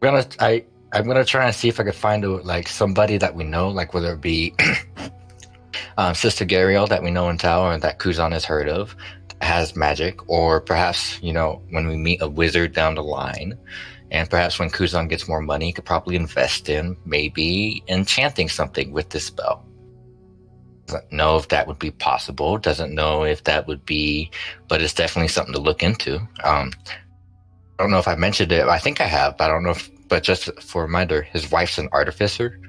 I'm gonna try and see if I could find somebody that we know, like whether it be Sister Gariel that we know in Tao or that Kuzan has heard of, has magic, or perhaps when we meet a wizard down the line, and perhaps when Kuzan gets more money, he could probably invest in maybe enchanting something with this spell. Doesn't know if that would be possible. Doesn't know if that would be, but it's definitely something to look into. I don't know if I mentioned it. I think I have, but I don't know if. But just for a reminder, his wife's an artificer,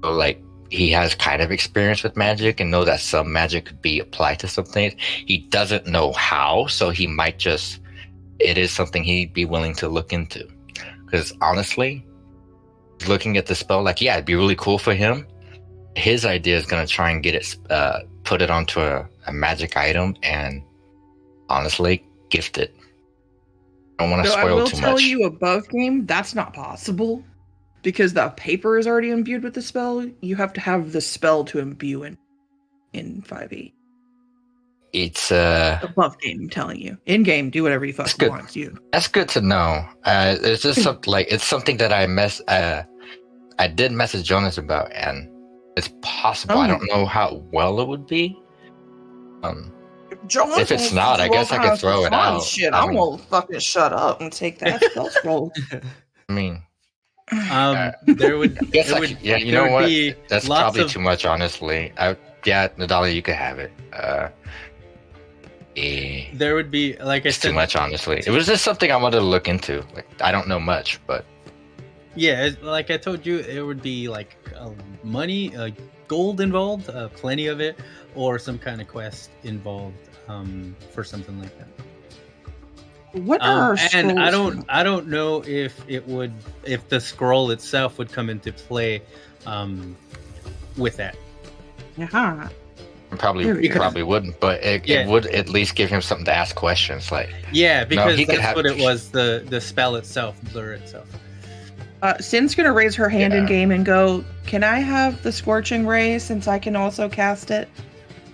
so he has kind of experience with magic and know that some magic could be applied to some things. He doesn't know how, so he might just. It is something he'd be willing to look into, because honestly, looking at the spell, it'd be really cool for him. His idea is going to try and get it, put it onto a magic item, and honestly, gift it. I don't want to spoil too much. I will tell you above game, that's not possible, because the paper is already imbued with the spell. You have to have the spell to imbue in 5e. It's above game, I'm telling you. In game, do whatever you fucking want. That's good to know. It's just something it's something that I did message Jonas about, and it's possible. I don't know how well it would be. Jonas, if it's not, I guess I could throw it out. Shit, I'm gonna fucking shut up and take that spell scroll. I mean, there would. You know what? That's probably too much, honestly. Nadalia, you could have it. There would be, like I said, too much, honestly. It was just something I wanted to look into. I don't know much, but yeah, like I told you, it would be money, gold involved, plenty of it, or some kind of quest involved for something like that. What are and I don't know if the scroll itself would come into play with that. Yeah. Probably wouldn't, but it would at least give him something to ask questions. Because that's what it was. The spell itself, blur itself. Sin's gonna raise her hand in game and go, "Can I have the Scorching Ray since I can also cast it?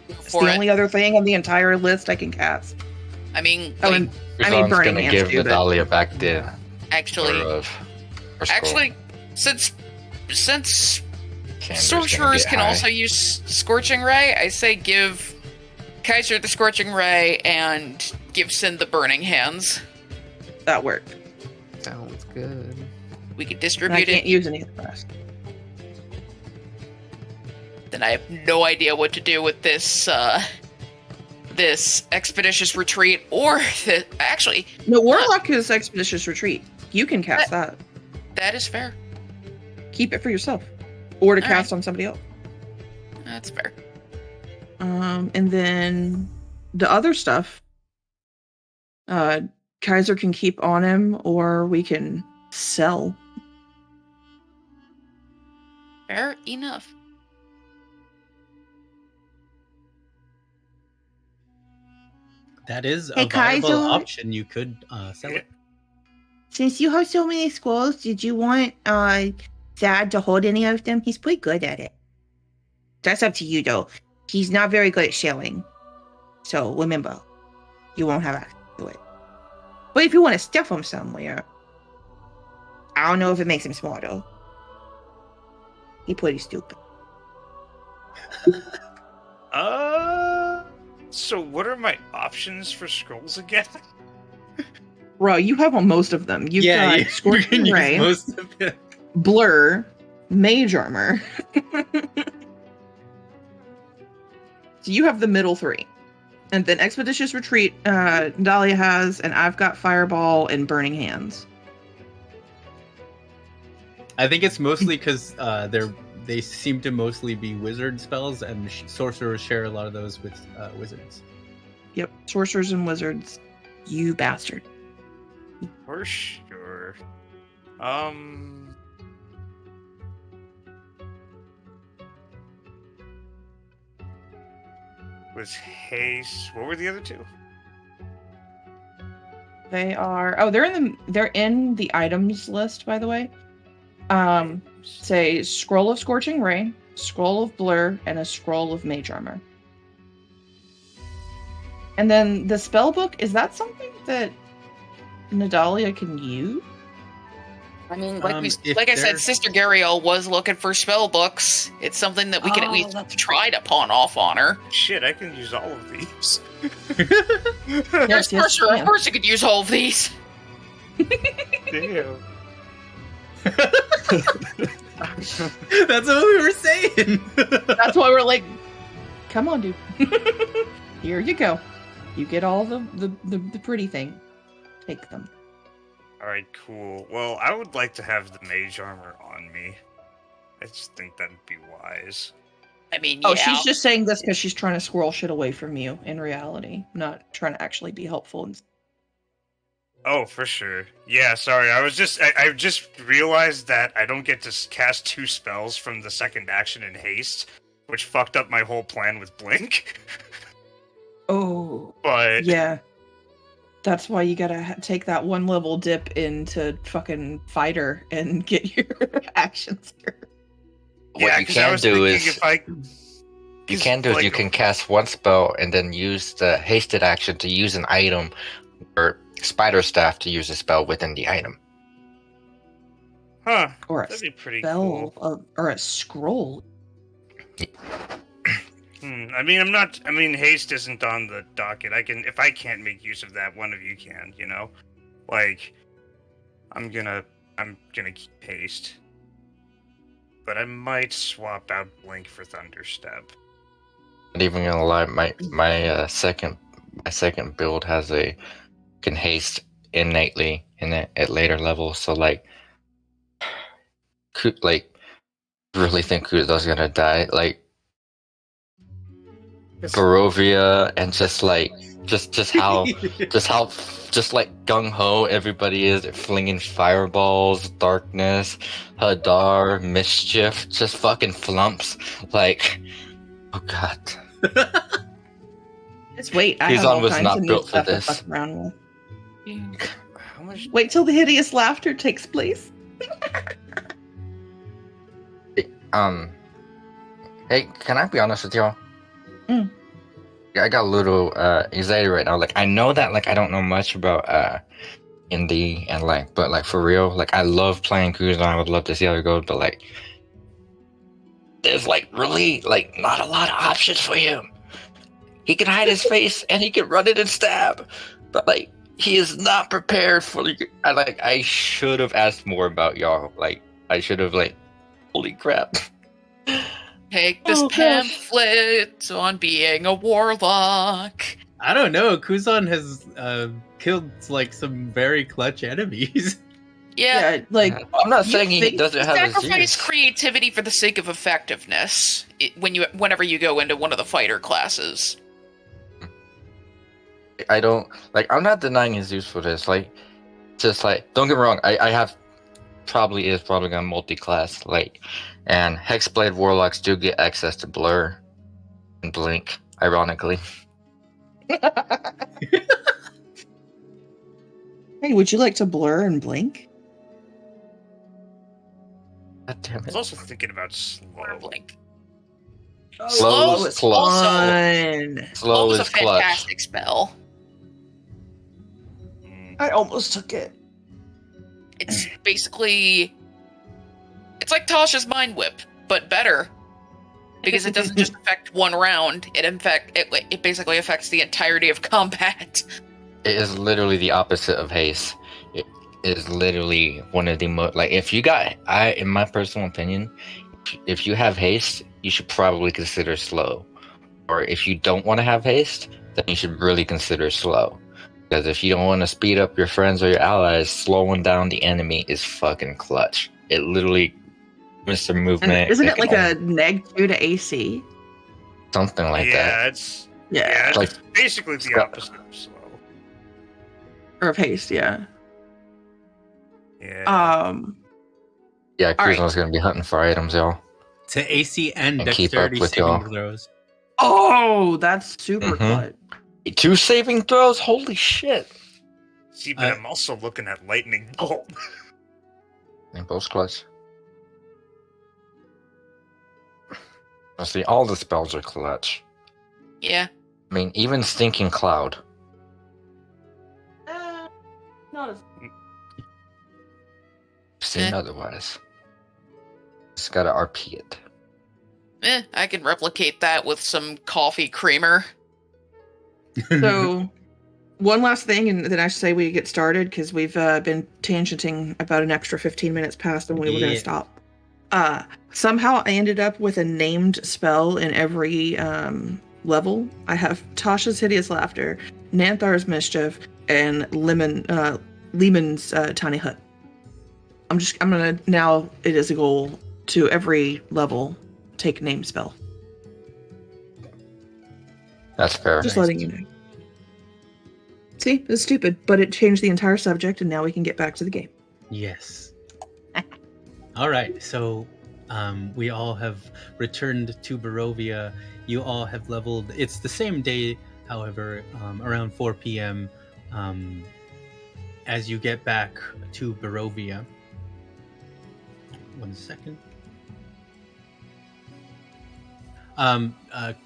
It's the only other thing on the entire list I can cast." I mean, Burning Hands. Give Nadalia back the actually, since sorcerers can also use Scorching Ray, I say give Kaiser the Scorching Ray and give Sin the Burning Hands. That worked. Sounds good. We could distribute it. I can't use any of the rest. Then I have no idea what to do with this this Expeditious Retreat, or actually... No, Warlock is Expeditious Retreat. You can cast that. That is fair. Keep it for yourself. Or to cast on somebody else. That's fair. And then the other stuff, Kaiser can keep on him, or we can sell. Fair enough. That is a viable option. You could sell it. Since you have so many scrolls, did you want Thad to hold any of them? He's pretty good at it. That's up to you, though. He's not very good at sharing. So remember, you won't have access to it. But if you want to stuff him somewhere, I don't know if it makes him smarter. He's pretty stupid. So what are my options for scrolls again? Bro, you have on most of them. You've got Scorching Ray, most of it. Blur, Mage Armor. So you have the middle three. And then Expeditious Retreat, Dahlia has, and I've got Fireball and Burning Hands. I think it's mostly because they seem to mostly be wizard spells, and sorcerers share a lot of those with wizards. Yep, sorcerers and wizards. You bastard. For sure. Was Haste? What were the other two? They are. They're in the items list, by the way. Say Scroll of Scorching Ray, Scroll of Blur, and a Scroll of Mage Armor. And then the spell book, is that something that Nadalia can use? I mean, if like I said, they're- Sister Gariel was looking for spell books. It's something that we can at Oh, least that's try to pawn off on her. Shit, I can use all of these. Yes, Of course, yeah. of course, you could use all of these. Damn. That's what we were saying. That's why we're like, come on, dude. Here you go. You get all the pretty thing. Take them. Alright, cool. Well, I would like to have the mage armor on me. I just think that'd be wise. I mean, Oh, yeah. she's just saying this because she's trying to squirrel shit away from you in reality, not trying to actually be helpful. Oh, for sure. Yeah, sorry. I just realized that I don't get to cast 2 spells from the second action in haste, which fucked up my whole plan with Blink. Oh, But yeah. That's why you gotta take that 1 level dip into fucking fighter and get your actions here. What yeah, you 'cause I can was do thinking is if I you can do is you can cast one spell and then use the hasted action to use an item, or spider staff to use a spell within the item. Huh. Or a That'd be pretty spell, cool. or a scroll. I mean, haste isn't on the docket. If I can't make use of that, one of you can, you know? Like, I'm gonna keep haste. But I might swap out Blink for Thunderstep. Not even gonna lie, my second build has can haste innately in it at later levels. So like really think Kuzo's gonna die. Like Barovia and just how like gung ho everybody is flinging fireballs, darkness, Hadar, mischief, just fucking flumps. Like, oh god. Just wait. I have Kuzan all was kinds not of new built for stuff to this. fuck around with. How much? Wait till the hideous laughter takes place. Hey, can I be honest with y'all? Mm. Yeah, I got a little anxiety right now. Like, I know that like I don't know much about indie and like, but like for real, like I love playing Kuzan. I would love to see how it goes, but like, there's like really like not a lot of options for him. He can hide his face and he can run it and stab, but like he is not prepared for. I should have asked more about y'all. Like, I should have like, holy crap. Take this Oh, gosh. pamphlet on being a warlock. I don't know. Kuzan has killed like some very clutch enemies. Yeah, Yeah, like I'm not you saying he think- doesn't have his sacrifice use. creativity for the sake of effectiveness whenever you go into one of the fighter classes. I don't like. I'm not denying his use for this. Like, just like, don't get me wrong. I have probably gonna multi-class. Like, and Hexblade warlocks do get access to blur and blink. Ironically, hey, would you like to blur and blink? god damn I was it. also thinking about Or slow. blink. Slow is is clutch. fun. Slow is a is clutch. fantastic spell. I almost took it. It's basically it's like Tasha's Mind Whip, but better. Because it doesn't just affect one round, it basically affects the entirety of combat. It is literally the opposite of haste. It is literally one of the most like if you got in my personal opinion, if you have haste, you should probably consider slow. Or if you don't want to have haste, then you should really consider slow. Because if you don't want to speed up your friends or your allies, slowing down the enemy is fucking clutch. It literally Mr. And Movement. isn't it like can a -2 to AC? something like yeah, that? it's Yeah. it's Like- basically the Scott- opposite of slow. Or of haste, yeah. Yeah. Yeah, All right. Kuzma's gonna be hunting for items, y'all. To AC and And keep up dexterity with saving y'all. throws. Oh, that's super Mhm. clutch. 2 saving throws? Holy shit! See, but I'm also looking at lightning bolt. And both clutch. See, all the spells are clutch. Yeah. I mean, even Stinking Cloud. Not as seen otherwise. Just gotta RP it. I can replicate that with some coffee creamer. So, one last thing, and then I say we get started because we've been tangenting about an extra 15 minutes past when we were going to Yeah. stop. Somehow I ended up with a named spell in every level. I have Tasha's Hideous Laughter, Nanthar's Mischief, and Lemon's Tiny Hut. I'm gonna now. It is a goal to every level take a name spell. That's fair. Just Nice. letting you know. See, it's stupid, but it changed the entire subject, and now we can get back to the game. Yes. All right. So we all have returned to Barovia. You all have leveled. It's the same day, however, around 4 p.m. As you get back to Barovia. 1 second.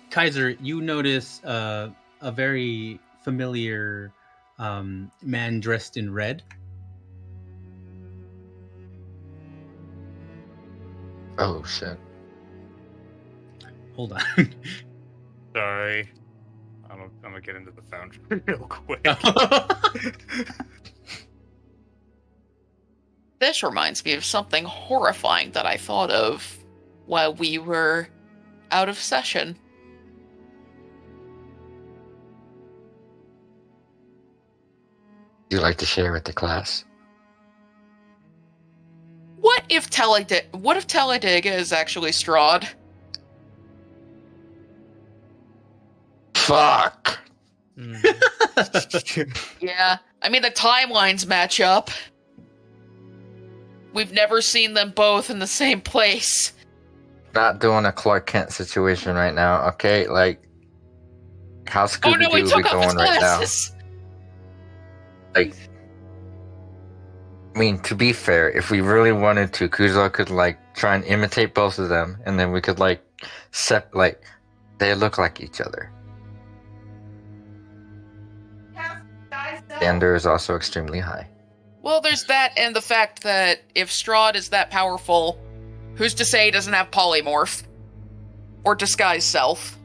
Kaiser, you notice a very familiar man dressed in red. Oh shit. Hold on. Sorry. I'm gonna get into the foundry real quick. This reminds me of something horrifying that I thought of while we were out of session. You like to share with the class? What if Talladega is actually Strahd? Fuck. Yeah, I mean the timelines match up. We've never seen them both in the same place. Not doing a Clark Kent situation right now, okay? Like, how Oh Scooby no, he Doo took we off his going right now? glasses. Like, I mean, to be fair, if we really wanted to, Kuzo could like try and imitate both of them, and then we could like they look like each other. Xander is also extremely high. Well, there's that, and the fact that if Strahd is that powerful, who's to say he doesn't have polymorph? Or disguise self?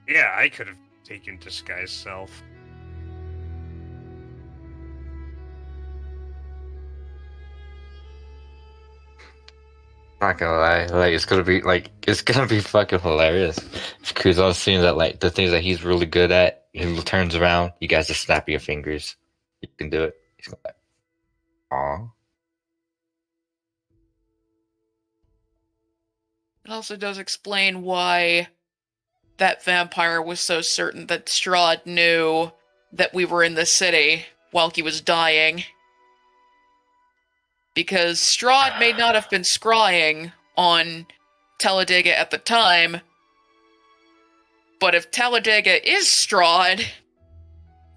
Yeah, I could have taken disguise self. Not gonna lie, like it's gonna be fucking hilarious. If Kuzo's seeing that like the things that he's really good at, he turns around, you guys just snap your fingers. You can do it. He's gonna be like, aw. It also does explain why that vampire was so certain that Strahd knew that we were in the city while he was dying. Because Strahd may not have been scrying on Talladega at the time, but if Talladega is Strahd,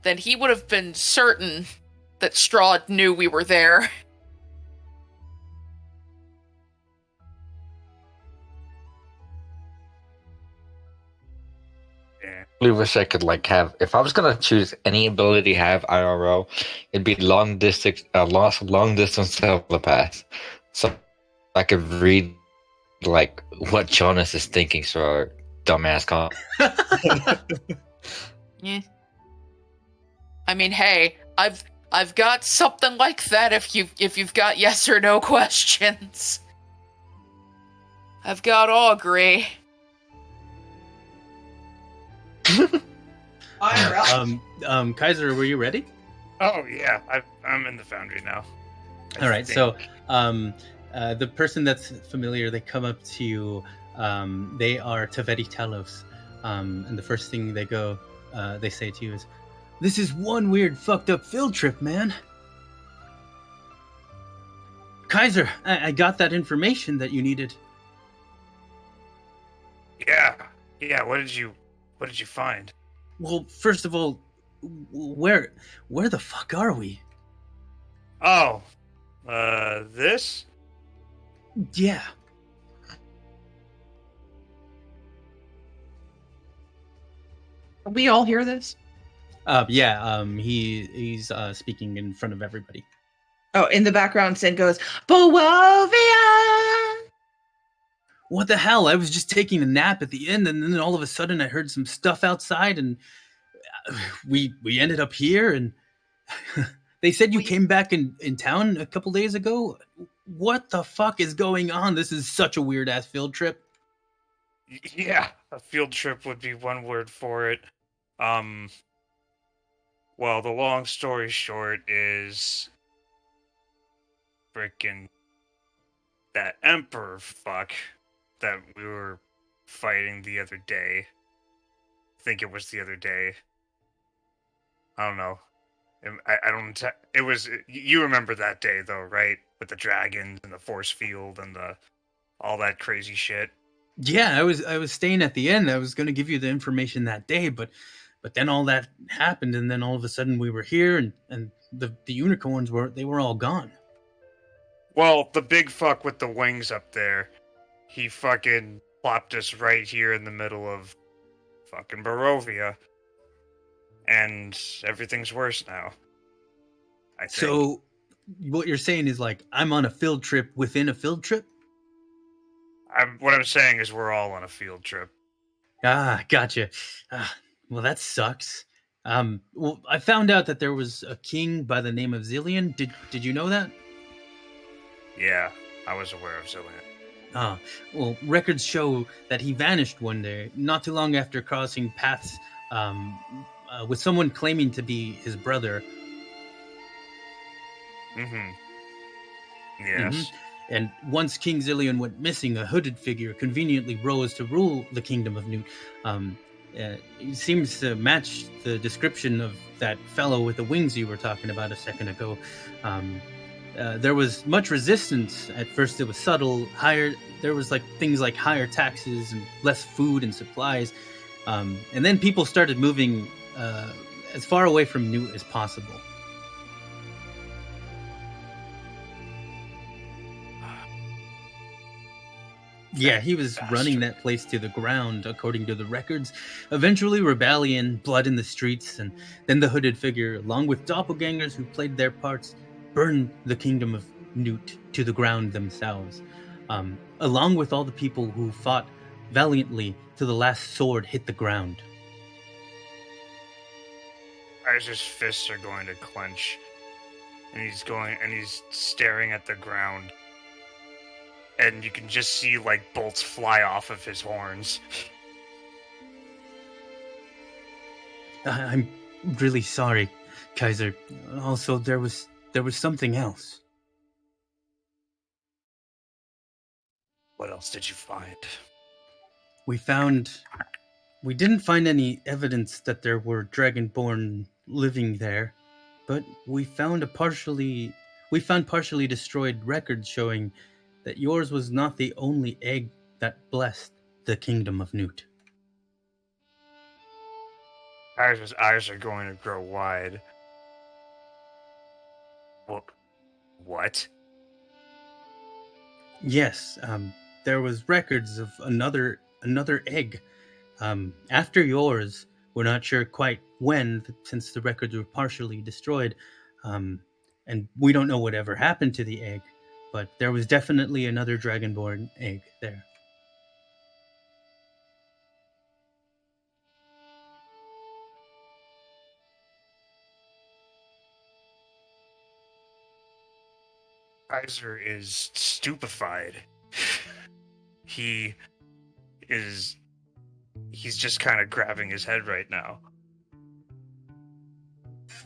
then he would have been certain that Strahd knew we were there. Yeah. really wish I could like have. If I was gonna choose any ability to have IRL, it'd be long distance telepath. So I could read like what Jonas is thinking. So our dumbass call. Yeah. I mean, hey, I've got something like that if you've got yes or no questions. I've got augury. Kaiser, were you ready? Oh yeah, I'm in the foundry now. All right, so the person that's familiar, they come up to you. They are Taveti Talos, and the first thing they say to you is, "This is one weird, fucked up field trip, man." Kaiser, I got that information that you needed. Yeah. What did you find? Well, first of all, where the fuck are we? Oh, this? Yeah. We all hear this? Yeah. He's speaking in front of everybody. Oh, in the background, Sin goes, Boavia! What the hell? I was just taking a nap at the end, and then all of a sudden I heard some stuff outside, and we ended up here, and they said you came back in town a couple days ago. What the fuck is going on? This is such a weird ass field trip. Yeah, a field trip would be one word for it. Well, the long story short is frickin' that emperor fuck that we were fighting the other day. I think it was the other day. I don't know. I don't. It was. You remember that day though, right? With the dragons and the force field and the all that crazy shit. Yeah, I was staying at the end. I was going to give you the information that day, but then all that happened, and then all of a sudden we were here, and the unicorns were all gone. Well, the big fuck with the wings up there, he fucking plopped us right here in the middle of fucking Barovia, and everything's worse now. I think. So, what you're saying is like I'm on a field trip within a field trip? What I'm saying is we're all on a field trip. Ah, gotcha. Well, that sucks. Well, I found out that there was a king by the name of Zillion. Did you know that? Yeah, I was aware of Zillion. Well, records show that he vanished one day, not too long after crossing paths with someone claiming to be his brother. Mm-hmm. Yes. Mm-hmm. And once King Zillion went missing, a hooded figure conveniently rose to rule the kingdom of Newt. It seems to match the description of that fellow with the wings you were talking about a second ago. There was much resistance. At first it was subtle. There was like things like higher taxes and less food and supplies. And then people started moving as far away from Newt as possible. Yeah, he was running that place to the ground, according to the records. Eventually, rebellion, blood in the streets, and then the hooded figure, along with doppelgangers who played their parts, burned the kingdom of Newt to the ground themselves, along with all the people who fought valiantly till the last sword hit the ground. Iser's fists are going to clench, and he's staring at the ground. And you can just see, like, bolts fly off of his horns. I'm really sorry, Kaiser. Also, there was something else. What else did you find? We didn't find any evidence that there were Dragonborn living there, but we found partially destroyed records showing that yours was not the only egg that blessed the kingdom of Newt. Iser's eyes are going to grow wide. What? Yes, there was records of another egg. After yours, we're not sure quite when, since the records were partially destroyed, and we don't know whatever happened to the egg. But there was definitely another Dragonborn egg there. Iser is stupefied. He's just kind of grabbing his head right now.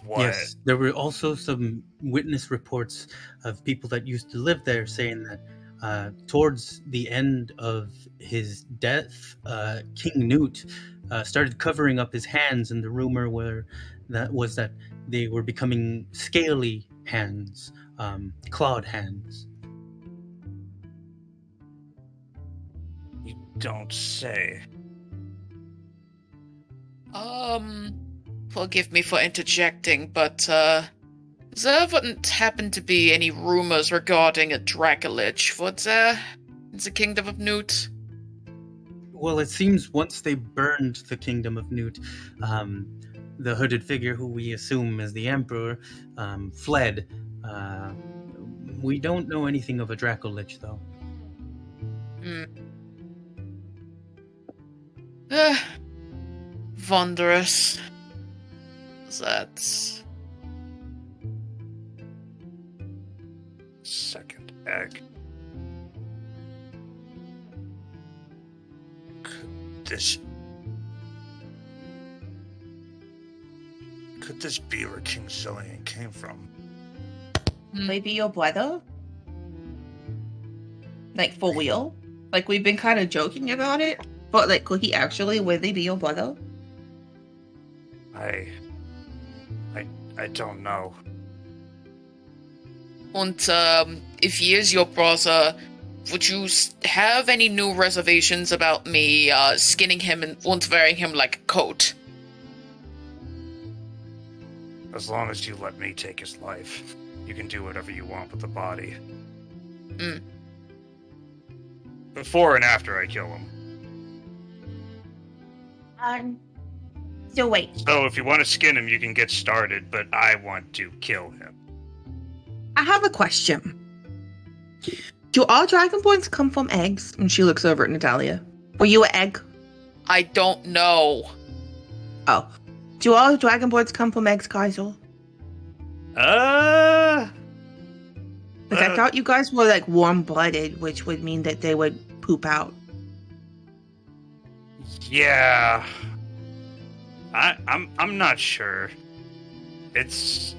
What? Yes, there were also some witness reports of people that used to live there saying that towards the end of his death, King Newt started covering up his hands, and the rumor was that they were becoming scaly hands, clawed hands. You don't say. Forgive me for interjecting, but, there wouldn't happen to be any rumors regarding a Dracolich, would there? In the Kingdom of Newt? Well, it seems once they burned the Kingdom of Newt, the hooded figure, who we assume is the Emperor, fled. We don't know anything of a Dracolich, though. Wondrous. That's Second egg. Could this be where King Zillion came from? Maybe your brother? Like, for real? Like, we've been kind of joking about it, but, like, could he actually really be your brother? I don't know. And if he is your brother, would you have any new reservations about me skinning him and wearing him like a coat? As long as you let me take his life, you can do whatever you want with the body. Before and after I kill him. So wait. So if you want to skin him, you can get started, but I want to kill him. I have a question. Do all dragonborns come from eggs? And she looks over at Natalia. Were you an egg? I don't know. Oh. Do all dragonborns come from eggs, Kaiser? Uh, Like, I thought you guys were, like, warm-blooded, which would mean that they would poop out. Yeah. I'm not sure. It's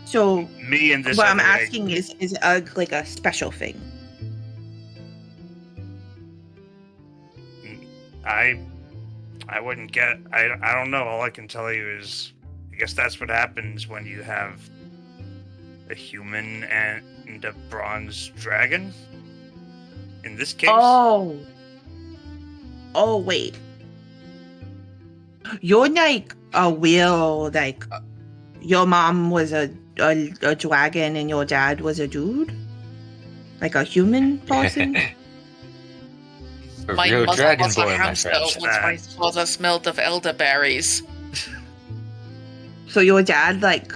So, me and this. what I'm other egg. asking is egg, like, a special thing? I wouldn't get. I don't know. All I can tell you is, I guess that's what happens when you have a human and a bronze dragon. In this case. Oh, wait. You're like a real, like, your mom was a dragon and your dad was a dude? Like a human person? A My real mother dragon was a boy, my hamster friend. once my father smelled of elderberries. So your dad, like,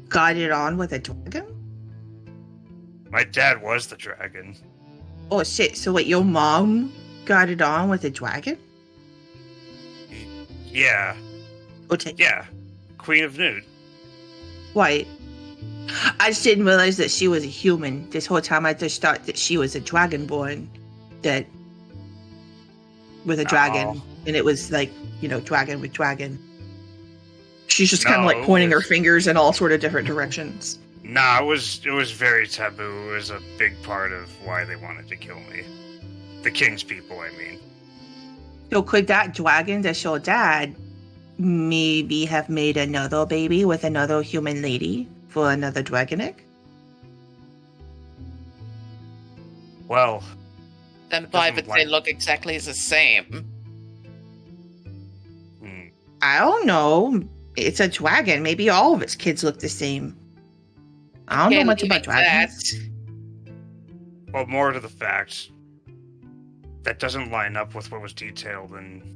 got it on with a dragon? My dad was the dragon. Oh, shit. So wait, your mom got it on with a dragon? Yeah. Okay. Yeah. Queen of Nude. Wait. I just didn't realize that she was a human. This whole time I just thought that she was a dragonborn. That with a dragon. And it was like, you know, dragon with dragon. She's just kind of No, like pointing it her was- fingers in all sort of different directions. Nah, it was very taboo. It was a big part of why they wanted to kill me. The king's people, I mean. So could that dragon that's your dad maybe have made another baby with another human lady for another dragon egg? Well, Then why Doesn't would they like- look exactly the same? hmm, I don't know. It's a dragon. Maybe all of its kids look the same. I don't know Can't much believe about dragons. that. well, more to the fact, that doesn't line up with what was detailed in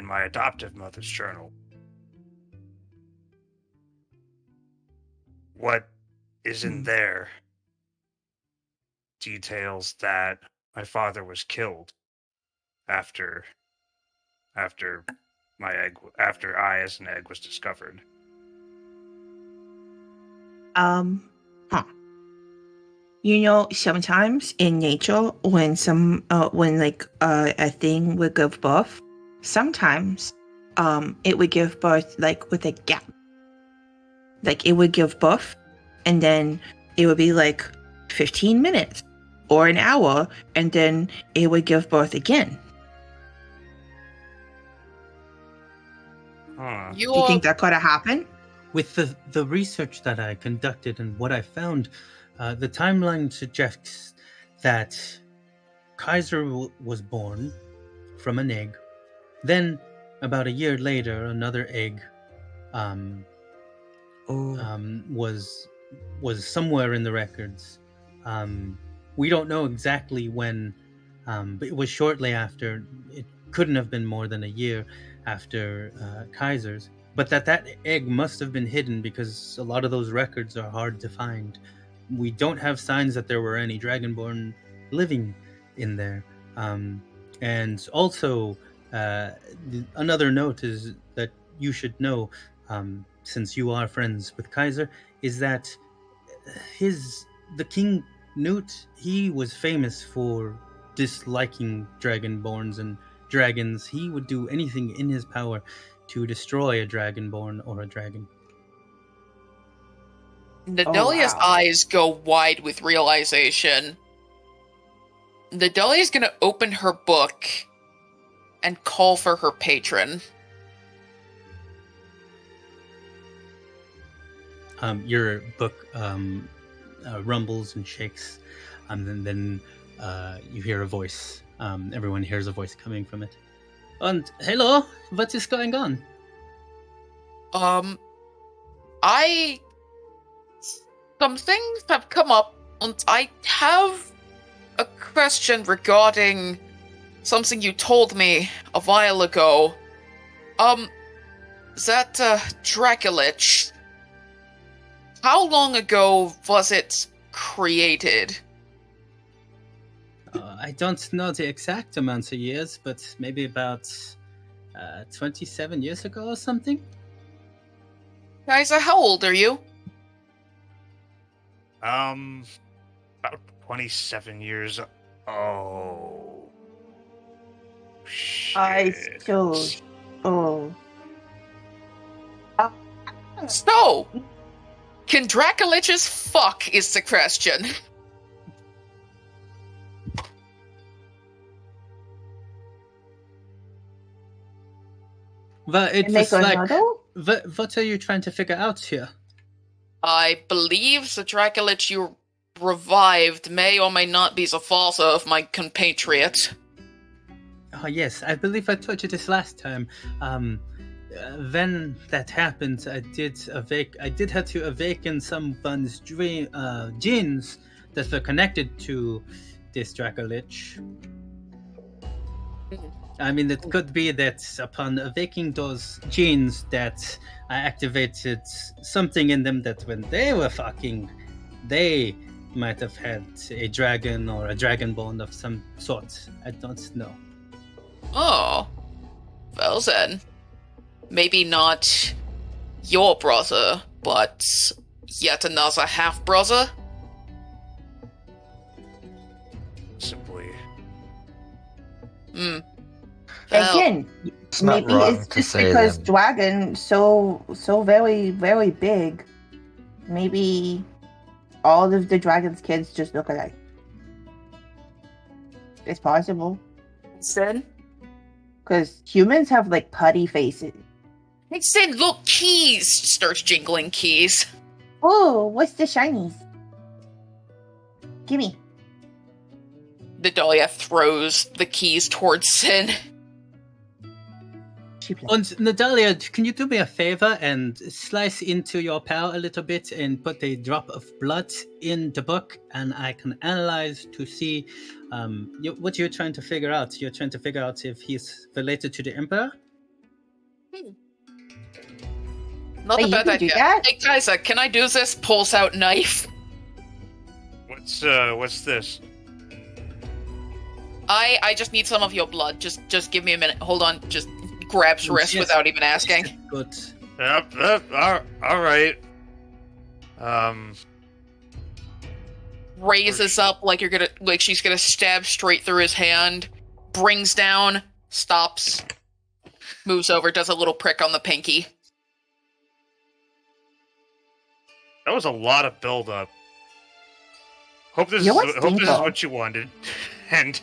my adoptive mother's journal. What is in there details that my father was killed after I as an egg was discovered. Huh. You know, sometimes in nature, when a thing would give birth, sometimes, it would give birth, like, with a gap. Like, it would give birth, and then it would be, like, 15 minutes or an hour, and then it would give birth again. Huh. Do you think that could have happened? With the research that I conducted and what I found, the timeline suggests that Kaiser was born from an egg. Then, about a year later, another egg was somewhere in the records. We don't know exactly when, but it was shortly after. It couldn't have been more than a year after Kaiser's. but that egg must have been hidden because a lot of those records are hard to find. We don't have signs that there were any Dragonborn living in there. And also, another note is that you should know, since you are friends with Kaiser, is that the King Newt, he was famous for disliking Dragonborns and dragons. He would do anything in his power to destroy a Dragonborn or a dragon. Nadalia's wow. eyes go wide with realization. Nadalia's gonna open her book and call for her patron. Your book rumbles and shakes, and then you hear a voice. Everyone hears a voice coming from it. And hello, what is going on? Some things have come up, and I have a question regarding something you told me a while ago. That Dracolich, how long ago was it created? I don't know the exact amount of years, but maybe about 27 years ago or something. Kaiser, how old are you? About 27 years. Oh. I Shit. so. Oh. So, can Dracoliches fuck is the question. But it Make was like, another? what are you trying to figure out here? I believe the Dracolich you revived may or may not be the father of my compatriot. Oh yes, I believe I told you this last time. When that happened, I did have to awaken someone's genes that were connected to this Dracolich. I mean, it could be that upon awakening those genes that I activated something in them that when they were fucking, they might have had a dragon or a dragonborn of some sort. I don't know. Oh. Well then. Maybe not your brother, but yet another half-brother? Possibly. Hmm. Well, Again, It's not maybe wrong it's to just say because that. dragon so very very big. Maybe all of the dragon's kids just look alike. It's possible then? because humans have like putty faces. Hey, Sin, look, keys! Starts jingling keys. Oh, what's the shinies? Gimme. Nadalia throws the keys towards Sin. And Nadalia, can you do me a favor and slice into your pal a little bit and put a drop of blood in the book, and I can analyze to see what you're trying to figure out. You're trying to figure out if he's related to the Emperor? Not Hey, a you bad can do idea. that. Hey, Kaiser, can I do this? Pulls out knife. What's this? I just need some of your blood. Just give me a minute. Hold on. Just grabs wrist Yes. without even asking. Good. Yep, all right. Raises up like she's gonna stab straight through his hand. Brings down. Stops. Moves over. Does a little prick on the pinky. That was a lot of build-up. Hope this You is know what's painful? what you wanted, and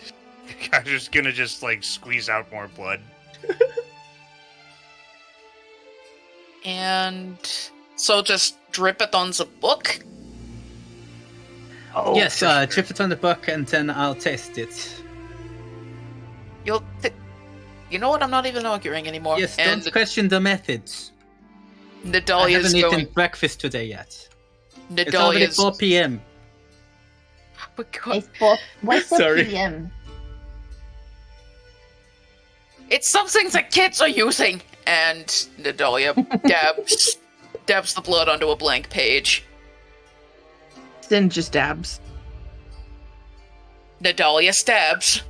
I'm just gonna like squeeze out more blood. And so just drip it on the book. Oh, yes, for sure. chip it on the book and then I'll taste it. You know what? I'm not even arguing anymore. Yes, and don't question the methods. I Nadalia's haven't eaten going. breakfast today yet. It's already Nadalia's. 4 p.m. It's 4. What's the Sorry. PM? It's something the kids are using. and Nadalia dabs the blood onto a blank page. Then just dabs. Nadalia stabs.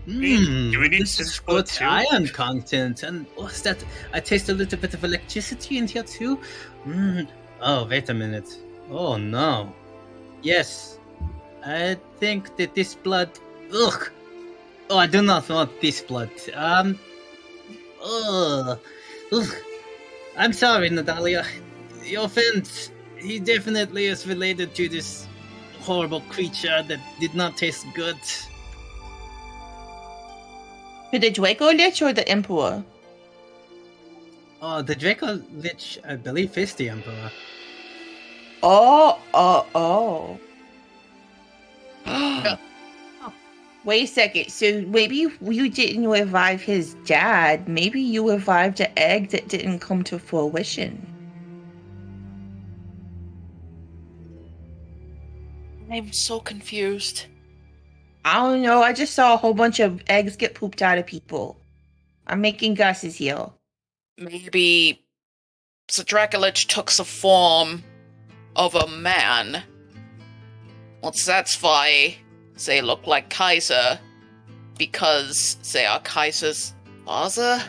Do we need This is Sense good too? iron content, and what's that? I taste a little bit of electricity in here too. Oh, wait a minute. Oh no. Yes, I think that this blood. Ugh. Oh, I do not want this blood. Ugh. Ugh. I'm sorry, Nadalia. Your friend, he definitely is related to this horrible creature that did not taste good. To the Draco Lich or the Emperor? Oh, the Draco Lich, I believe, is the Emperor. Oh. Wait a second. So maybe you didn't revive his dad. Maybe you revived an egg that didn't come to fruition. I'm so confused. I don't know. I just saw a whole bunch of eggs get pooped out of people. I'm making guesses here. Maybe the Dracolich took the form of a man. Well, that's why they look like Kaiser, because they are Kaiser's father?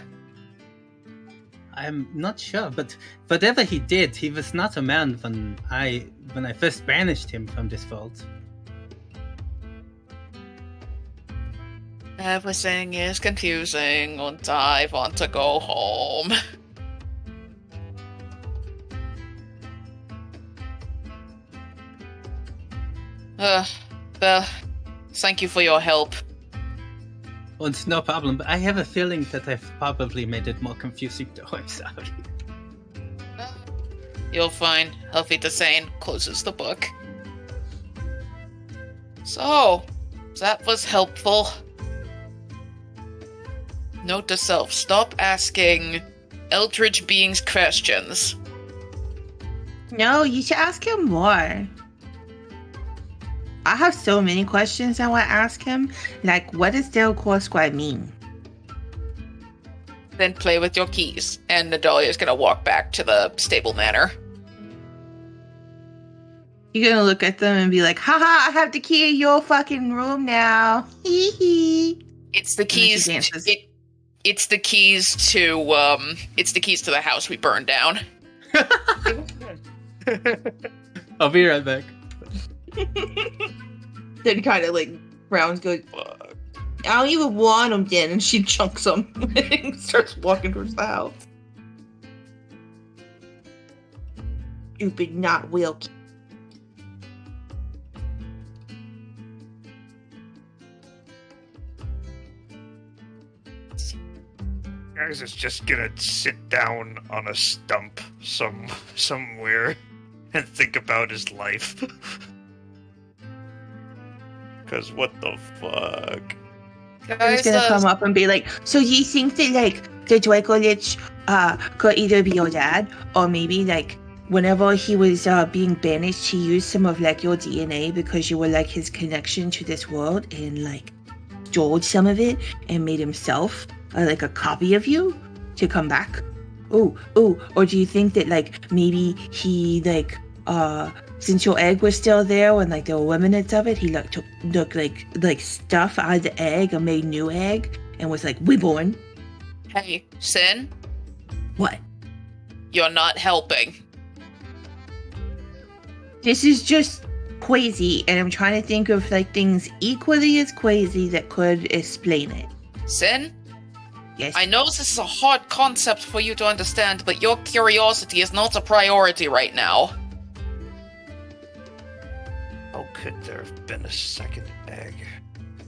I'm not sure, but whatever he did, he was not a man when I first banished him from this vault. Everything is confusing, and I want to go home. Well, thank you for your help. Oh, it's no problem, but I have a feeling that I've probably made it more confusing though. I'm sorry. You'll find Helfita Sane closes the book. So, that was helpful. Note to self, stop asking Eldritch beings questions. No, you should ask him more. I have so many questions I want to ask him. Like, what does Delacroix Squad mean? Then play with your keys, and Nadalia is gonna walk back to the stable manor. You're gonna look at them and be like, haha, I have the key to your fucking room now. Hee hee. It's the And then she keys. dances. It's the keys to the house we burned down. I'll be right back. Then kind of like Brown's goes, fuck. I don't even want him then. And she chunks him and starts walking towards the house. Stupid, not will. Guys is just gonna sit down on a stump somewhere and think about his life. Cause what the fuck? He's Guys, gonna come up and be like, so do you think that like the Draco Lich could either be your dad or maybe like whenever he was being banished he used some of like your DNA because you were like his connection to this world and like stole some of it and made himself like a copy of you to come back? Ooh, or do you think that like maybe he like since your egg was still there when like there were remnants of it, he like took like stuff out of the egg and made new egg and was like reborn? hey, Sin, What? you're not helping. This is just crazy, and I'm trying to think of like things equally as crazy that could explain it. Sin, Yes. I know this is a hard concept for you to understand, but your curiosity is not a priority right now. How could there have been a second egg?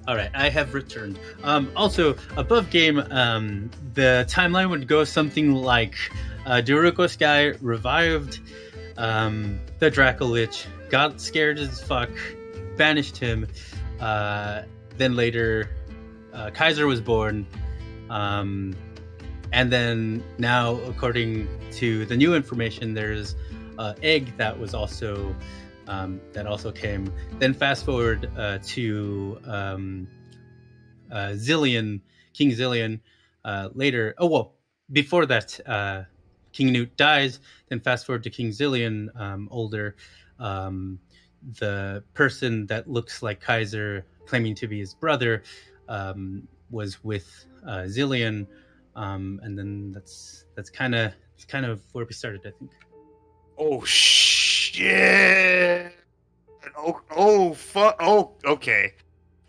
All right, I have returned. Also, above game, the timeline would go something like Durukos guy revived the Dracolich, got scared as fuck, banished him. Then later, Kaiser was born. And then now, according to the new information, there's an egg that was also that also came. Then fast forward to Zillion, King Zillion, later. Oh well, before that, King Newt dies. Then fast forward to King Zillion, older. The person that looks like Kaiser, claiming to be his brother, was with Zillion, and then that's kind of where we started, I think. Oh shit! Oh fuck! Oh, okay.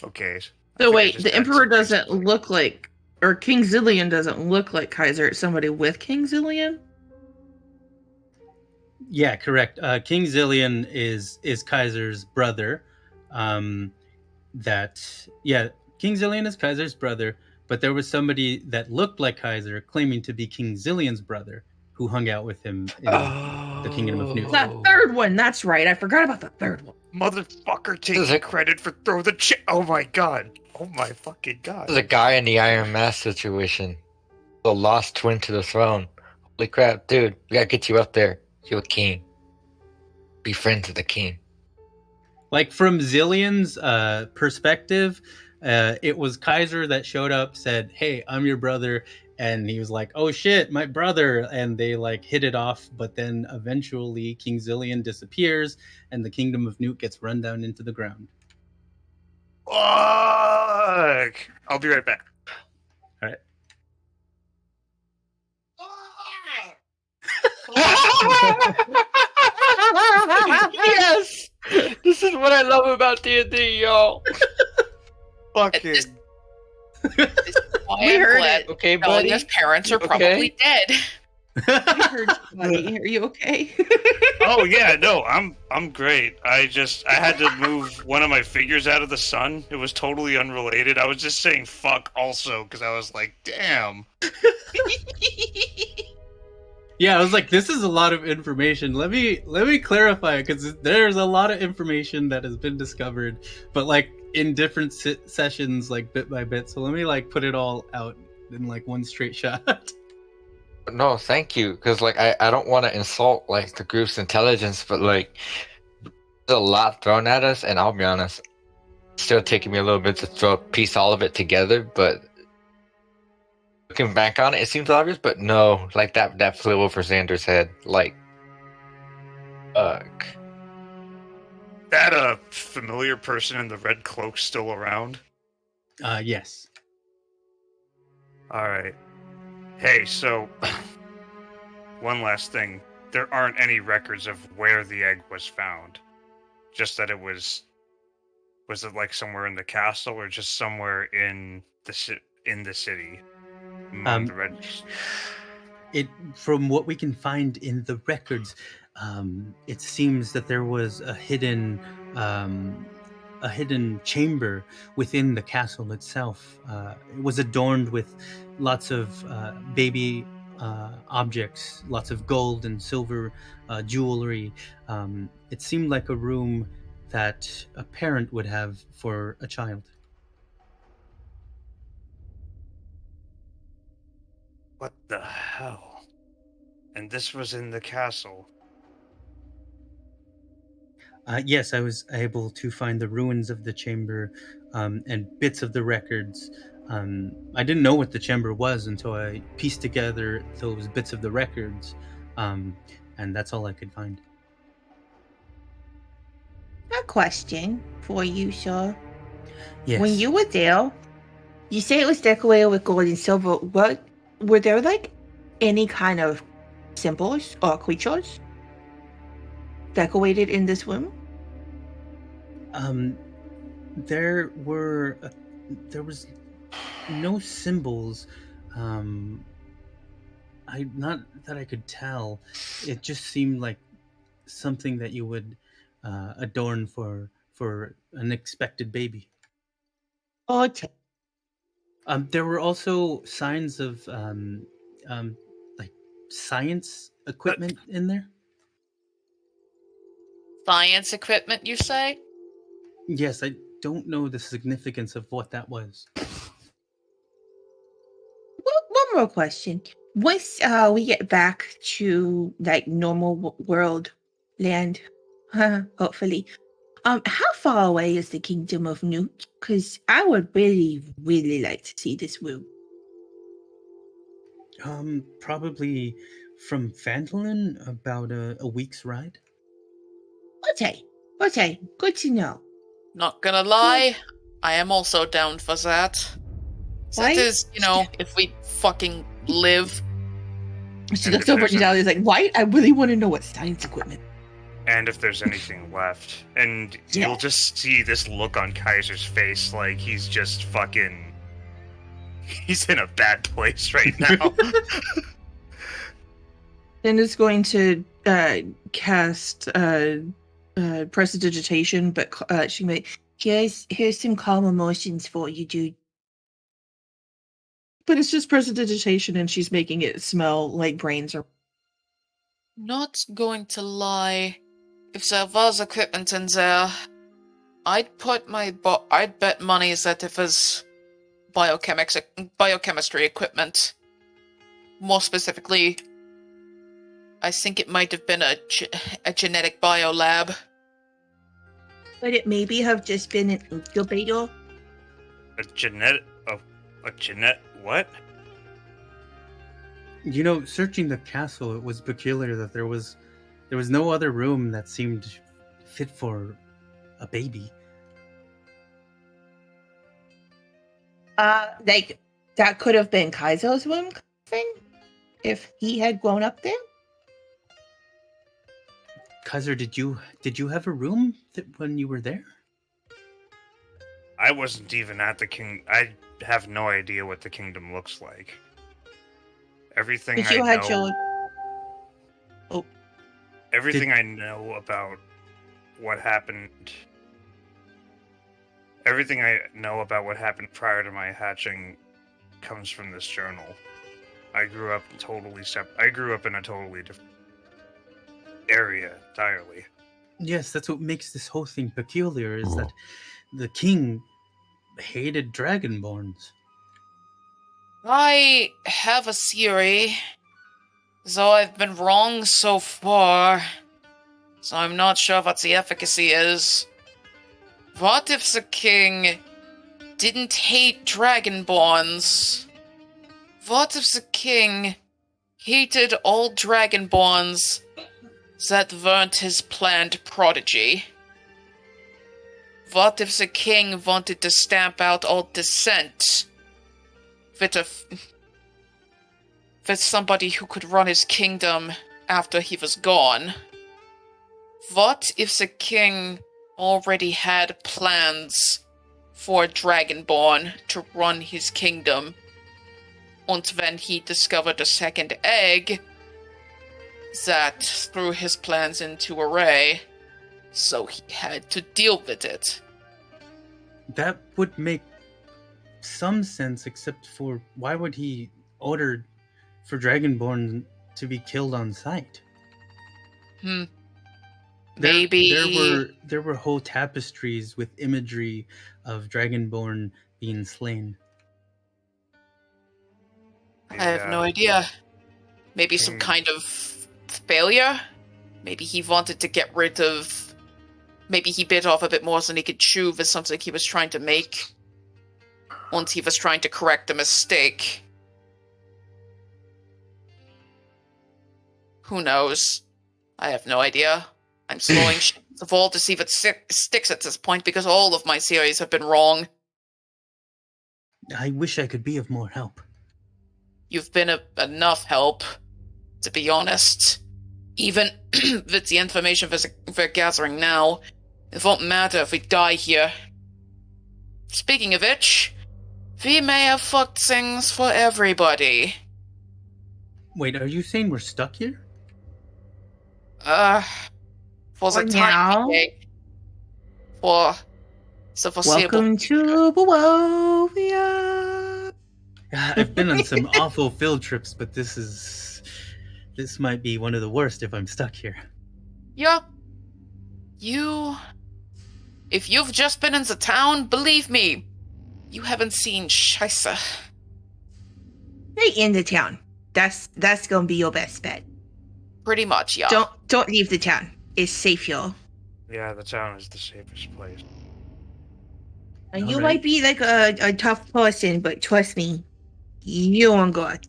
I So think I wait, just the got Emperor some doesn't basic- look like, or King Zillion doesn't look like Kaiser. It's somebody with King Zillion. Yeah, correct. King Zillion is Kaiser's brother. King Zillion is Kaiser's brother, but there was somebody that looked like Kaiser claiming to be King Zillion's brother who hung out with him in the Kingdom of Newt. That third one, that's right. I forgot about the third one. Motherfucker Is taking it- credit for throw the chip. Oh my god! Oh my fucking god! There's a guy in the Iron Mask situation. The lost twin to the throne. Holy crap, dude. We gotta get you up there. You're a king. Be friends with the king. Like from Zillion's perspective, it was Kaiser that showed up, said, "Hey, I'm your brother," and he was like, "Oh shit, my brother!" And they like hit it off. But then eventually, King Zillion disappears, and the Kingdom of Newt gets run down into the ground. Fuck! I'll be right back. All right. Yes! This is what I love about D&D, y'all. Fucking. This is why We I'm heard glad it. Okay, buddy? Elia's parents are Okay. probably dead. I heard you, buddy. Are you okay? Oh yeah, no, I'm great. I had to move one of my figures out of the sun. It was totally unrelated. I was just saying fuck also because I was like, damn. Yeah, I was like, this is a lot of information. Let me clarify it because there's a lot of information that has been discovered, but like in different sessions, like bit by bit. So let me like put it all out in like one straight shot. No, thank you. Because, like, I don't want to insult, like, the group's intelligence, but, like, there's a lot thrown at us, and I'll be honest, it's still taking me a little bit to piece all of it together, but looking back on it, it seems obvious, but no, like, that flew over Xander's head. Like, fuck. That a familiar person in the red cloak still around? Yes. All right. Hey, so one last thing. There aren't any records of where the egg was found. Just that it was it like somewhere in the castle or just somewhere in the city? Among the red. It from what we can find in the records, it seems that there was a hidden chamber within the castle itself. It was adorned with lots of baby objects, lots of gold and silver jewelry. It seemed like a room that a parent would have for a child. What the hell? And this was in the castle. Yes, I was able to find the ruins of the chamber and bits of the records. I didn't know what the chamber was until I pieced together those bits of the records, and that's all I could find. A question for you, sir. Yes. When you were there, you say it was decorated with gold and silver. What were there like any kind of symbols or creatures decorated in this room? There was no symbols. Not that I could tell. It just seemed like something that you would adorn for an expected baby. Okay. There were also signs of like science equipment in there. Science equipment, you say? Yes, I don't know the significance of what that was. One more question. Once we get back to like normal world land, hopefully, How far away is the kingdom of Nuke? Because I would really, really like to see this room. Probably from Phandalin, about a week's ride. Okay, good to know. Not gonna lie, I am also down for that. So Why? that is, if we fucking live. She And looks if over there's to Dahlia, is like, why? I really want to know what science equipment. And if there's anything left. And Yeah. you'll just see this look on Kaiser's face like he's just fucking... He's in a bad place right now. Then it's going to cast prestidigitation, but she may here's some calm emotions for you, dude. But it's just prestidigitation, and she's making it smell like brains are. Not going to lie. If there was equipment in there, I'd bet money that if it's biochemistry equipment. More specifically, I think it might have been a genetic biolab. But it maybe have just been an incubator. A genet... What? Searching the castle, it was peculiar that there was no other room that seemed fit for a baby. Like that could have been Kaizo's room thing, if he had grown up there. Kaiser, did you have a room when you were there? I wasn't even at the king. I have no idea what the kingdom looks like. Everything But I you had know... your. Everything I know about what happened... Everything I know about what happened prior to my hatching comes from this journal. I grew up I grew up in a totally different area entirely. Yes, that's what makes this whole thing peculiar, is that the king hated dragonborns. I have a theory, though I've been wrong so far, so I'm not sure what the efficacy is. What if the king didn't hate dragonborns? What if the king hated all dragonborns that weren't his planned prodigy? What if the king wanted to stamp out all dissent with somebody who could run his kingdom after he was gone? What if the king already had plans for Dragonborn to run his kingdom, and when he discovered a second egg that threw his plans into array, so he had to deal with it? That would make some sense, except for why would he order for Dragonborn to be killed on sight? Maybe there were whole tapestries with imagery of Dragonborn being slain. I have no idea. Maybe some kind of failure? Maybe he wanted to get rid of... Maybe he bit off a bit more than he could chew with something he was trying to make. Once he was trying to correct a mistake. Who knows? I have no idea. I'm slowing the vault to see if it sticks at this point, because all of my theories have been wrong. I wish I could be of more help. You've been enough help, to be honest. Even with the information we're gathering now, it won't matter if we die here. Speaking of which, we may have fucked things for everybody. Wait, are you saying we're stuck here? For the For time now. being. For the foreseeable. Welcome to Barovia. I've been on some awful field trips, but this might be one of the worst if I'm stuck here. Yeah. If you've just been in the town, believe me, you haven't seen Scheisse. Stay in the town. That's gonna be your best bet. Pretty much, yeah. Don't leave the town. It's safe, y'all. Yeah, the town is the safest place. And you Alright. might be like a tough person, but trust me, you on God.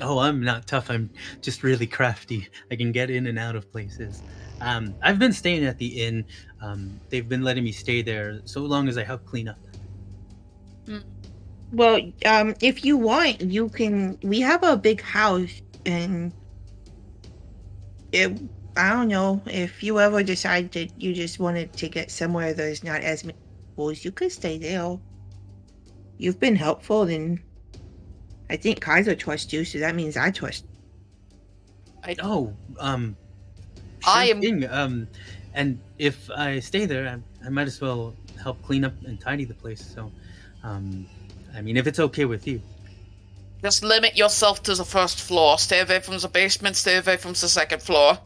Oh, I'm not tough. I'm just really crafty. I can get in and out of places. I've been staying at the inn. They've been letting me stay there so long as I help clean up. Well, if you want, you can. We have a big house, and I don't know if you ever decide that you just wanted to get somewhere there's not as many schools, you could stay there. You've been helpful, and I think Kaiser trusts you, so that means I trust. Oh, I sure am- thing. And if I stay there, I might as well help clean up and tidy the place. So, I mean, if it's okay with you. Just limit yourself to the first floor. Stay away from the basement. Stay away from the second floor.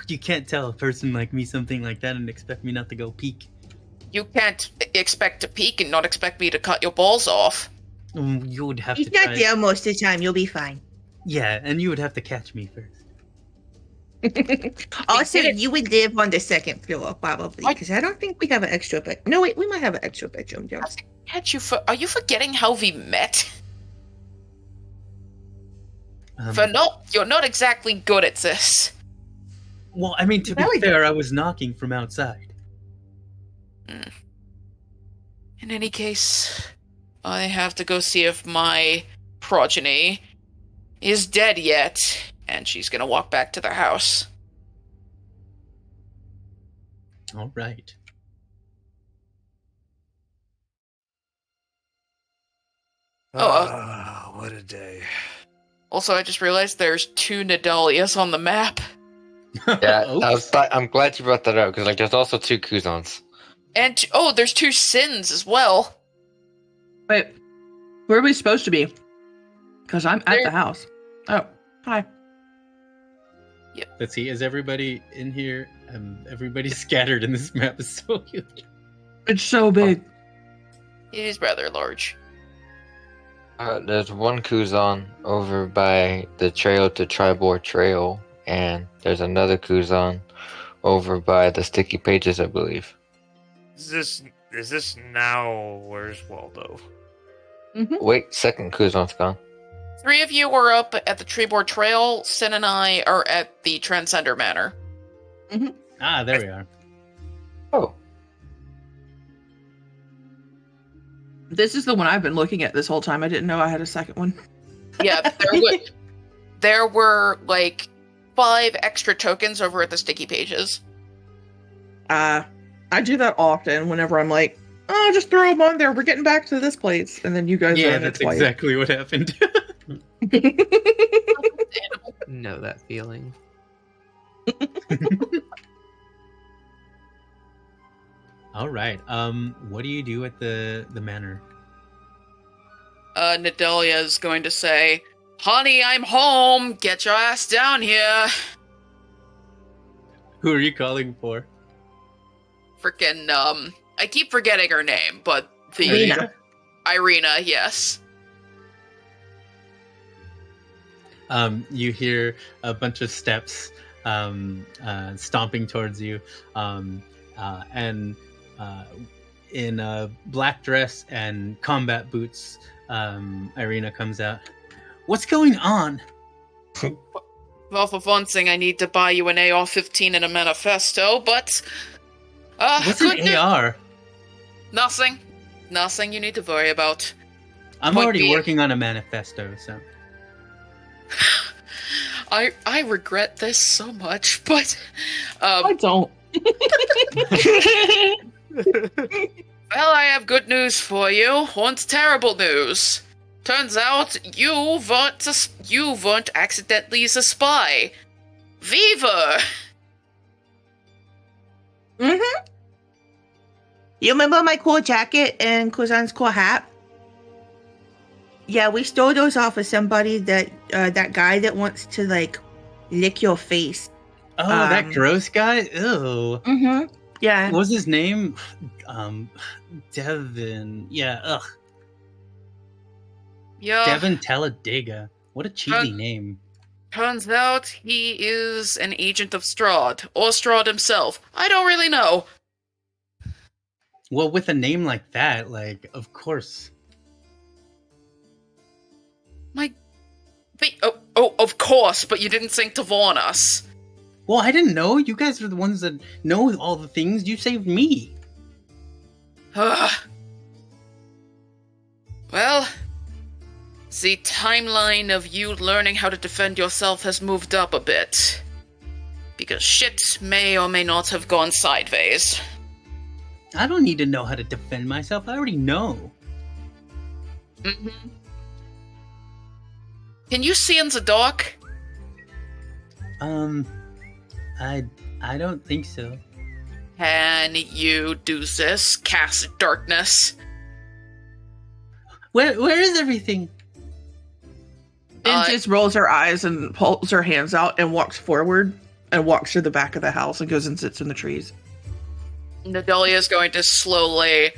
You can't tell a person like me something like that and expect me not to go peek. You can't expect to peek and not expect me to cut your balls off. You would have He's to not try. there most of the time. You'll be fine. Yeah, and you would have to catch me first. Also, did it. you would live on the second floor probably, because I don't think we have an extra bed. No, wait, we might have an extra bedroom. Yes. Are you forgetting how we met? Um, You're not exactly good at this. well, I mean, to be Really? fair, I was knocking from outside. In any case, I have to go see if my progeny is dead yet, and she's gonna walk back to the house. All right. What a day. Also, I just realized there's 2 Nidalias on the map. Yeah, Oops. I'm glad you brought that up because like there's also 2 Kuzons. And, there's 2 Sins as well. Wait, where are we supposed to be? Because I'm at There- the house. Oh, hi. Let's see. Is everybody in here? Everybody's scattered, and this map is so huge. It's so big. It is rather large. There's one Kuzon over by the trail to Tribor Trail, and there's another Kuzon over by the Sticky Pages, I believe. Is this now? Where's Waldo? Wait, second Kuzon's gone. 3 of you are up at the Treeboard Trail. Sin and I are at the Transcender Manor. Ah, there we are. Oh, This is the one I've been looking at this whole time. I didn't know I had a second one. Yeah, there were like 5 extra tokens over at the Sticky Pages. I do that often whenever I'm like, oh, just throw them on there. We're getting back to this place. And then you guys are Yeah, in it that's twice. exactly what happened. Know that feeling. All right. What do you do at the manor? Nadalia is going to say, "Honey, I'm home. Get your ass down here." Who are you calling for? Frickin', I keep forgetting her name, but the Irina. Irina, yes. You hear a bunch of steps stomping towards you, and in a black dress and combat boots, Irina comes out. What's going on? Well, for one thing, I need to buy you an AR-15 and a manifesto, but What's good an news- AR? Nothing you need to worry about. I'm Point already being- working on a manifesto, so. I regret this so much, but I don't. well, I have good news for you. Once terrible news. Turns out you weren't accidentally a spy. Viva! You remember my cool jacket and Kuzan's cool hat? Yeah, we stole those off of somebody that guy that wants to like lick your face. Oh, that Um, gross guy? Ew. Yeah. What was his name? Devin. Yeah, ugh. Yeah. Devin Talladega. What a cheesy Uh, name. Turns out he is an agent of Strahd, or Strahd himself. I don't really know. Well, with a name like that, like, of course. Of course, but you didn't think to warn us. Well, I didn't know. You guys are the ones that know all the things. You saved me. Well, the timeline of you learning how to defend yourself has moved up a bit. Because shit may or may not have gone sideways. I don't need to know how to defend myself. I already know. Mm-hmm. Can you see in the dark? I don't think so. Can you do this? Cast darkness? Where is everything? And just rolls her eyes and pulls her hands out and walks forward and walks to the back of the house and goes and sits in the trees. Nedelia is going to slowly,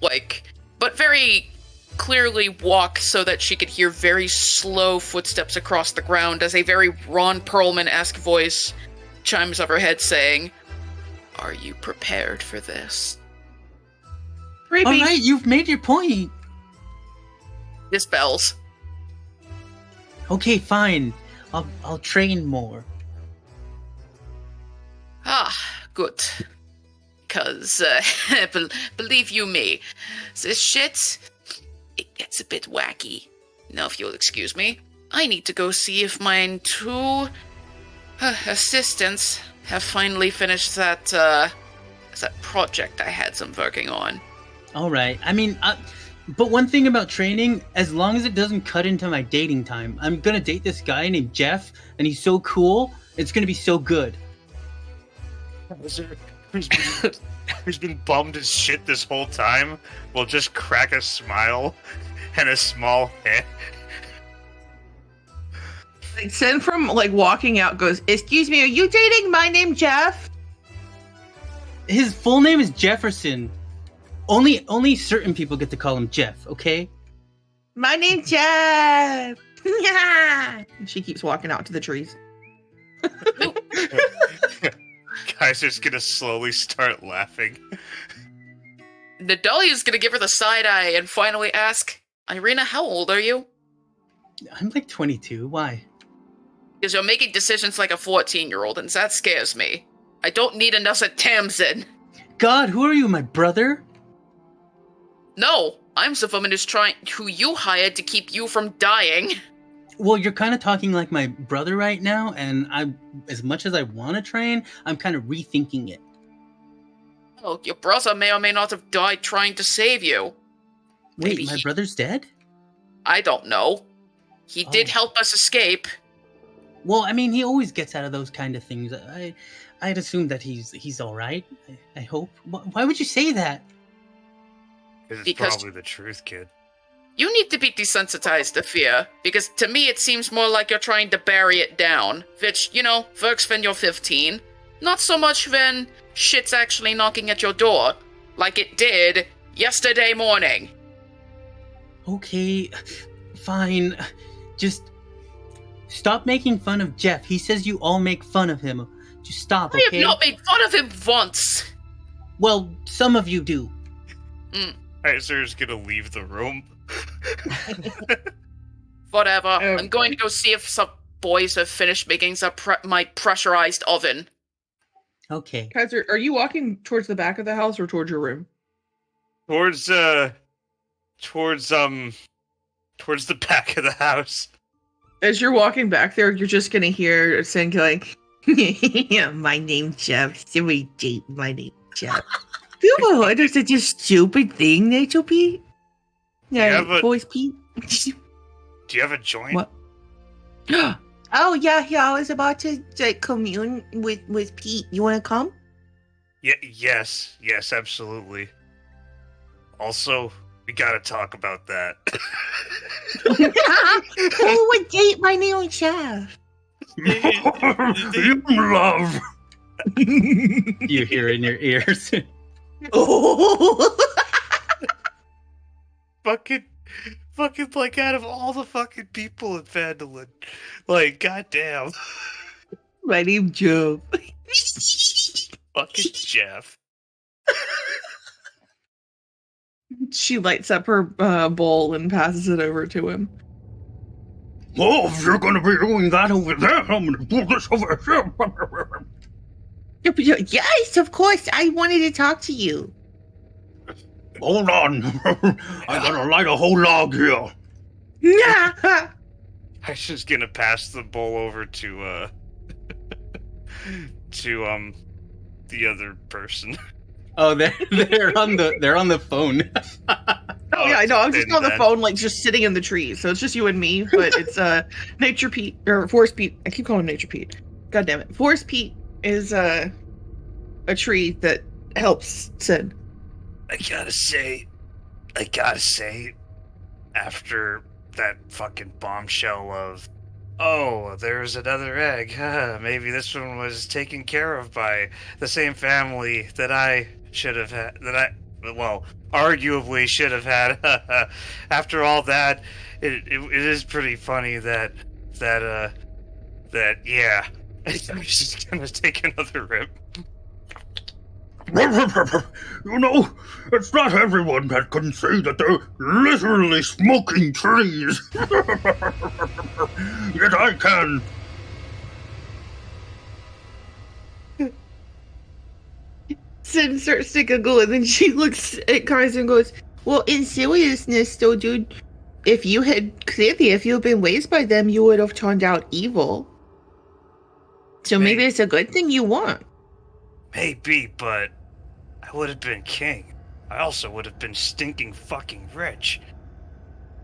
but very clearly walk so that she could hear very slow footsteps across the ground as a very Ron Perlman-esque voice chimes up her head saying, "Are you prepared for this?" Creepy. All right, you've made your point. Dispels. Okay, fine. I'll train more. Ah, good. Because, believe you me, this shit, it gets a bit wacky. Now, if you'll excuse me, I need to go see if mine two assistants have finally finished that project I had them working on. All right. I mean, but one thing about training, as long as it doesn't cut into my dating time, I'm gonna date this guy named Jeff, and he's so cool. It's gonna be so good. Who's been bummed as shit this whole time will just crack a smile and a small head. Like, Sin from walking out goes, "Excuse me, are you dating my name Jeff?" His full name is Jefferson. Only certain people get to call him Jeff, okay? My name's Jeff. Yeah. And she keeps walking out to the trees. Guy's just gonna slowly start laughing. Nedalia's gonna give her the side eye and finally ask, "Irina, how old are you?" I'm like 22. Why? Because you're making decisions like a 14-year-old, and that scares me. I don't need enough at Tamsin. God, who are you, my brother? No, I'm the woman who you hired to keep you from dying. Well, you're kind of talking like my brother right now, and as much as I want to train, I'm kind of rethinking it. Well, your brother may or may not have died trying to save you. Wait, Maybe my brother's dead? I don't know. He did help us escape. Well, I mean, he always gets out of those kind of things. I'd assume that he's all right. I hope. Why would you say that? It's Because- probably the truth, kid. You need to be desensitized to fear, because to me it seems more like you're trying to bury it down, which, works when you're 15. Not so much when shit's actually knocking at your door, like it did yesterday morning. Okay, fine. Just stop making fun of Jeff. He says you all make fun of him. Just stop, I okay? have not made fun of him once! Well, some of you do. Kaiser's gonna leave the room. Whatever. I'm going to go see if some boys have finished making my pressurized oven. Okay. Kaiser, are you walking towards the back of the house or towards your room? Towards the back of the house. As you're walking back there, you're just gonna hear Sin like, "Yeah, my name's Jeff. Somebody date my name Jeff." Do you ever heard of such a stupid thing, Rachel Pete? have a- Boys Pete. Do you have a joint? What? Oh yeah, I was about to commune with Pete. You want to come? Yes, absolutely. Also, we gotta talk about that. Who would date my new chef? Love. You hear in your ears. Oh, Fucking Fucking, like, out of all the fucking people in Phandalin. Like, goddamn. My name's Joe. Fucking Jeff. She lights up her bowl and passes it over to him. Oh, if you're gonna be doing that over there, I'm gonna do this over here. Yes, of course. I wanted to talk to you. Hold on. I gotta light a whole log here. Yeah. I was just gonna pass the bowl over to the other person. Oh, they're on the phone. Oh yeah, I know. I'm just then on the that- phone, like just sitting in the trees. So it's just you and me, but it's Nature Pete or Forest Pete. I keep calling him Nature Pete. God damn it. Forest Pete is a tree that helps Sid. I gotta say, after that fucking bombshell of, oh, there's another egg. Maybe this one was taken care of by the same family that I should have had. Arguably should have had. After all that, it is pretty funny that yeah. I'm just gonna take another rip. You know, it's not everyone that can say that they're literally smoking trees. Yet I can. Sid starts to giggle and then she looks at Kaiser and goes, well, in seriousness though, dude, if you had been raised by them, you would have turned out evil. So maybe it's a good thing you weren't. Maybe, but I would have been king. I also would have been stinking fucking rich.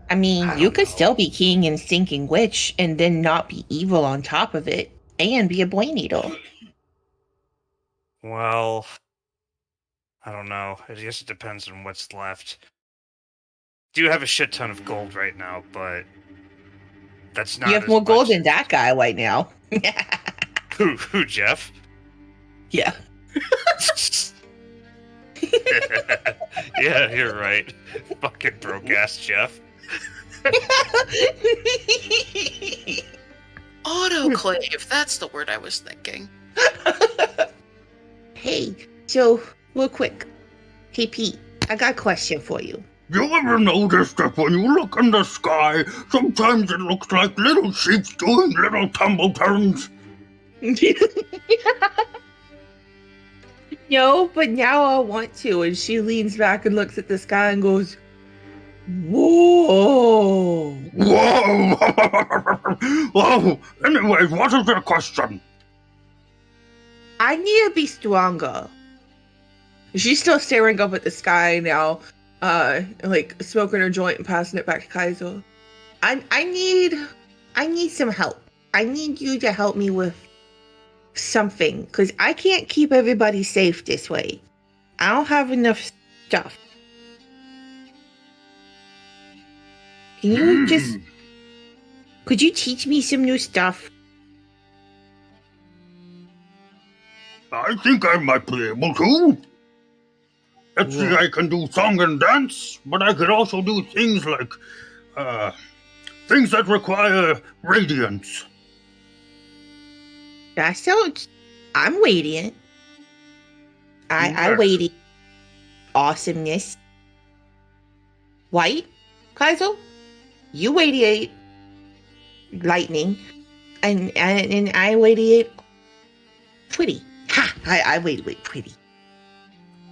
I mean, I you don't could know. still be king and stinking witch and then not be evil on top of it and be a boy needle. Well, I don't know. I guess it depends on what's left. Do have a shit ton of gold right now, but that's not. You have as more gold much- than that guy right now. Who, Jeff? Yeah. Yeah, you're right. Fucking broke ass Jeff. Autoclave. That's the word I was thinking. Hey, so real quick. Hey Pete, I got a question for you. You ever notice that when you look in the sky, sometimes it looks like little sheep doing little tumble turns? No, but now I want to. And she leans back and looks at the sky and goes, whoa. Whoa! Whoa! Anyway, what is your question? I need to be stronger. She's still staring up at the sky now, like smoking her joint and passing it back to Kaiser. I need some help. I need you to help me with something, because I can't keep everybody safe this way. I don't have enough stuff. Can you just... Could you teach me some new stuff? I think I might be able to. Let's see, I can do song and dance, but I could also do things like, things that require radiance. That sounds... I'm radiant. I Yes. radiate awesomeness. White, Kaiser? You radiate lightning. And I radiate pretty. Ha! I radiate pretty.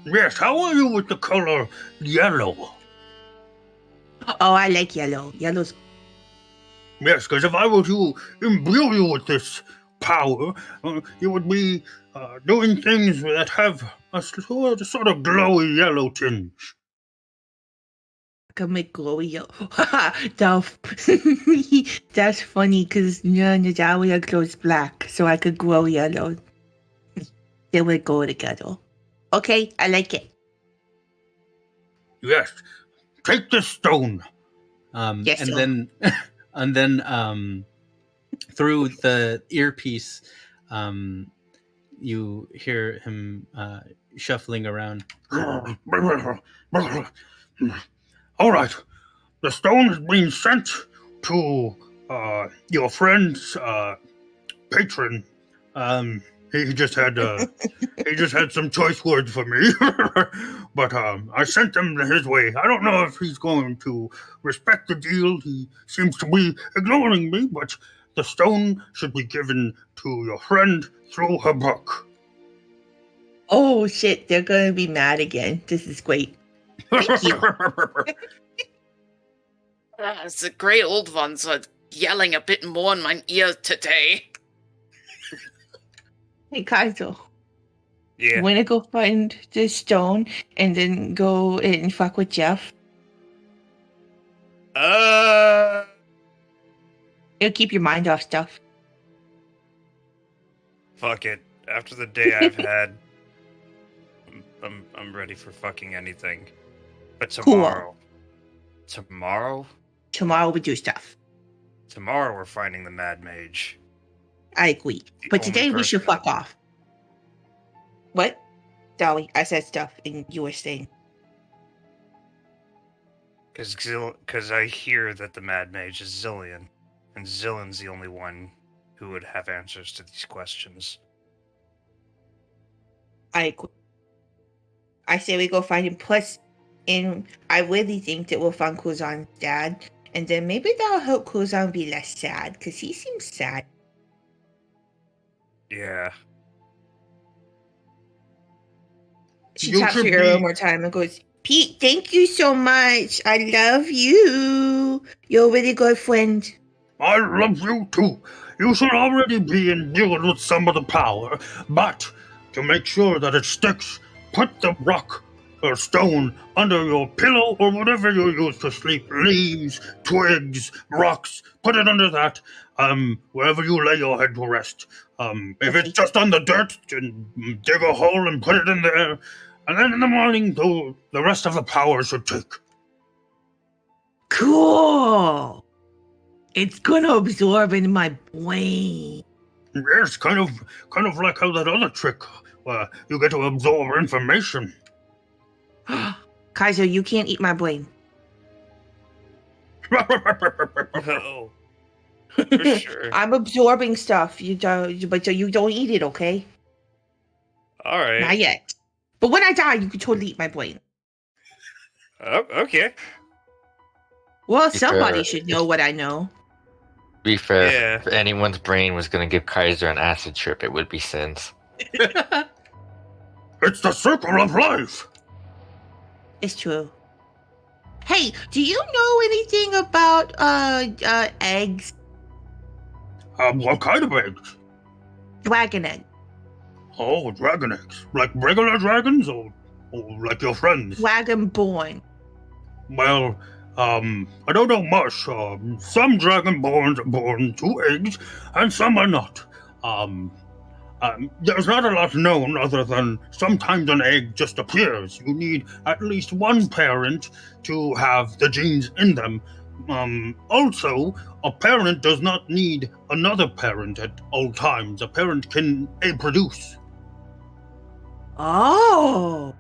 Yes, how are you with the color yellow? Oh, I like yellow. Yellow's... Yes, because if I were to imbue you with this power, you would be doing things that have a sort of glowy yellow tinge. I can make glowy yellow. That's funny, because Nadalia glows black, so I could glow yellow. They would go together. Okay, I like it. Yes, take this stone. Yes, and sir. then and then through the earpiece, you hear him shuffling around. All right, the stone has been sent to your friend's patron. He just had some choice words for me, but I sent them his way. I don't know if he's going to respect the deal. He seems to be ignoring me, but the stone should be given to your friend through her book. Oh shit, they're gonna be mad again. This is great. Thank you. The great old ones are yelling a bit more in my ear today. Hey, Kaizo. Yeah. You wanna go find the stone and then go and fuck with Jeff? It'll keep your mind off stuff. Fuck it. After the day I've had, I'm ready for fucking anything. But tomorrow, Tomorrow we do stuff. tomorrow we're finding the Mad Mage. I agree. The But only today we should person- fuck off. What? Dolly, I said stuff and you were saying. Because I hear that the Mad Mage is Zillion, and Zillion's the only one who would have answers to these questions. I agree. I say we go find him. Plus, I really think that we'll find Kuzan's dad. And then maybe that'll help Kuzan be less sad. Because he seems sad. Yeah. She You taps her should ear be- one more time and goes, Pete, thank you so much. I love you. You're a really good friend. I love you too. You should already be endued with some of the power, but to make sure that it sticks, put the rock or stone under your pillow or whatever you use to sleep. Leaves, twigs, rocks. Put it under that. Wherever you lay your head to rest. If it's just on the dirt, dig a hole and put it in there. And then in the morning, the rest of the power should take. Cool. It's gonna absorb in my brain. Yes, kind of like how that other trick, where you get to absorb information. Kaiser, you can't eat my brain. Oh. For sure. I'm absorbing stuff. But you don't eat it, okay? Alright. Not yet. But when I die, you can totally eat my brain. Oh, okay. Well, Be somebody fair. should know what I know. To be fair, Yeah. if anyone's brain was going to give Kaiser an acid trip, it would be Sin's. It's the circle of life. It's true. Hey, do you know anything about eggs? What kind of eggs? Dragon egg. Oh, dragon eggs. Like regular dragons or like your friends? Dragon born. Well, I don't know much. Some dragonborns are born to eggs, and some are not. There's not a lot known other than sometimes an egg just appears. You need at least one parent to have the genes in them. Also, a parent does not need another parent at all times. A parent can produce. Oh,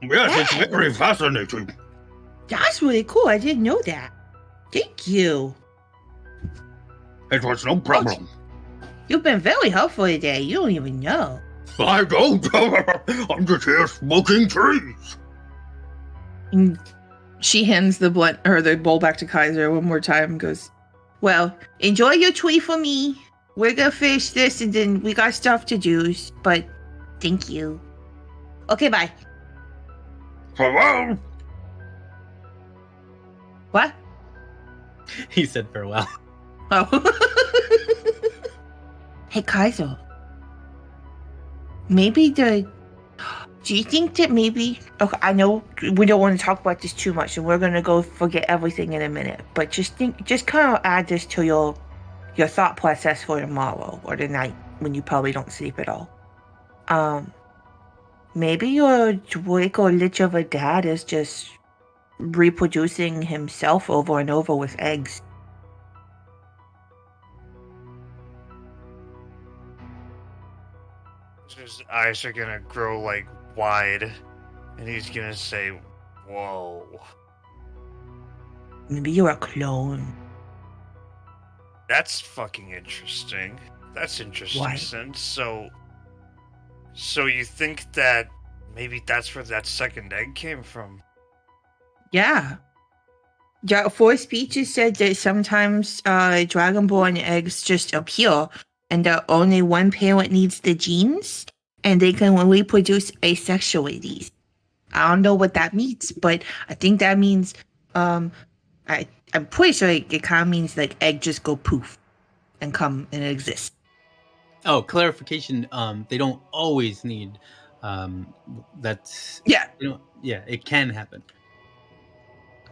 Yes, it's very fascinating. that's really cool. I didn't know that. Thank you. It was no problem. You've been very helpful today. You don't even know. I don't. I'm just here smoking trees. And she hands the blunt or the bowl back to Kaiser one more time and goes, Well, enjoy your tweet for me. We're gonna finish this and then we got stuff to do. But thank you. Okay, bye. Farewell. What? He said farewell. Oh. Hey, Kaiser. Maybe do you think that maybe, okay, I know we don't want to talk about this too much and we're going to go forget everything in a minute, but just kind of add this to your thought process for tomorrow or the night when you probably don't sleep at all. Maybe your Drake or Lich of a dad is just reproducing himself over and over with eggs. His eyes are gonna grow like wide, and he's gonna say, "Whoa." Maybe you're a clone. That's fucking interesting. That's interesting, Why? Sin. So you think that maybe that's where that second egg came from? Yeah. Four speeches said that sometimes dragonborn eggs just appear and that only one parent needs the genes and they can reproduce asexually. I don't know what that means, but I think that means I'm pretty sure it kind of means like egg just go poof and come and exist. Oh, clarification. They don't always need. That's Yeah. Yeah, it can happen.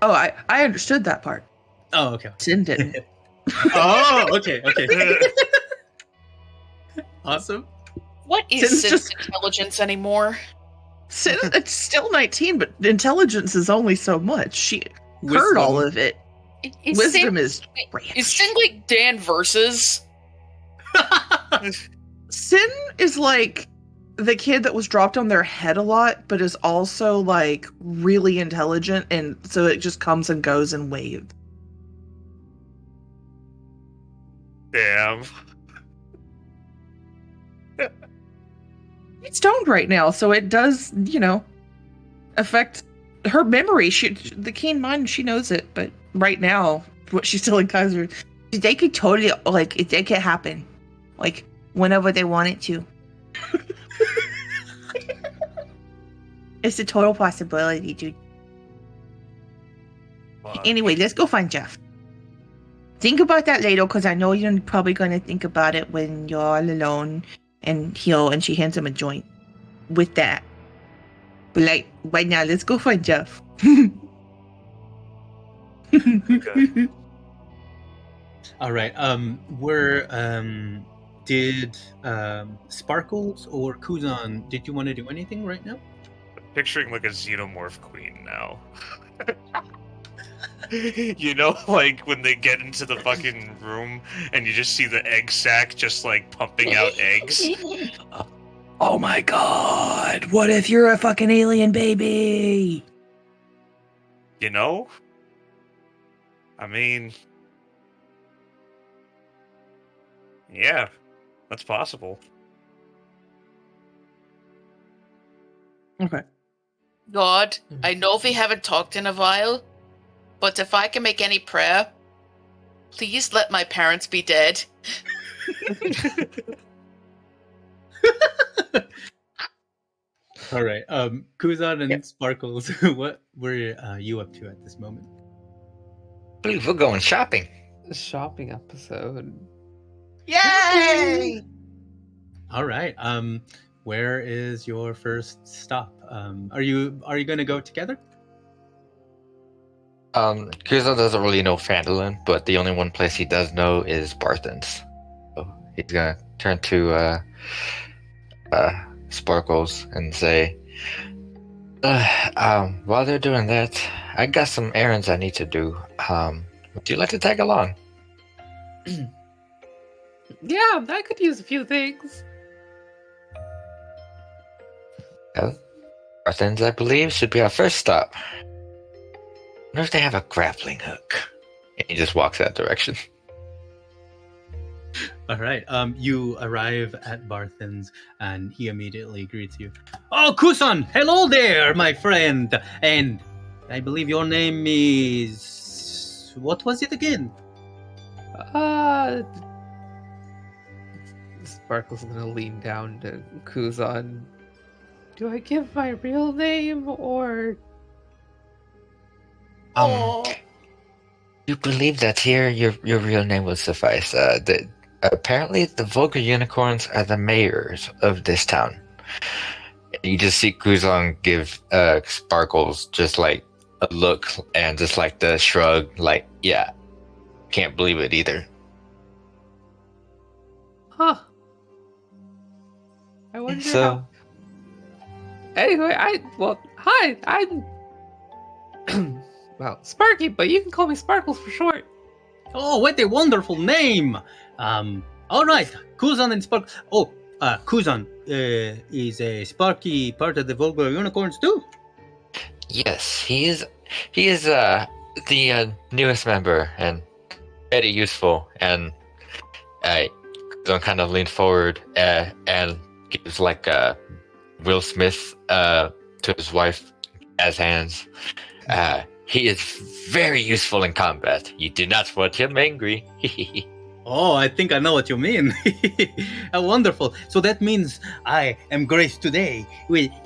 Oh, I understood that part. Oh, okay. Sin didn't. Oh, okay. Awesome. What is Sin's Sin's just- intelligence anymore? Sin, it's still 19, but intelligence is only so much. She heard all of it. Is Wisdom Sin, is is Sin like Dan versus? Sin is like the kid that was dropped on their head a lot, but is also like really intelligent, and so it just comes and goes in waves. Damn. It's stoned right now, so it does, affect her memory. The keen mind, she knows it, but right now, what she's telling Kaiser, They could totally, like, it could happen. Like, whenever they want it to. It's a total possibility, dude. Fuck. Anyway, let's go find Jeff. Think about that later, because I know you're probably going to think about it when you're all alone and she hands him a joint with that. But, like, right now, let's go find Jeff. Okay. All right. Did Sparkles or Kuzan? Did you want to do anything right now? Picturing like a xenomorph queen now. You know, like when they get into the fucking room and you just see the egg sac just like pumping out eggs. Oh my god, what if you're a fucking alien baby? You know? I mean, yeah, that's possible. okay. God, I know we haven't talked in a while, but if I can make any prayer, please let my parents be dead. All right. Kuzan and Sparkles, what were you up to at this moment? I believe we're going shopping. Shopping episode. Yay! All right. Where is your first stop? Are you going to go together? Kuzan doesn't really know Phandalin, but the only one place he does know is Barthen's. So he's gonna turn to Sparkles and say, while they're doing that, I got some errands I need to do. Would you like to tag along? Yeah, I could use a few things. Barthen's, I believe, should be our first stop. I wonder if they have a grappling hook. And he just walks that direction. All right. You arrive at Barthen's, and he immediately greets you. Oh, Kuzan! Hello there, my friend! And I believe your name is... What was it again? Sparkle's gonna lean down to Kuzan. Do I give my real name or... You believe that here your real name will suffice. Apparently, the Vulgar Unicorns are the mayors of this town. You just see Kuzan give Sparkles just like a look and just like the shrug, like, yeah, can't believe it either. Huh. I wonder So, how... Anyway, hi, I'm... well, Sparky, but you can call me Sparkles for short. Oh, what a wonderful name! All right, Kuzan and Spark. Oh, Kuzan is a Sparky part of the Vulgar Unicorns too? yes, he is The newest member and very useful. And Kuzan kind of leans forward and gives like Will Smith to his wife as hands. He is very useful in combat. You do not want him angry. Oh, I think I know what you mean. Wonderful. So that means I am graced today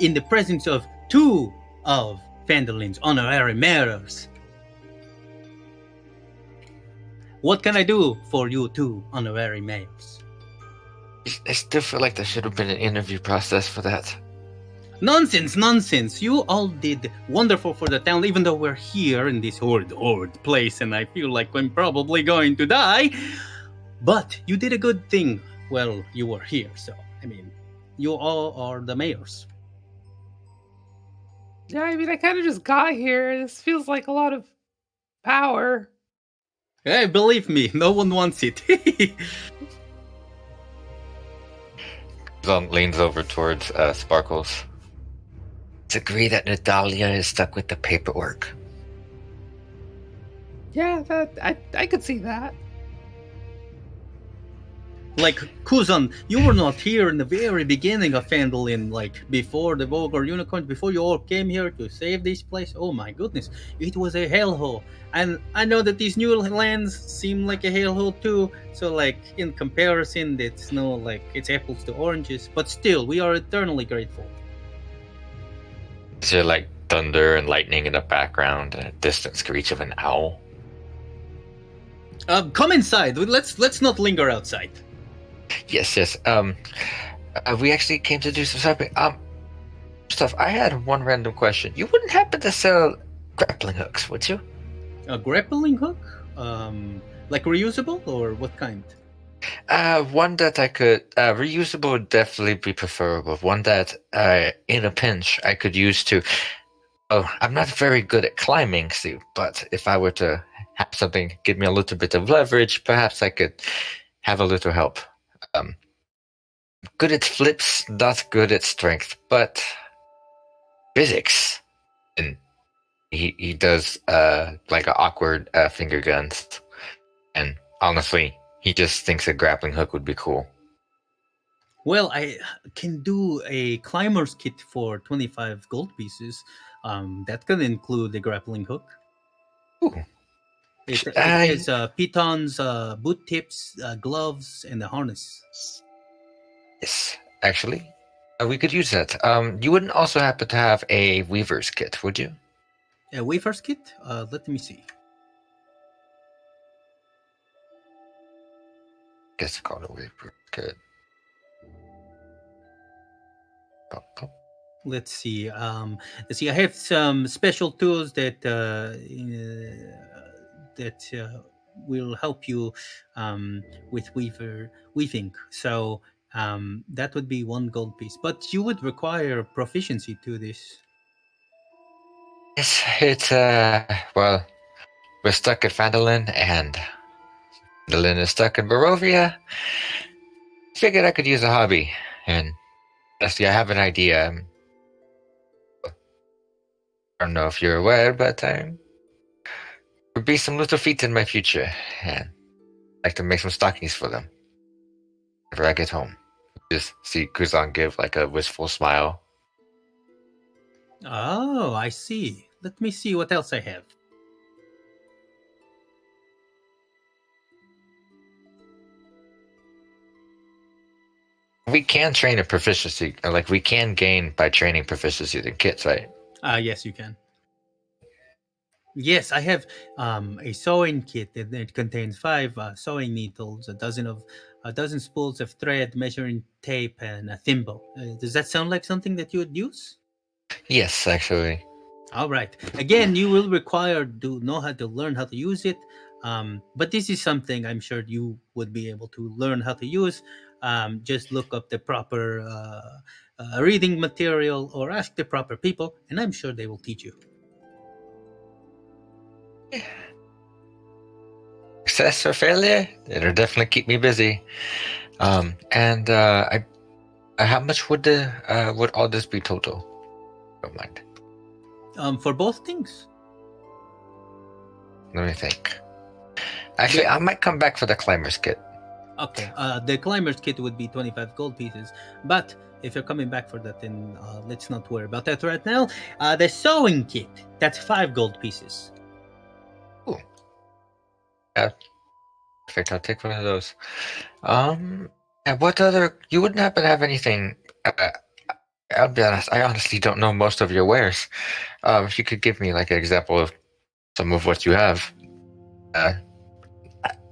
in the presence of 2 of Phandolin's honorary mayors. What can I do for you 2 honorary mayors? I still feel like there should have been an interview process for that. Nonsense. You all did wonderful for the town, even though we're here in this horrid place and I feel like I'm probably going to die. But you did a good thing while you were here, so, I mean, you all are the mayors. Yeah, I mean, I kind of just got here. This feels like a lot of power. Hey, believe me, no one wants it. Kuzan leans over towards Sparkles. Let's agree that Natalia is stuck with the paperwork. Yeah, I could see that. Like, Kuzan, you were not here in the very beginning of Phandalin, like, before the Vulgar Unicorns, before you all came here to save this place. Oh my goodness, it was a hellhole. And I know that these new lands seem like a hellhole too, so, like, in comparison, it's no, like, it's apples to oranges, but still, we are eternally grateful. Is there, like, thunder and lightning in the background and a distant screech of an owl? Come inside, let's not linger outside. Yes. We actually came to do some shopping. Stuff. I had one random question. You wouldn't happen to sell grappling hooks, would you? A grappling hook? Like reusable, or what kind? One that I could reusable would definitely be preferable. One that, in a pinch, I could use to. Oh, I'm not very good at climbing, Sue. But if I were to have something give me a little bit of leverage, perhaps I could have a little help. Good at flips, not good at strength, but physics. And he does like an awkward finger guns, and honestly, he just thinks a grappling hook would be cool. Well, I can do a climber's kit for 25 gold pieces. That can include the grappling hook. Ooh. It has pitons, boot tips, gloves, and a harness. Yes, actually, we could use that. You wouldn't also happen to have a weaver's kit, would you? A weaver's kit? Let me see. Guess it's called a weaver's kit. Let's see. I have some special tools that will help you with weaving. So that would be 1 gold piece. But you would require proficiency to this. Yes, it's well, we're stuck at Phandalin, and Phandalin is stuck in Barovia. Figured I could use a hobby, and honestly, I have an idea. I don't know if you're aware, but there will be some little feet in my future, and I'd like to make some stockings for them whenever I get home. Just see Kuzan give like a wistful smile. Oh, I see. Let me see what else I have. We can train a proficiency, like we can gain by training proficiency in kits, right? Yes, you can. Yes, I have a sewing kit that it contains 5 sewing needles, a dozen spools of thread, measuring tape, and a thimble. Does that sound like something that you would use? Yes, actually. All right. Again, you will require to know how to learn how to use it. But this is something I'm sure you would be able to learn how to use. Just look up the proper reading material or ask the proper people, and I'm sure they will teach you. Success or failure, it'll definitely keep me busy. And how much would all this be total? Don't mind. For both things. Let me think. Actually, I might come back for the climber's kit. Okay, the climber's kit would be 25 gold pieces, but if you're coming back for that, then let's not worry about that right now. The sewing kit, that's 5 gold pieces. Perfect, I'll take one of those. And what other... You wouldn't happen to have anything... I'll be honest, I honestly don't know most of your wares. If you could give me like an example of some of what you have.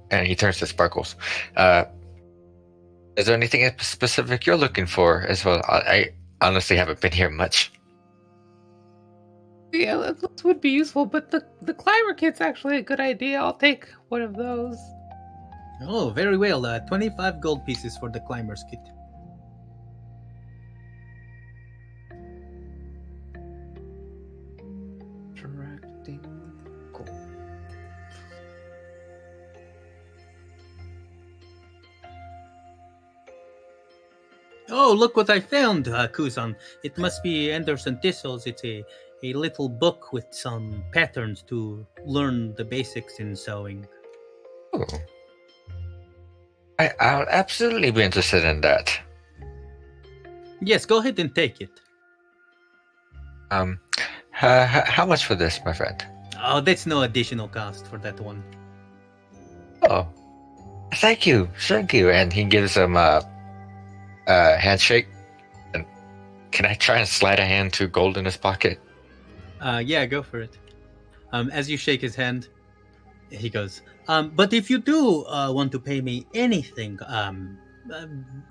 And he turns to Sparkles. Is there anything specific you're looking for as well? I honestly haven't been here much. Yeah, those would be useful, but the climber kit's actually a good idea. I'll take one of those. Oh, very well. 25 gold pieces for the climber's kit. Directing gold. Oh, look what I found, Kuzan. It must be Anderson Thistles. It's a little book with some patterns to learn the basics in sewing. Oh. I'll absolutely be interested in that. Yes, go ahead and take it. How much for this, my friend? Oh, that's no additional cost for that one. Oh, thank you. And he gives him a handshake. And can I try and slide a hand to gold in his pocket? Yeah, go for it. As you shake his hand, he goes, but if you do want to pay me anything,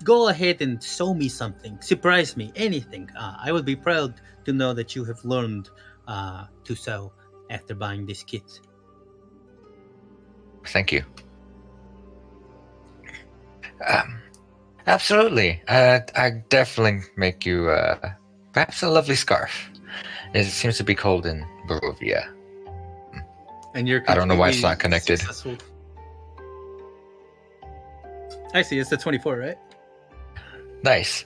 go ahead and sew me something. Surprise me, anything. I would be proud to know that you have learned to sew after buying this kit. Thank you. Absolutely. I definitely make you perhaps a lovely scarf. It seems to be cold in Barovia. And you're I don't know why it's not completely connected. successful. I see, it's the 24, right? Nice.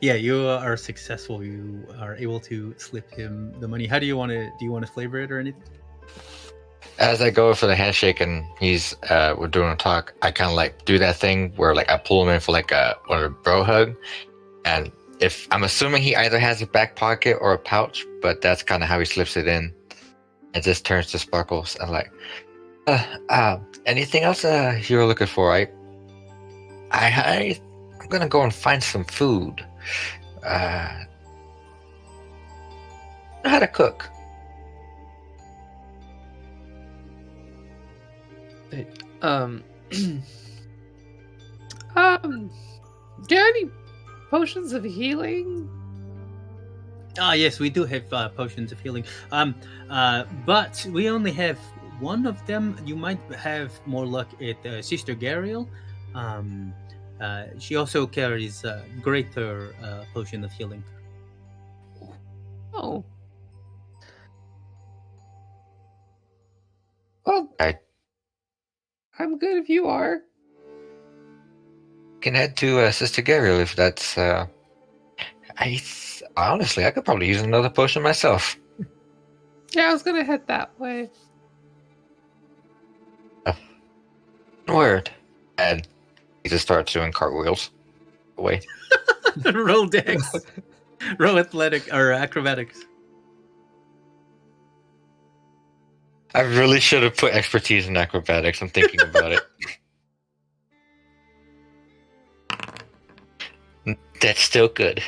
Yeah, you are successful. You are able to slip him the money. How do you want to? Do you want to flavor it or anything? As I go for the handshake and we're doing a talk, I kind of like do that thing where like I pull him in for like a bro hug, and if I'm assuming he either has a back pocket or a pouch, but that's kind of how he slips it in. It just turns to Sparkles and like, anything else you were looking for? I'm gonna go and find some food. How to cook? Do you have any potions of healing? Yes, we do have potions of healing. But we only have one of them. You might have more luck at Sister Gariel. She also carries a greater potion of healing. Oh. Well, I'm good if you are. Can head to Sister Gariel if that's. Honestly, I could probably use another potion myself. Yeah, I was gonna head that way. Word. And he just starts doing cartwheels away. Roll dex. Roll athletic or acrobatics. I really should have put expertise in acrobatics. I'm thinking about it. That's still good.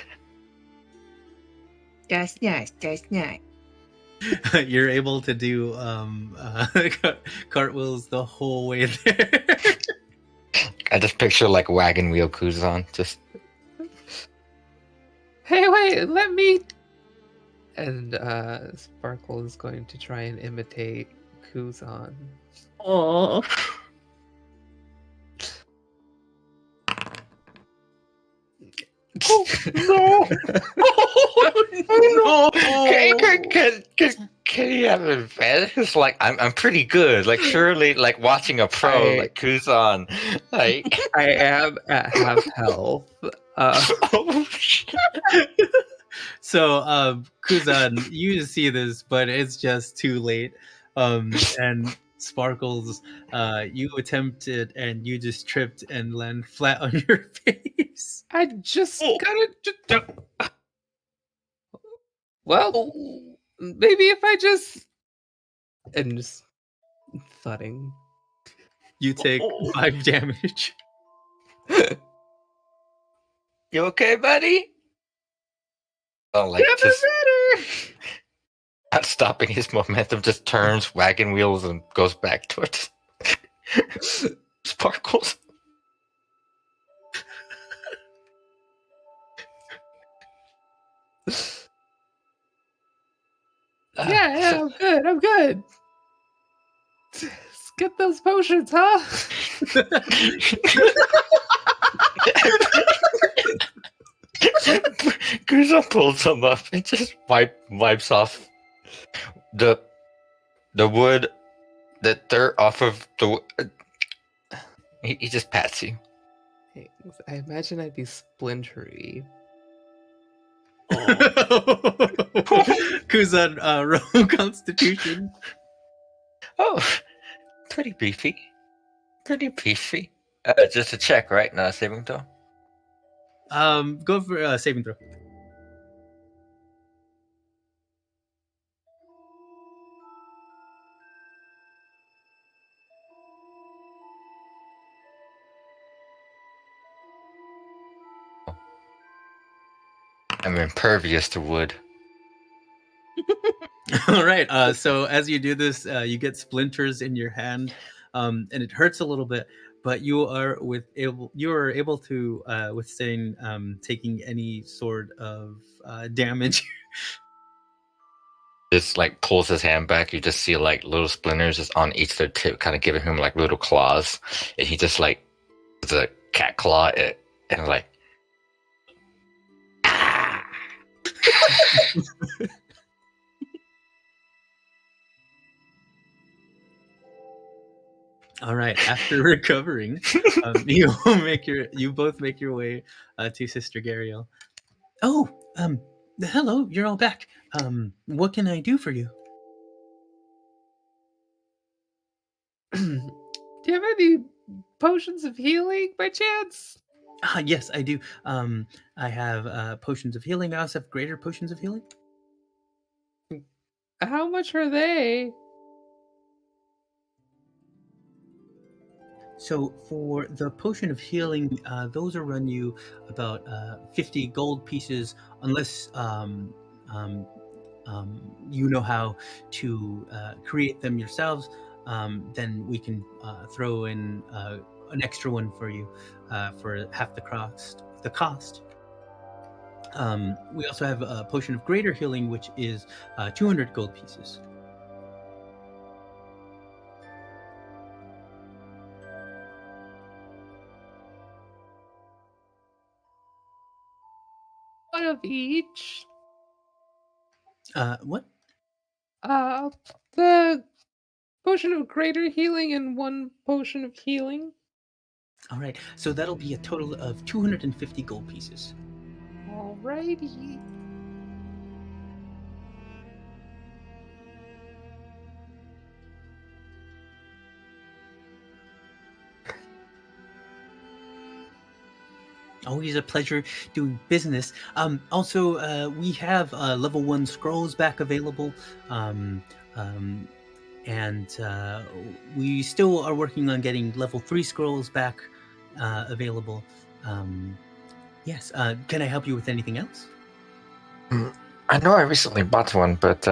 That's nice. That's nice. You're able to do cartwheels the whole way there. I just picture like wagon wheel Kuzan. Just Hey, wait, let me. And Sparkle is going to try and imitate Kuzan. Oh. no. Oh, Can you have an advantage? It's like I'm pretty good. Like surely, like watching a pro like Kuzan. Like I am at half health. oh, shit. So, Kuzan, you see this, but it's just too late. And Sparkles, you attempted and you just tripped and land flat on your face. I just gotta. Well, maybe if I just. And just thudding. You take 5 damage. You okay, buddy? Oh, like Never just better. not stopping his momentum, just turns, wagon wheels, and goes back towards Sparkles. Yeah, I'm good. I'm good. Let's get those potions, huh? Gruza pulls him up and just wipes off the wood, the dirt off of the. He just pats you. Thanks. I imagine I'd be splintery. Kuzan, roll Constitution. Oh, pretty beefy. Pretty beefy. Just a check, right? Not a saving throw. Go for a saving throw. I'm impervious to wood. All right. So as you do this, you get splinters in your hand, and it hurts a little bit. But you are able to withstand taking any sort of damage. Just like pulls his hand back. You just see like little splinters just on each of their tip, kind of giving him like little claws, and he just like it's a cat claw it, and like. All right. After recovering, you both make your way to Sister Gariel. Oh, hello. You're all back. What can I do for you? Do you have any potions of healing by chance? Yes, I do. I have potions of healing. I also have greater potions of healing. How much are they? So for the potion of healing, those will run you about 50 gold pieces, unless you know how to create them yourselves. Then we can throw in an extra one for you for half the cost. We also have a potion of greater healing, which is 200 gold pieces. One of each. What? The potion of greater healing and one potion of healing. All right. So that'll be a total of 250 gold pieces. Alrighty. Always a pleasure doing business. Also, we have level 1 scrolls back available. And we still are working on getting level 3 scrolls back available. Yes. Can I help you with anything else? I know I recently bought one, but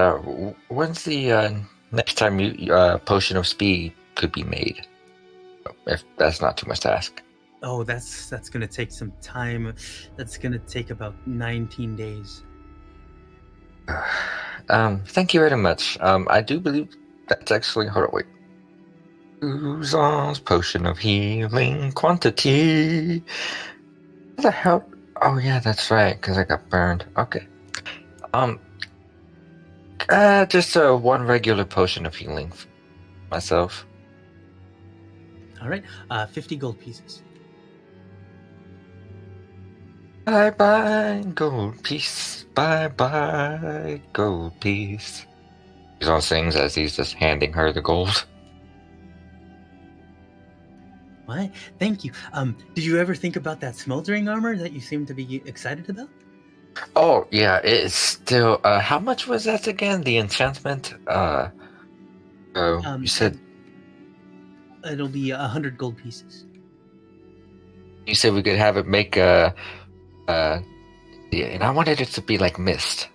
when's the next time potion of speed could be made? If that's not too much to ask. Oh, that's going to take some time. That's going to take about 19 days. Thank you very much. I do believe that's actually... Hold on, wait. Uzon's potion of healing quantity. What the hell? Oh, yeah, that's right, because I got burned. Okay. Just one regular potion of healing for myself. All right. 50 gold pieces. Bye-bye, gold piece. Bye-bye, gold piece. Uzon sings as he's just handing her the gold. What? Thank you. Did you ever think about that smoldering armor that you seem to be excited about? Oh yeah, it's still. How much was that again? The enchantment. You said It'll be 100 gold pieces. you said we could have it make yeah, and I wanted it to be like mist.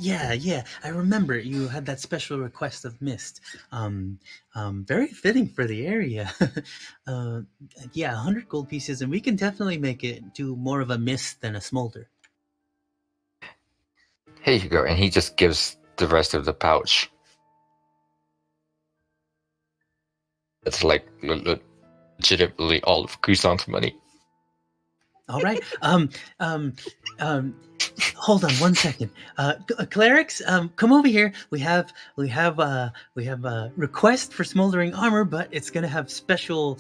Yeah. I remember you had that special request of mist. Very fitting for the area. Yeah, 100 gold pieces, and we can definitely make it do more of a mist than a smolder. Here you go, and he just gives the rest of the pouch. It's like legitimately all of Kusan's money. All right. Hold on one second. Clerics, come over here. We have a request for smoldering armor, but it's gonna have a special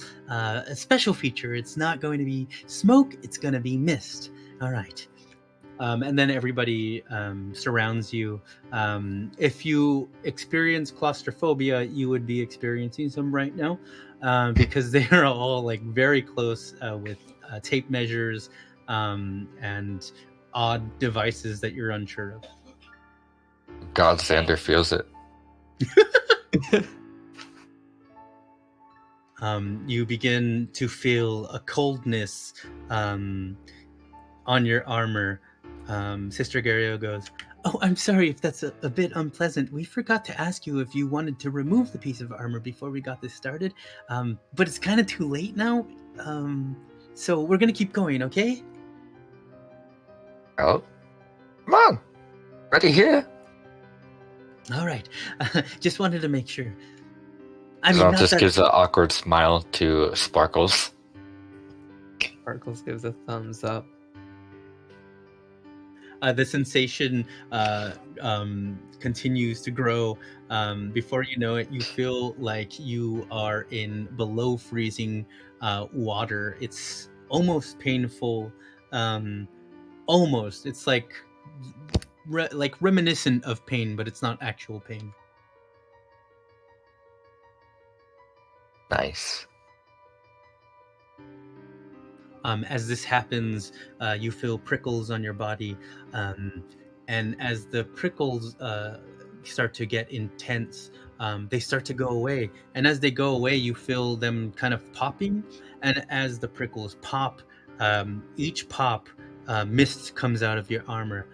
feature. It's not going to be smoke. It's gonna be mist. All right. And then everybody surrounds you. If you experience claustrophobia, you would be experiencing some right now, because they are all like very close with tape measures and odd devices that you're unsure of. God, Xander feels it. You begin to feel a coldness on your armor. Sister Gario goes, "Oh, I'm sorry if that's a bit unpleasant. We forgot to ask you if you wanted to remove the piece of armor before we got this started. But it's kind of too late now. So we're going to keep going, okay?" Oh, come on, ready here. All right. Just wanted to make sure. I Kuzan not just that- gives an awkward smile to Sparkles. Sparkles gives a thumbs up. The sensation continues to grow. Before you know it, you feel like you are in below freezing water. It's almost painful. Almost. It's like reminiscent of pain, but it's not actual pain. Nice. As this happens, you feel prickles on your body, and as the prickles start to get intense, they start to go away. And as they go away, you feel them kind of popping. And as the prickles pop, each pop, mist comes out of your armor.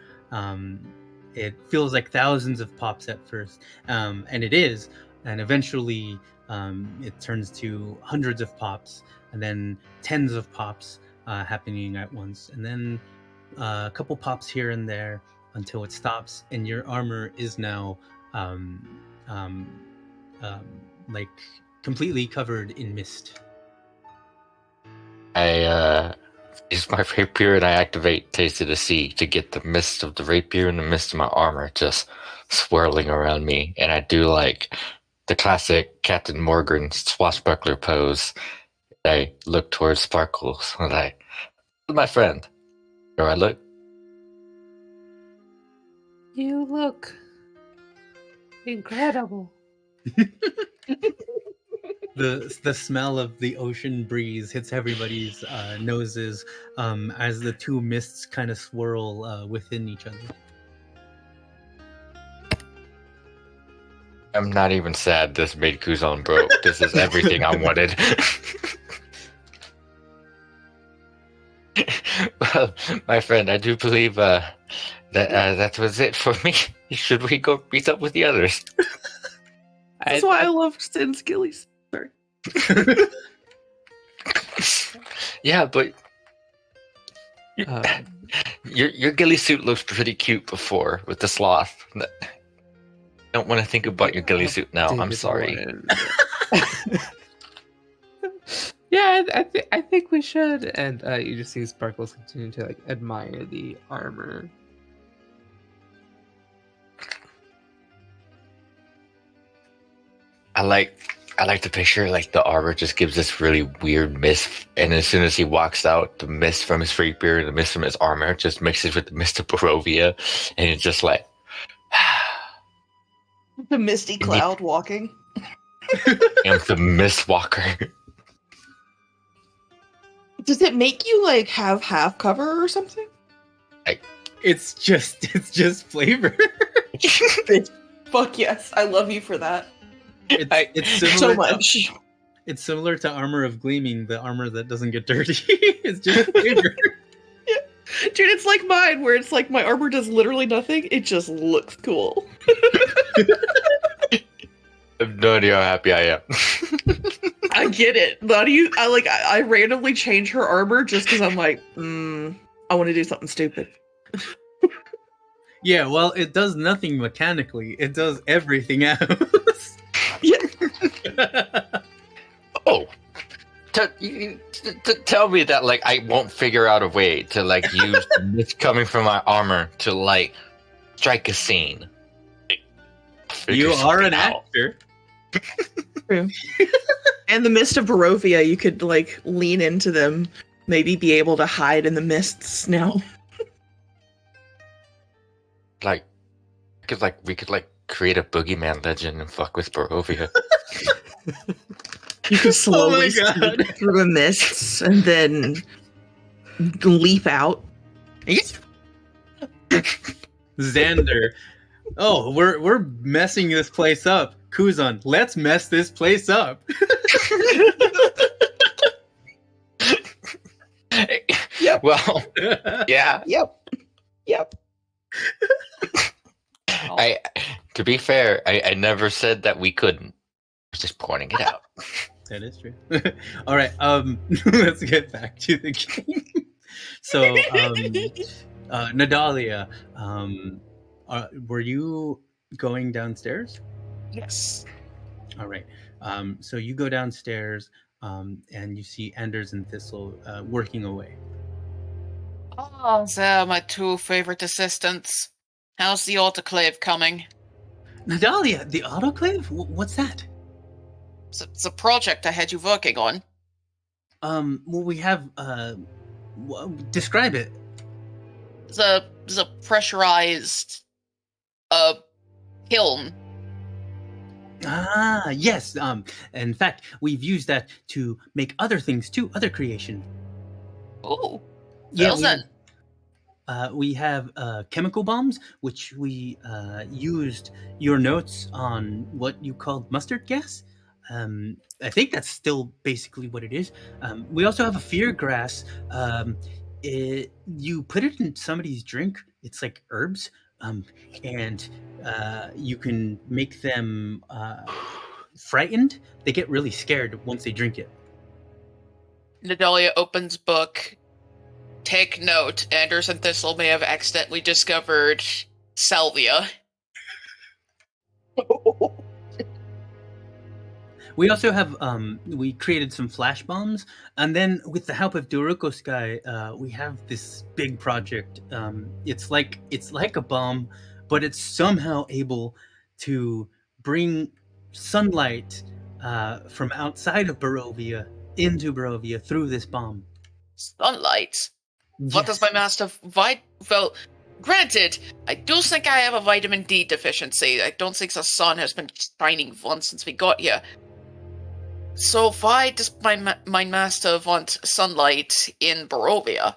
It feels like thousands of pops at first, and it is. And eventually, it turns to hundreds of pops, and then tens of pops happening at once, and then a couple pops here and there until it stops, and your armor is now like completely covered in mist. I use my rapier and I activate Taste of the Sea to get the mist of the rapier and the mist of my armor just swirling around me, and I do like the classic Captain Morgan swashbuckler pose. I look towards Sparkles and my friend. Where I look? You look incredible. The smell of the ocean breeze hits everybody's noses as the two mists kind of swirl within each other. I'm not even sad this made Kuzan broke. This is everything I wanted. Well, my friend, I do believe that was it for me. Should we go meet up with the others? That's why I love Sin Skillies. Sorry. Yeah, but your ghillie suit looks pretty cute before with the sloth. I don't want to think about your ghillie suit now. I'm sorry. Yeah, I think we should. And you just see Sparkles continue to like admire the armor. I like the picture. Like the armor just gives this really weird mist, and as soon as he walks out, the mist from his rapier and the mist from his armor just mixes with the mist of Barovia, and it's just like The misty cloud walking. I'm the mist walker. Does it make you like have half cover or something? It's just flavor. Fuck yes, I love you for that. It's similar So to- much. It's similar to Armor of Gleaming, the armor that doesn't get dirty. It's just flavor. Dude, it's like mine, where it's like my armor does literally nothing. It just looks cool. I have no idea how happy I am. I get it. I randomly change her armor just because I'm like, I want to do something stupid. Yeah, well, it does nothing mechanically. It does everything else. Yeah. Oh, tell me that like I won't figure out a way to like use this coming from my armor to like strike a scene. You Figure are an something out. actor. True. And the mist of Barovia, you could like lean into them, maybe be able to hide in the mists now. Like, we could create a boogeyman legend and fuck with Barovia. You could slowly Oh my God. sneak through the mists and then leap out. Xander. Oh, we're messing this place up. Kuzan, let's mess this place up. Yep. Well, yeah. Yep. To be fair, I never said that we couldn't. I was just pointing it out. That is true. All right, let's get back to the game. So, Nadalia, were you going downstairs? Yes. All right. So you go downstairs, and you see Anders and Thistle working away. Oh, they're my two favorite assistants. How's the autoclave coming? Nadalia, the autoclave? What's that? It's a project I had you working on. Well, we have. Describe it. The pressurized kiln. Ah, yes. In fact, we've used that to make other things too, other creation. Oh, Yeah, well then. we have chemical bombs, which we used your notes on what you called mustard gas. I think that's still basically what it is. We also have a fear grass. You put it in somebody's drink. It's like herbs, and you can make them frightened. They get really scared once they drink it. Nadalia opens book. Take note, Anders and Thistle may have accidentally discovered salvia. We also have we created some flash bombs, and then with the help of Duruko Sky, we have this big project. It's like a bomb, but it's somehow able to bring sunlight from outside of Barovia into Barovia through this bomb. Sunlight? What does Yes. my master well, granted, I do think I have a vitamin D deficiency. I don't think the sun has been shining once since we got here. So why does my master want sunlight in Barovia?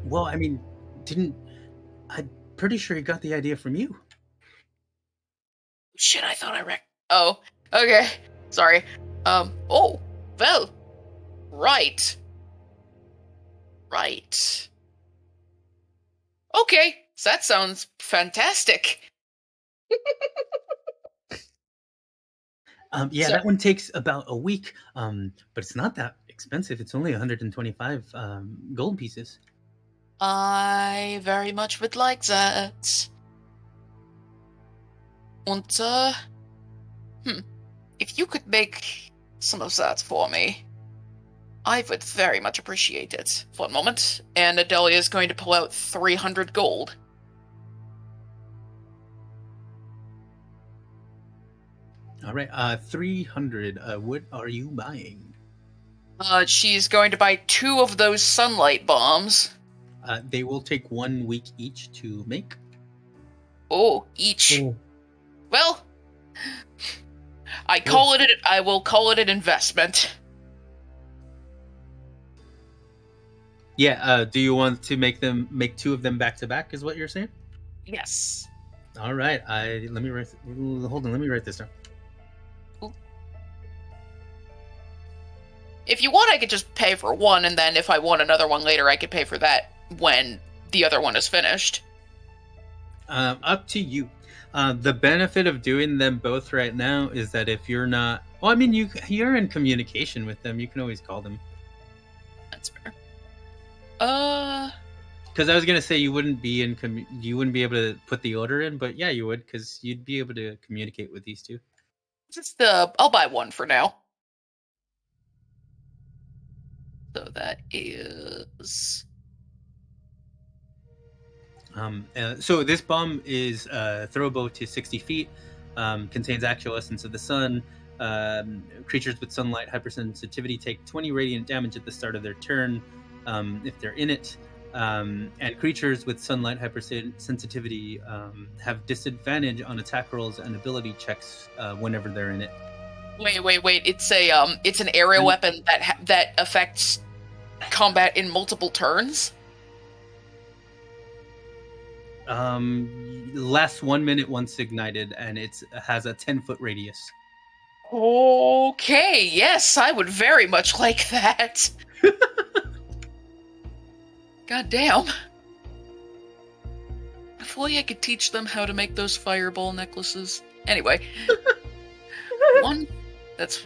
Well, I mean, I'm pretty sure he got the idea from you. Shit, I thought I Oh, okay. Sorry. Oh, well. Right. Okay, that sounds fantastic. Yeah, So- that one takes about a week, but it's not that expensive. It's only 125 gold pieces. I very much would like that. And, if you could make some of that for me, I would very much appreciate it. 1 moment, and Adelia is going to pull out 300 gold. All right, 300. What are you buying? She's going to buy 2 of those sunlight bombs. They will take 1 week each to make. Oh, each. Oh. Well, I will call it an investment. Yeah. Do you want to make two of them back to back? Is what you're saying? Yes. All right. Let me write. Hold on. Let me write this down. If you want, I could just pay for one, and then if I want another one later, I could pay for that when the other one is finished. Up to you. The benefit of doing them both right now is that if you're not, well, I mean, you're in communication with them. You can always call them. That's fair. Because I was gonna say you wouldn't be you wouldn't be able to put the order in, but yeah, you would, because you'd be able to communicate with these two. I'll buy one for now. So that is. So this bomb is throwable to 60 feet, contains actual essence of the sun. Creatures with sunlight hypersensitivity take 20 radiant damage at the start of their turn if they're in it. And creatures with sunlight hypersensitivity have disadvantage on attack rolls and ability checks whenever they're in it. Wait! It's an area weapon that affects combat in multiple turns. Lasts 1 minute once ignited, and it has a 10-foot radius. Okay, yes, I would very much like that. God damn. If only I could teach them how to make those fireball necklaces. Anyway. That's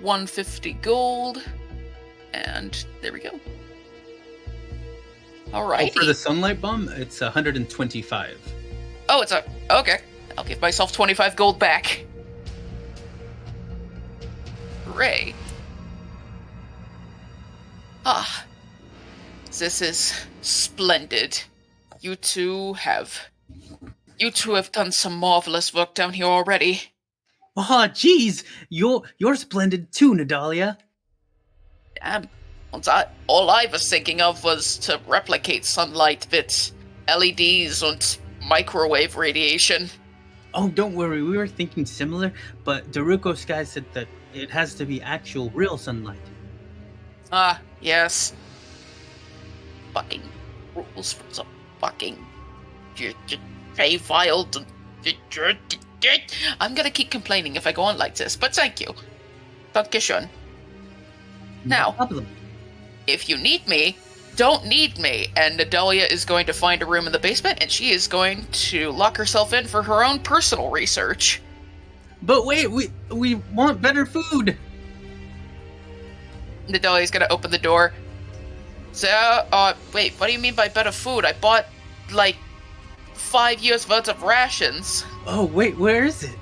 150 gold. And there we go. Alright. For the sunlight bomb, it's 125. Oh, okay. I'll give myself 25 gold back. Hooray. This is splendid. You two have done some marvelous work down here already. Oh, geez, you're splendid too, Nadalia. Damn. All I was thinking of was to replicate sunlight with LEDs and microwave radiation. Oh, don't worry, we were thinking similar, but Daruko Sky said that it has to be actual, real sunlight. Yes. Fucking rules for some fucking filed. I'm gonna keep complaining if I go on like this, but thank you. Dankeschön. Now, No problem. If you need me, don't need me. And Nadalia is going to find a room in the basement, and she is going to lock herself in for her own personal research. But wait, we want better food. Nadalia's gonna open the door. So, wait, what do you mean by better food? I bought, 5 years worth of rations. Oh, wait, where is it?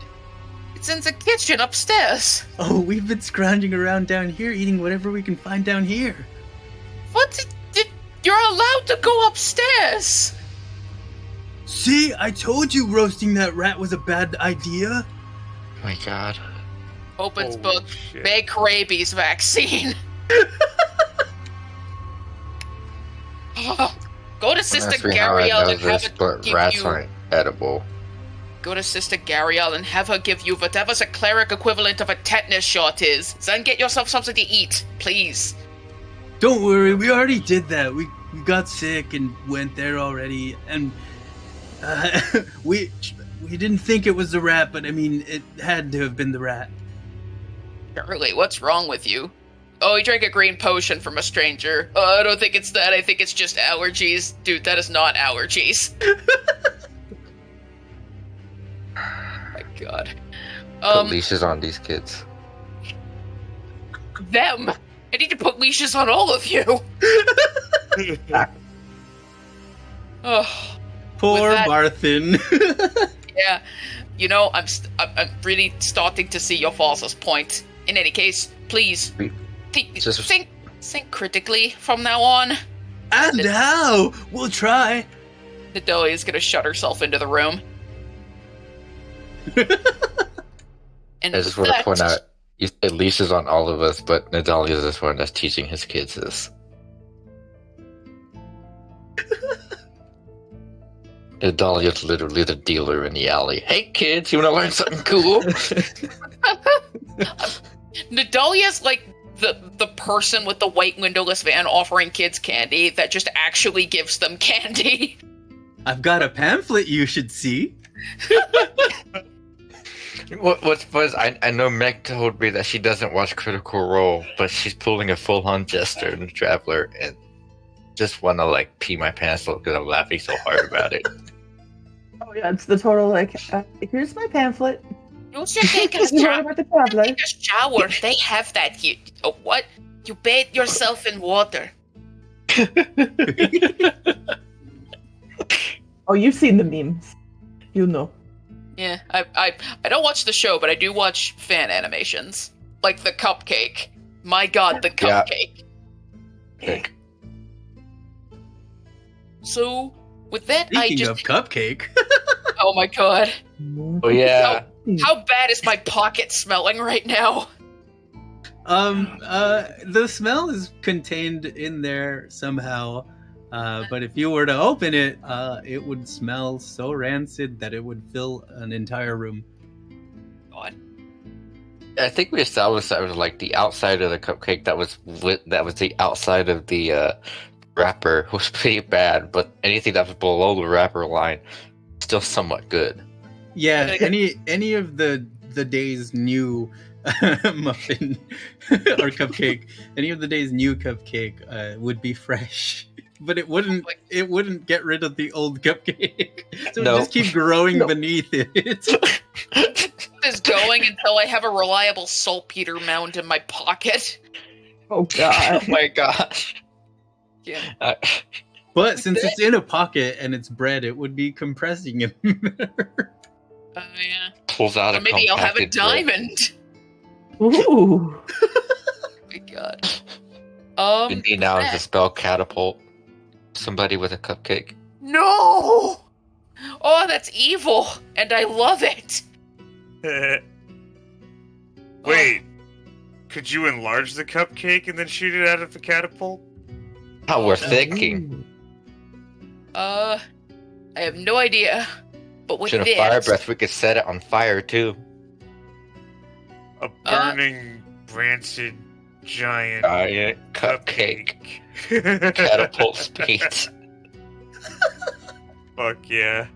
It's in the kitchen upstairs. Oh, we've been scrounging around down here, eating whatever we can find down here. What? You're allowed to go upstairs. See, I told you roasting that rat was a bad idea. Oh my god. Opens Holy book. shit. Make rabies vaccine. Go to Sister Ask me how I Gariel know and have this, it but give rats you. aren't edible. Go to Sister Gariel and have her give you whatever's a cleric equivalent of a tetanus shot is. Then get yourself something to eat, please. Don't worry, we already did that. We got sick and went there already, and we didn't think it was the rat, but I mean, it had to have been the rat. Charlie, what's wrong with you? Oh, he drank a green potion from a stranger. Oh, I don't think it's that. I think it's just allergies. Dude, that is not allergies. My god. Put leashes on these kids. Them! I need to put leashes on all of you! Oh, Poor With that- Barthin. yeah. You know, I'm really starting to see your false point. In any case, please, Just- think critically from now on. And how? We'll try. Nadalia is gonna shut herself into the room. And I just with want to that- point out, you said leashes on all of us, but Nadalia is this one that's teaching his kids this. Nadalia's literally the dealer in the alley. Hey kids, you want to learn something cool? Nadalia's the person with the white windowless van offering kids candy that just actually gives them candy. I've got a pamphlet you should see. What's fuzz? I know Meg told me that she doesn't watch Critical Role, but she's pulling a full-on Jester and Traveler, and just want to like pee my pants because I'm laughing so hard about it. Oh yeah, it's the total like. Here's my pamphlet. You should take a You shower. heard about the traveler? Take a shower. They have that here. Oh, what? You bathe yourself in water. Oh, you've seen the memes. You know. Yeah, I don't watch the show, but I do watch fan animations. Like the cupcake. My god, the Yeah. cupcake. Like, So, with that, Speaking of cupcake, Oh my god. oh yeah, How bad is my pocket smelling right now? the smell is contained in there somehow. But if you were to open it, it would smell so rancid that it would fill an entire room. God. I think we established that it was like the outside of the cupcake that was the outside of the wrapper was pretty bad, but anything that was below the wrapper line still somewhat good. Yeah, any of the day's new muffin or cupcake, any of the day's new cupcake would be fresh. But it wouldn't get rid of the old cupcake. So it No. would just keep growing beneath it. Is going until I have a reliable saltpeter mound in my pocket. Oh god. Oh my gosh. Yeah. But since it's in a pocket and it's bread, it would be compressing it. Yeah. Pulls out Or a maybe I'll have a compacted brick. diamond. Ooh. My god. Indeed, now is the spell catapult somebody with a cupcake. No! Oh, that's evil, and I love it. Wait, could you enlarge the cupcake and then shoot it out of the catapult? How we're thinking. I have no idea. But with Should this, a fire breath, we could set it on fire too. A burning, rancid, giant Giant cupcake. Catapult speed. Fuck yeah.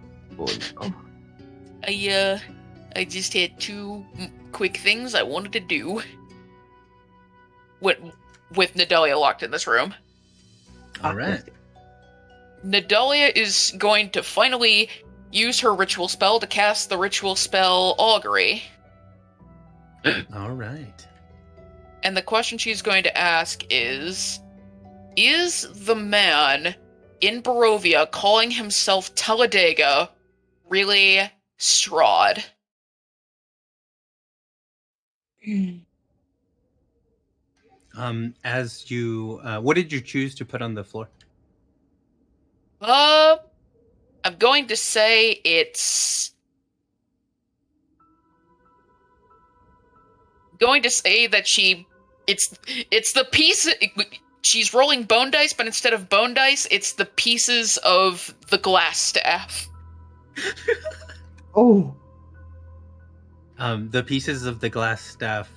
I just had two quick things I wanted to do. With Nadalia locked in this room. All right. Nadalia is going to finally use her ritual spell to cast the ritual spell Augury. All right. And the question she's going to ask is the man in Barovia calling himself Talladega really Strahd? As you, what did you choose to put on the floor? I'm going to say it's going to say that it's the piece. She's rolling bone dice, but instead of bone dice, it's the pieces of the glass staff. Oh. The pieces of the glass staff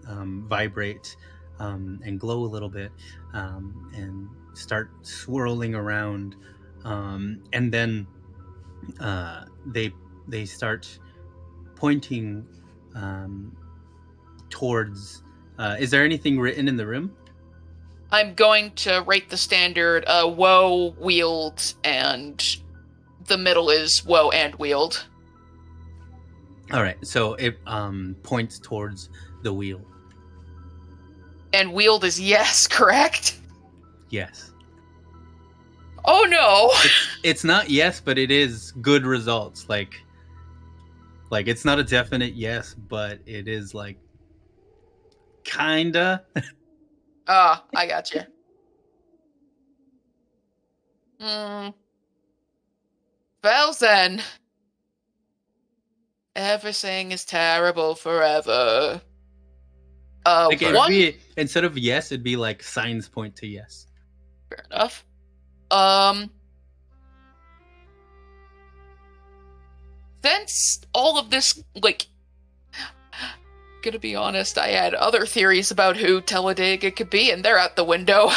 vibrate and glow a little bit and start swirling around, and then they start pointing towards. Is there anything written in the room? I'm going to rate the standard woe, wield, and the middle is woe and wield. All right, so it points towards the wheel. And wield is yes, correct? Yes. Oh no! It's not yes, but it is good results. Like it's not a definite yes, but it is like kinda. Ah, I got you. Well then. Everything is terrible forever. Like it'd One... be, instead of yes, it'd be like signs point to yes. Fair enough. Since all of this, like, gonna be honest, I had other theories about who Talladega could be, and they're out the window.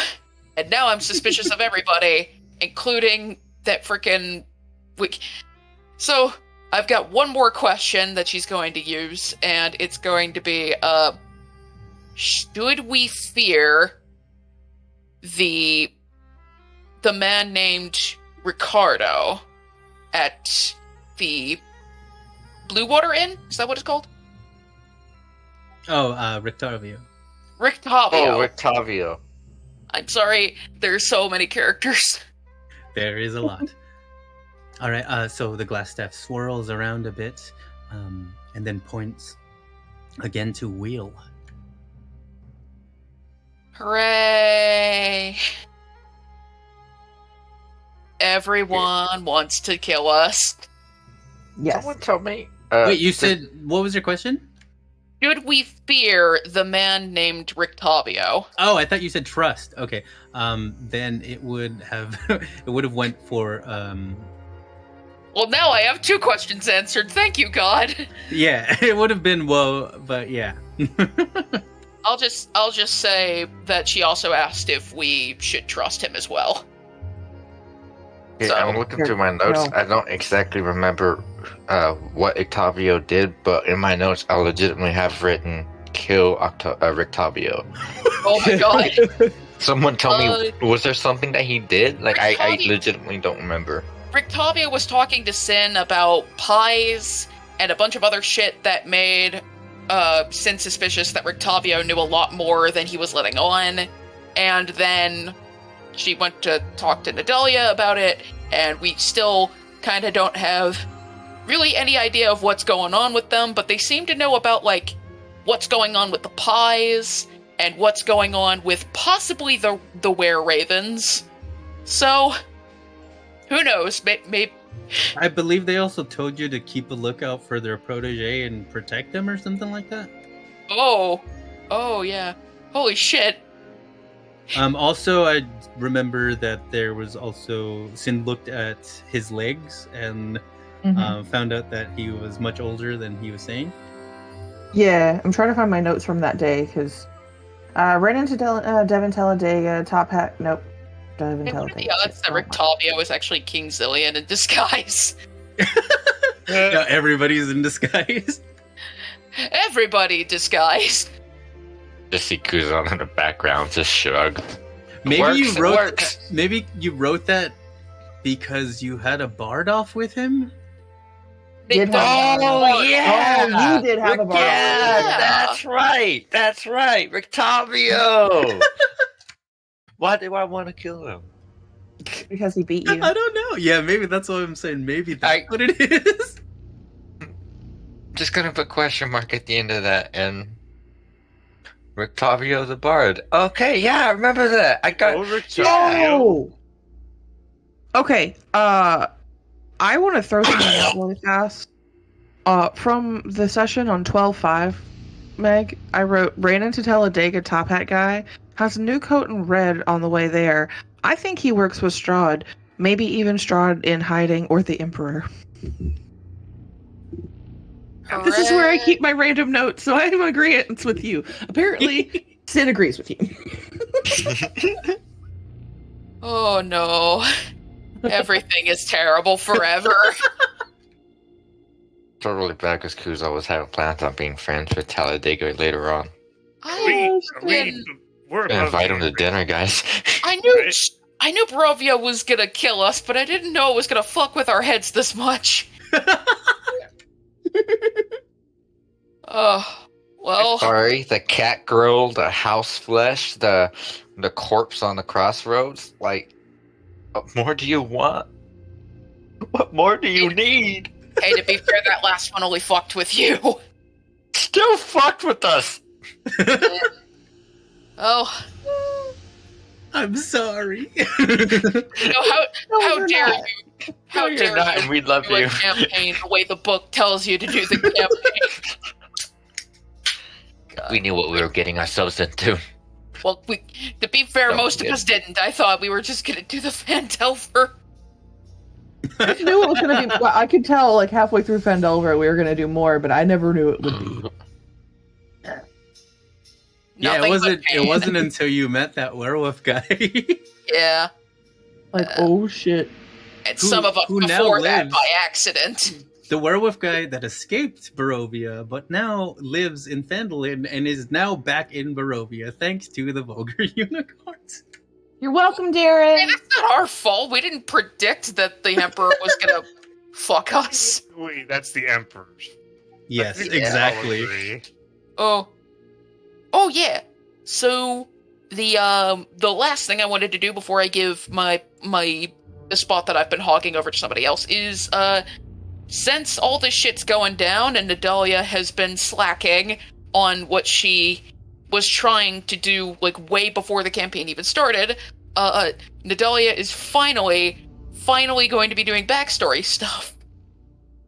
And now I'm suspicious of everybody, including that frickin' wiki. So, I've got one more question that she's going to use, and it's going to be, should we fear the man named Ricardo at the Blue Water Inn? Is that what it's called? Oh, Rictavio. Rictavio. Oh, Rictavio. I'm sorry, there's so many characters. There is a lot. All right, so the glass staff swirls around a bit, and then points again to Wheel. Hooray! Everyone wants to kill us. Yes. Someone tell me. Wait, you said, what was your question? Should we fear the man named Rictavio? Oh, I thought you said trust. Okay, then it would have went for Well, now I have 2 questions answered. Thank you, God. yeah, it would have been whoa, but yeah. I'll just say that she also asked if we should trust him as well. Yeah, So- I'm looking through my notes. No. I don't exactly remember what Octavio did, but in my notes, I legitimately have written "kill Rictavio." Oh my God. Someone tell me, was there something that he did? Like, I Rictavio- legitimately don't remember. Rictavio was talking to Sin about pies and a bunch of other shit that made Sin suspicious that Rictavio knew a lot more than he was letting on. And then she went to talk to Nadelia about it, and we still kind of don't have really any idea of what's going on with them, but they seem to know about, like, what's going on with the pies and what's going on with possibly the were-ravens. So, who knows? Maybe I believe they also told you to keep a lookout for their protege and protect them or something like that. Oh, yeah. Holy shit. Also, I remember that there was also Sin looked at his legs and found out that he was much older than he was saying. Yeah, I'm trying to find my notes from that day because ran into Devin Talladega, Top Hat. Nope. Devin And what are Talladega. the odds that Rictavio is actually King Zillion in disguise? Yeah, everybody's in disguise. Everybody disguised. Just see Kuzan in the background, just shrug. Maybe Works, you it wrote. works. Maybe you wrote that because you had a bard off with him. Did have- Oh, yeah! Oh, you did have a bar. Yeah, Yeah. that's right. That's right. Rictavio! Why do I want to kill him? Because he beat you. I don't know. Yeah, maybe that's what I'm saying. Maybe that's what it is. Just gonna put question mark at the end of that and Rictavio the Bard. Okay, yeah, I remember that. I got Oh, Rictavio. Oh. Okay. I want to throw something out really fast. From the session on 12/5, Meg, I wrote ran into Talladega Top Hat guy has a new coat in red on the way there. I think he works with Strahd. Maybe even Strahd in hiding or the Emperor. This is where I keep my random notes, so I'm in agreement with you. Apparently, Sin agrees with you. Oh no. Everything is terrible forever. totally bad because Kuzo was having plans on being friends with Talladega later on. We're Gonna above invite him to the- dinner, guys. I knew Barovia was gonna kill us, but I didn't know it was gonna fuck with our heads this much. Oh, well. Sorry, the cat grill, the house flesh, the corpse on the crossroads. Like, what more do you want? What more do you need? Hey, to be fair, that last one only fucked with you. Still fucked with us. Oh, I'm sorry. how dare you? How No, dare you're not, you and we love do you. a campaign the way the book tells you to do the campaign? We knew what we were getting ourselves into. Well, to be fair, No, most we of us didn't. I thought we were just gonna do the Fandelver. I knew it was gonna be. Well, I could tell like halfway through Fandelver we were gonna do more, but I never knew it would be. Yeah, Nothing it but wasn't. pain. It wasn't until you met that werewolf guy. Yeah, Like, oh shit. and Who- some of us who now before that lives- by accident. The werewolf guy that escaped Barovia, but now lives in Phandalin and is now back in Barovia thanks to the Vulgar Unicorns. You're welcome, Hey, Darren. that's not our fault. We didn't predict that the Emperor was gonna fuck us. Wait, that's the Emperor's. Yes, That's exactly. probably- Oh yeah. So the last thing I wanted to do before I give the spot that I've been hogging over to somebody else is since all this shit's going down and Nadalia has been slacking on what she was trying to do like way before the campaign even started, Nadalia is finally going to be doing backstory stuff.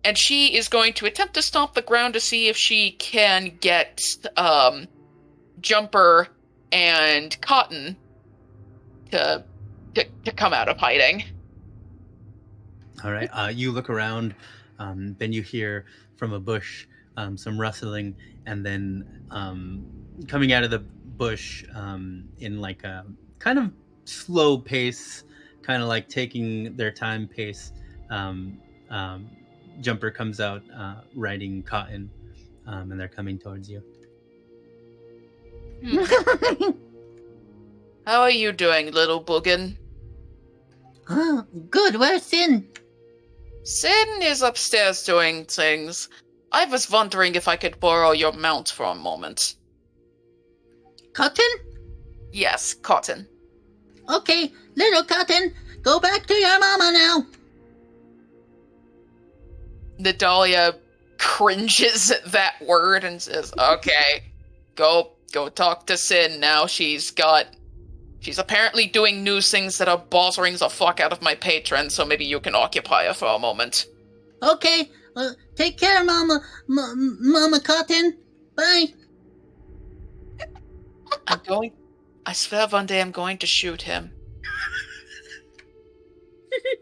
And she is going to attempt to stomp the ground to see if she can get Jumper and Cotton to come out of hiding. All right. You look around, then you hear from a bush some rustling, and then coming out of the bush in like a kind of slow pace, kind of like taking their time pace. Jumper comes out riding Cotton, and they're coming towards you. How are you doing, little Boogin? Oh, good. Where's Sin? Sin is upstairs doing things. I was wondering if I could borrow your mount for a moment. Cotton? Yes, Cotton. Okay, little Cotton, go back to your mama now. Nadalia cringes at that word and says, "Okay, go talk to Sin now. She's apparently doing new things that are bothering the fuck out of my patron, so maybe you can occupy her for a moment." Okay, take care, Mama Cotton. Bye. I swear one day I'm going to shoot him.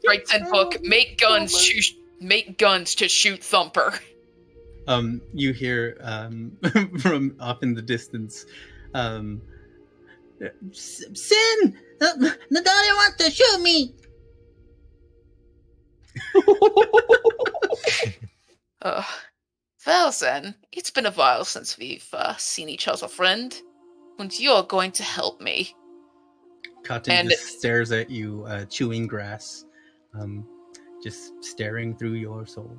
Right, then book, make guns to shoot Thumper. You hear from off in the distance, Sin! Nadalia wants to shoot me. Well then, it's been a while since we've seen each other, friend. And you're going to help me. Cotton just stares at you, chewing grass, just staring through your soul.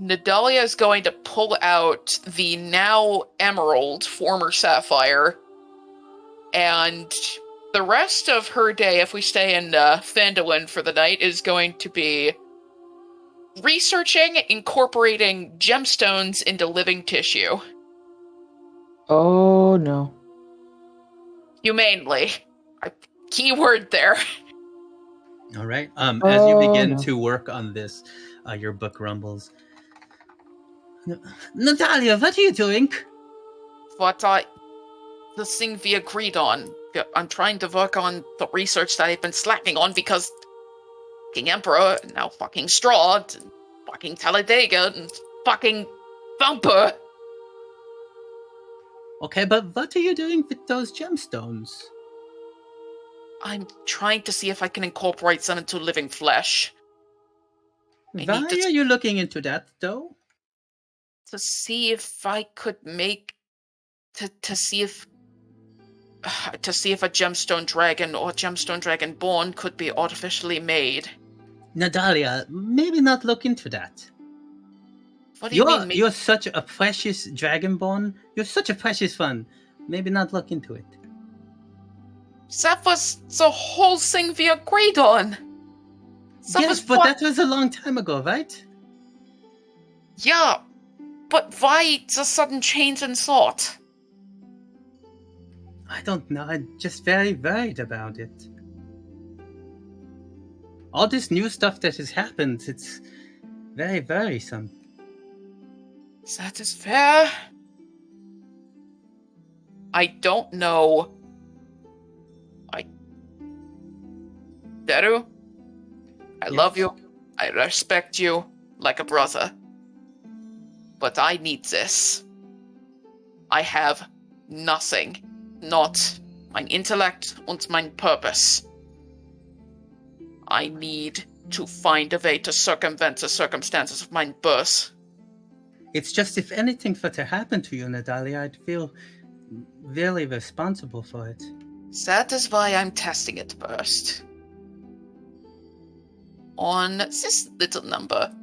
Nadalia is going to pull out the now Emerald, former Sapphire, and the rest of her day, if we stay in Phandalin for the night, is going to be researching, incorporating gemstones into living tissue. Oh no. Humanely. Keyword there. All right. As you begin no. to work on this, your book rumbles. Natalia, what are you doing? The thing we agreed on. I'm trying to work on the research that I've been slacking on because fucking Emperor, now fucking Strahd, and fucking Talladega, and fucking Thumper. Okay, but what are you doing with those gemstones? I'm trying to see if I can incorporate them into living flesh. Why need to- are you looking into that, though? To see if I could make... To see if a gemstone dragon or gemstone dragon born could be artificially made. Nadalia, maybe not look into that. What do you mean? You're such a precious dragonborn. You're such a precious one. Maybe not look into it. That was the whole thing we agreed on. Yes, but that was a long time ago, right? Yeah, but why the sudden change in thought? I don't know. I'm just very worried about it. All this new stuff that has happened, it's very worrisome. That is fair. I don't know. Deru, I love you. I respect you like a brother. But I need this. I have nothing. Not mein Intellect und mein Purpose. I need to find a way to circumvent the circumstances of mein birth. It's just if anything were to happen to you, Nadalia, I'd feel really responsible for it. That is why I'm testing it first. On this little number.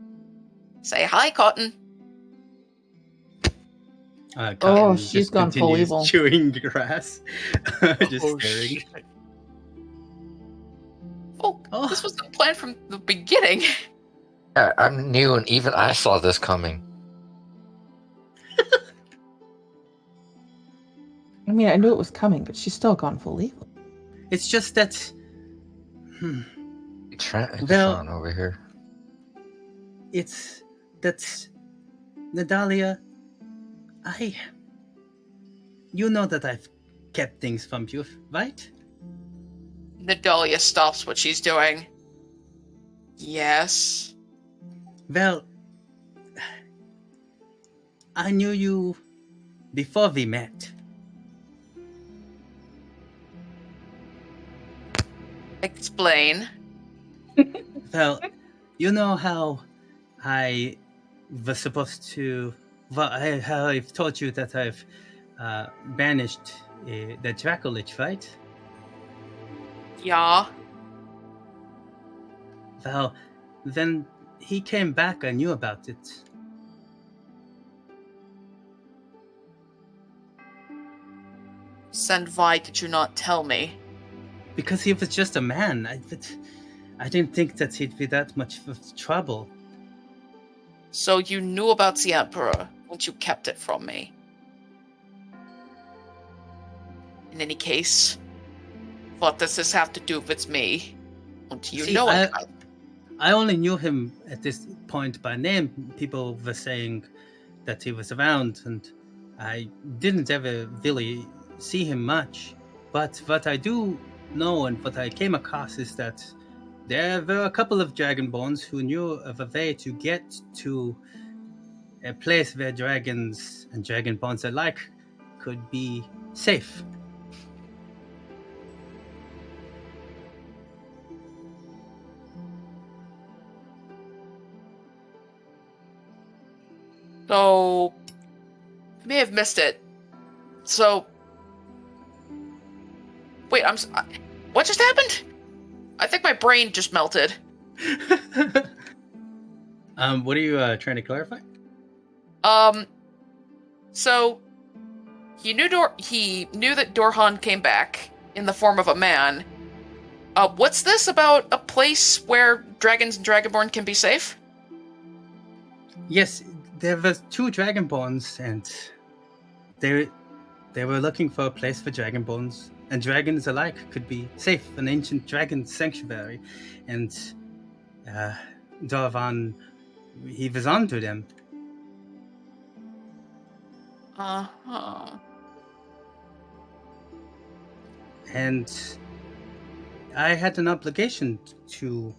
Say hi, Cotton. Cotton she's just gone full continues evil. chewing grass, just Oh, staring. shit. Oh, this was the plan from the beginning. Yeah, I'm new, and even I saw this coming. I mean, I knew it was coming, but she's still gone full evil. It's just that. Sean over here. It's that Nadalia. You know that I've kept things from you, right? Nadalia stops what she's doing. Yes. Well, I knew you before we met. Explain. Well, you know how I was supposed to. Well, how I've told you that I've banished the Dracolich, right? Yeah. Well, then he came back. I knew about it. Then why did you not tell me? Because he was just a man. I didn't think that he'd be that much of trouble. So you knew about the Emperor, and you kept it from me. In any case, what does this have to do with me? And you See, know it. I only knew him at this point by name. People were saying that he was around, and I didn't ever really see him much. But what I do know and what I came across is that there were a couple of Dragonborns who knew of a way to get to a place where dragons and Dragonborns alike could be safe. So, I may have missed it. So, wait, what just happened? I think my brain just melted. What are you trying to clarify? So he knew that Dorhan came back in the form of a man. What's this about a place where dragons and Dragonborn can be safe? Yes, there was two Dragonborns, and they were looking for a place for Dragonborns and dragons alike could be safe, an ancient dragon sanctuary, and Dorvan, he was onto them. Uh-huh. And I had an obligation to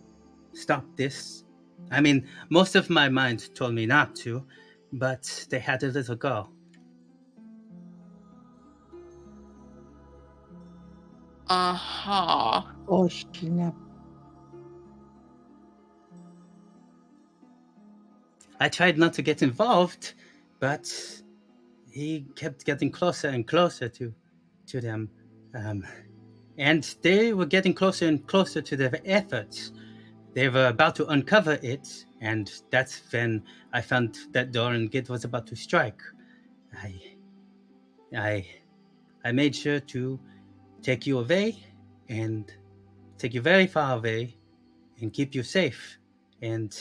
stop this. I mean, most of my mind told me not to, but they had a little go. Uh-huh. Oh, snap. I tried not to get involved, but he kept getting closer and closer to them. And they were getting closer and closer to their efforts. They were about to uncover it, and that's when I found that Doran Git was about to strike. I made sure to take you away, and take you very far away, and keep you safe. And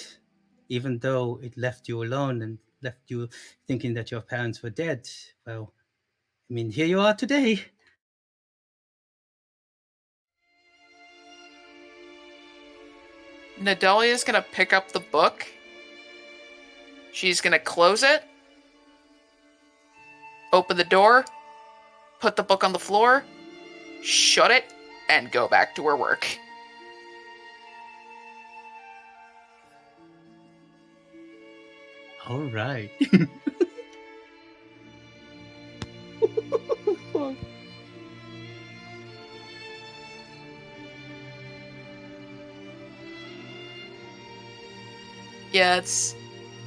even though it left you alone and left you thinking that your parents were dead, well, I mean, here you are today. Nadalia's gonna pick up the book. She's gonna close it. Open the door. Put the book on the floor. Shut it. And go back to her work. All right. Yeah,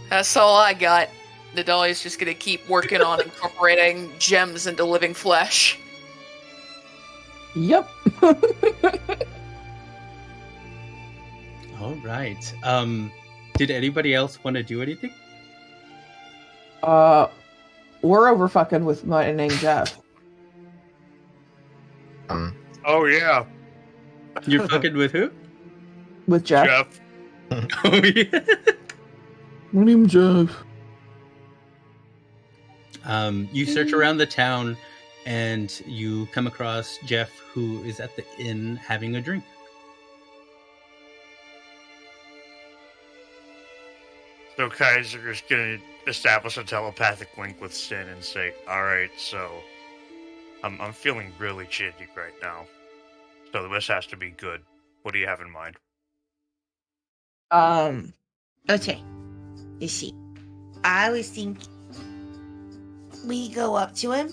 that's all I got. Nadalia's just gonna keep working on incorporating gems into living flesh. Yep. All right. Did anybody else want to do anything? We're over fucking with my name Jeff. Oh yeah, You're fucking with who? With Jeff. Jeff. Oh yeah. My name's Jeff. You search around the town, and you come across Jeff, who is at the inn having a drink. So Kaiser is gonna establish a telepathic link with Sin and say, "All right, so I'm feeling really shitty right now. So this has to be good. What do you have in mind?" Okay. Let's see. I was thinking we go up to him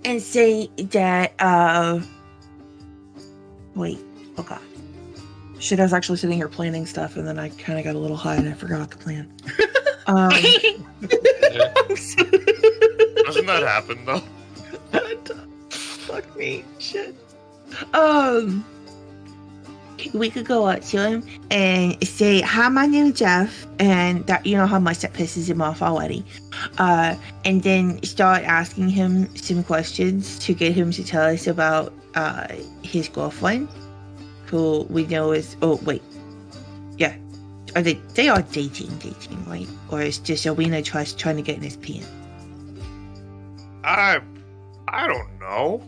and say that, wait, oh god. Shit, I was actually sitting here planning stuff, and then I kind of got a little high, and I forgot the plan. Doesn't that happen though? Fuck me, shit. We could go up to him and say, "Hi, my name's Jeff," and that, you know how much that pisses him off already. And then start asking him some questions to get him to tell us about his girlfriend, who we know is. Oh wait, yeah, are they are dating, right? Or is just Arena Trust trying to get in his pants? I don't know.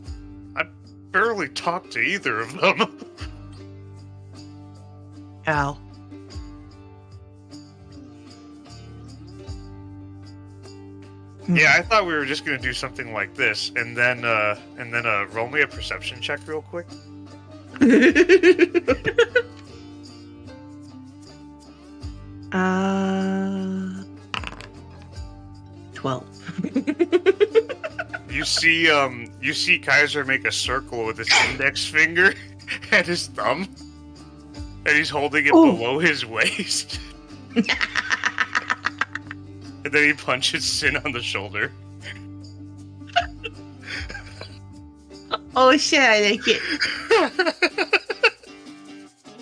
I barely talked to either of them. Ow. Yeah, I thought we were just gonna do something like this, and then roll me a perception check real quick. 12. You see Kaiser make a circle with his index finger and his thumb, and he's holding it below his waist. And then he punches Sin on the shoulder. Oh shit, I like it.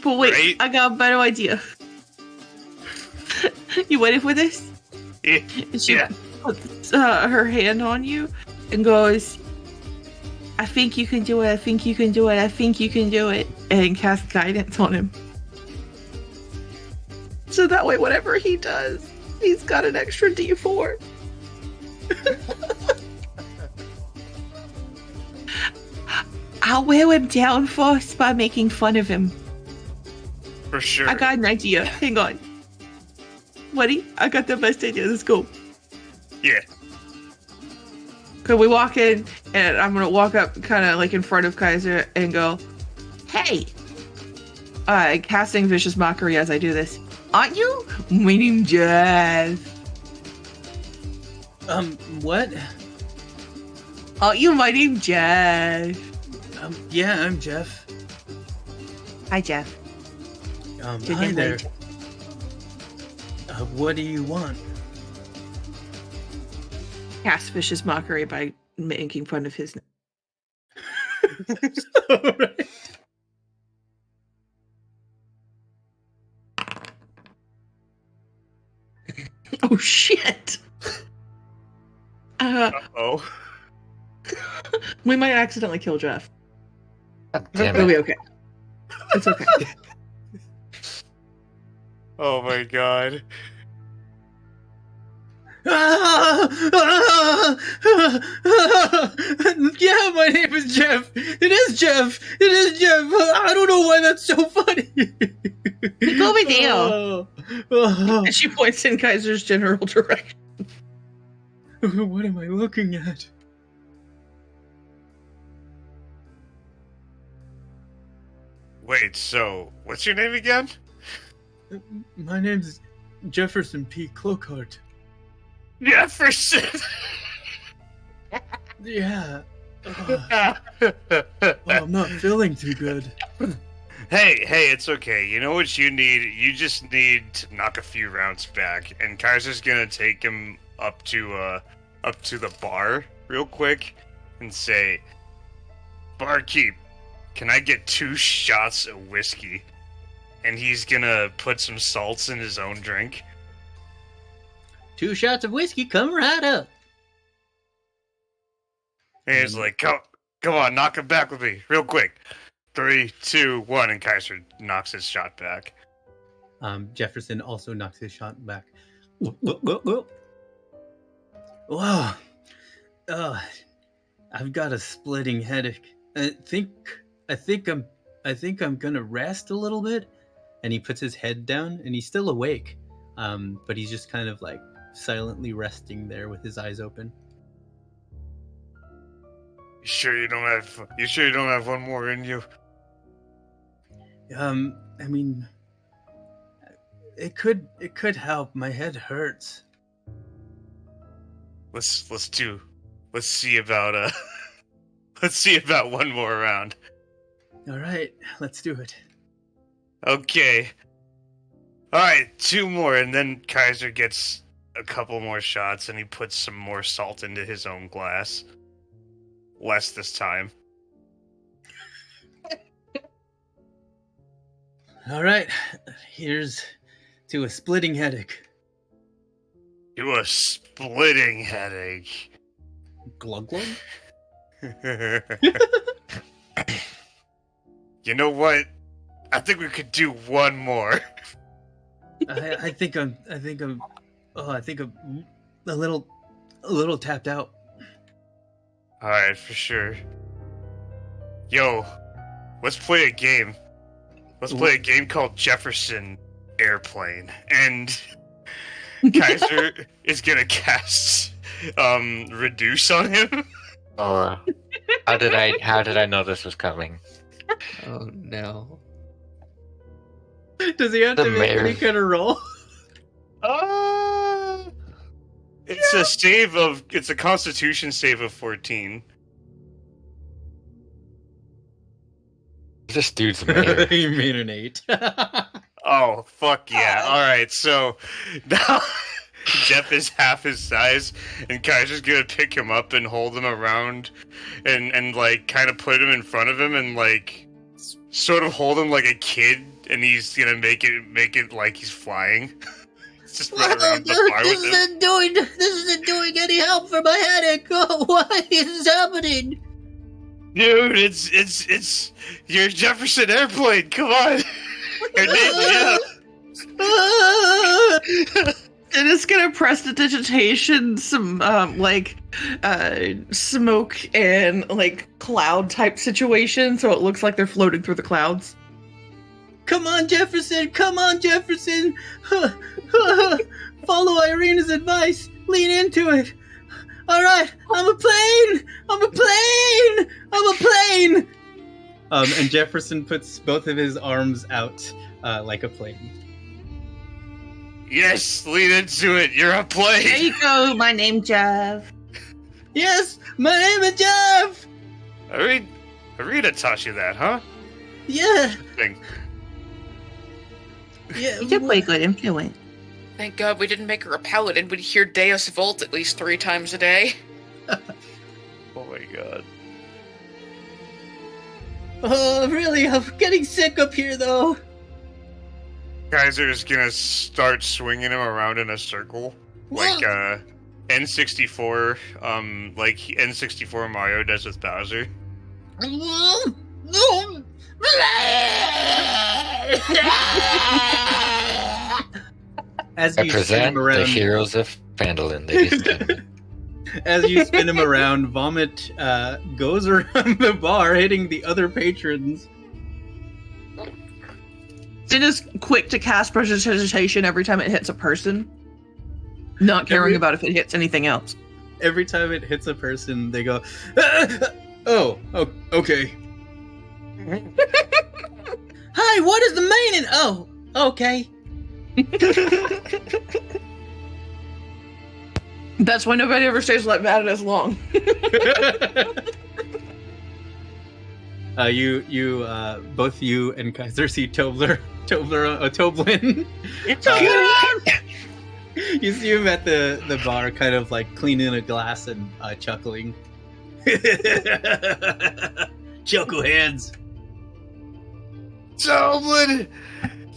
But wait, Right? I got a better idea. You ready for this? Yeah. She Yeah. puts her hand on you and goes, "I think you can do it, I think you can do it, I think you can do it," and cast guidance on him. So that way, whatever he does, he's got an extra D4. I'll wear him down first by making fun of him. For sure. I got an idea. Hang on. Ready? I got the best idea. Let's go. Yeah. Could we walk in, and I'm gonna walk up kind of like in front of Kaiser and go, Hey, casting vicious mockery as I do this. Aren't you? My name's Jeff. What? Aren't you? My name's Jeff. Yeah, I'm Jeff. hi Jeff. Your Hi name there. was- What do you want? Cast vicious mockery by making fun of his. Alright. Oh shit. Oh. We might accidentally kill Jeff. God damn It'll it. be okay. It's okay. Oh my god. Yeah, my name is Jeff. It is Jeff. It is Jeff. I don't know why that's so funny. Look over there. And she points in Kaiser's general direction. What am I looking at? Wait, so what's your name again? My name's Jefferson P. Clockhart. Jefferson. Yeah. Oh, I'm not feeling too good. Hey, it's okay. You know what you need? You just need to knock a few rounds back, and Kaiser's gonna take him up to the bar real quick and say, "Barkeep, can I get 2 shots of whiskey?" And he's gonna put some salts in his own drink. 2 shots of whiskey, come right up. And he's like, come on, knock him back with me, real quick. 3, 2, 1, and Kaiser knocks his shot back. Jefferson also knocks his shot back. Whoa. I've got a splitting headache. I think I'm gonna rest a little bit. And he puts his head down, and he's still awake, but he's just kind of like silently resting there with his eyes open. You sure you don't have one more in you? I mean, it could help. My head hurts. Let's see about one more round. All right, let's do it. Okay. Alright, 2 more, and then Kaiser gets a couple more shots, and he puts some more salt into his own glass. Less this time. All right, here's to a splitting headache. To a splitting headache. Glug glug? You know what? I think we could do one more. I think I'm a little tapped out. Alright, for sure. Yo, let's play a game. Let's play a game called Jefferson Airplane. And Kaiser is gonna cast Reduce on him. Oh, how did I know this was coming? Oh no. Does he have The to make any mayor. kind of roll? It's a Constitution save of 14. This dude's mayor. He made an 8. Oh, fuck yeah. Alright, so now Jeff is half his size, and Kaiser's gonna pick him up and hold him around and like kind of put him in front of him and like sort of hold him like a kid, and he's gonna make it like he's flying. Just run around the bar with him. This isn't doing any help for my headache. Oh, why is this happening? Dude, it's your Jefferson Airplane. Come on. Her name's Jeff. And it's gonna prestidigitation some smoke and like cloud type situation, so it looks like they're floating through the clouds. Come on, Jefferson! Follow Irena's advice. Lean into it. All right, I'm a plane. And Jefferson puts both of his arms out like a plane. Yes, lean into it. You're a plane. There you go. My name's Jeff. Yes, my name is Jeff. Arena taught you that, huh? Yeah. Thing. Yeah. You did play good influence. Thank God we didn't make her a paladin. We'd hear Deus Vult at least 3 times a day. Oh my god. Oh, really? I'm getting sick up here, though. Kaiser's gonna start swinging him around in a circle, like N64, like N64 Mario does with Bowser. As I you spin present him around, the heroes of Phandalin, ladies and gentlemen. as you spin him around, Vomit goes around the bar, hitting the other patrons. It is quick to cast prestidigitation every time it hits a person, not caring about if it hits anything else. Every time it hits a person, they go, oh, okay. Hi, what is the meaning? Oh, okay. That's why nobody ever stays like mad as long. You both you and Kaiser see Toblin. You see him at the bar, kind of like cleaning a glass and chuckling. Chuckleheads. Toblin,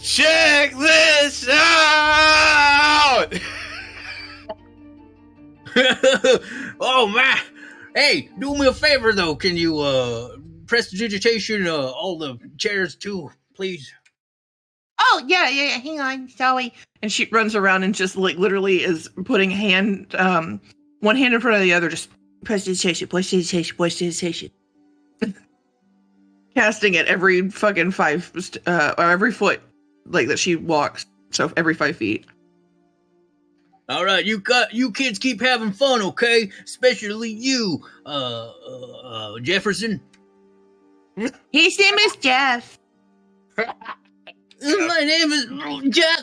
check this out! Oh man! Hey, do me a favor though. Can you prestidigitation all the chairs too, please? Oh, yeah. Hang on. Sorry. And she runs around and just like literally is putting one hand in front of the other, just Prestidigitation. casting it every fucking or every foot like that she walks. So every 5 feet. All right, you kids keep having fun, okay? Especially you, Jefferson. His name is Jeff. My name is Jeff.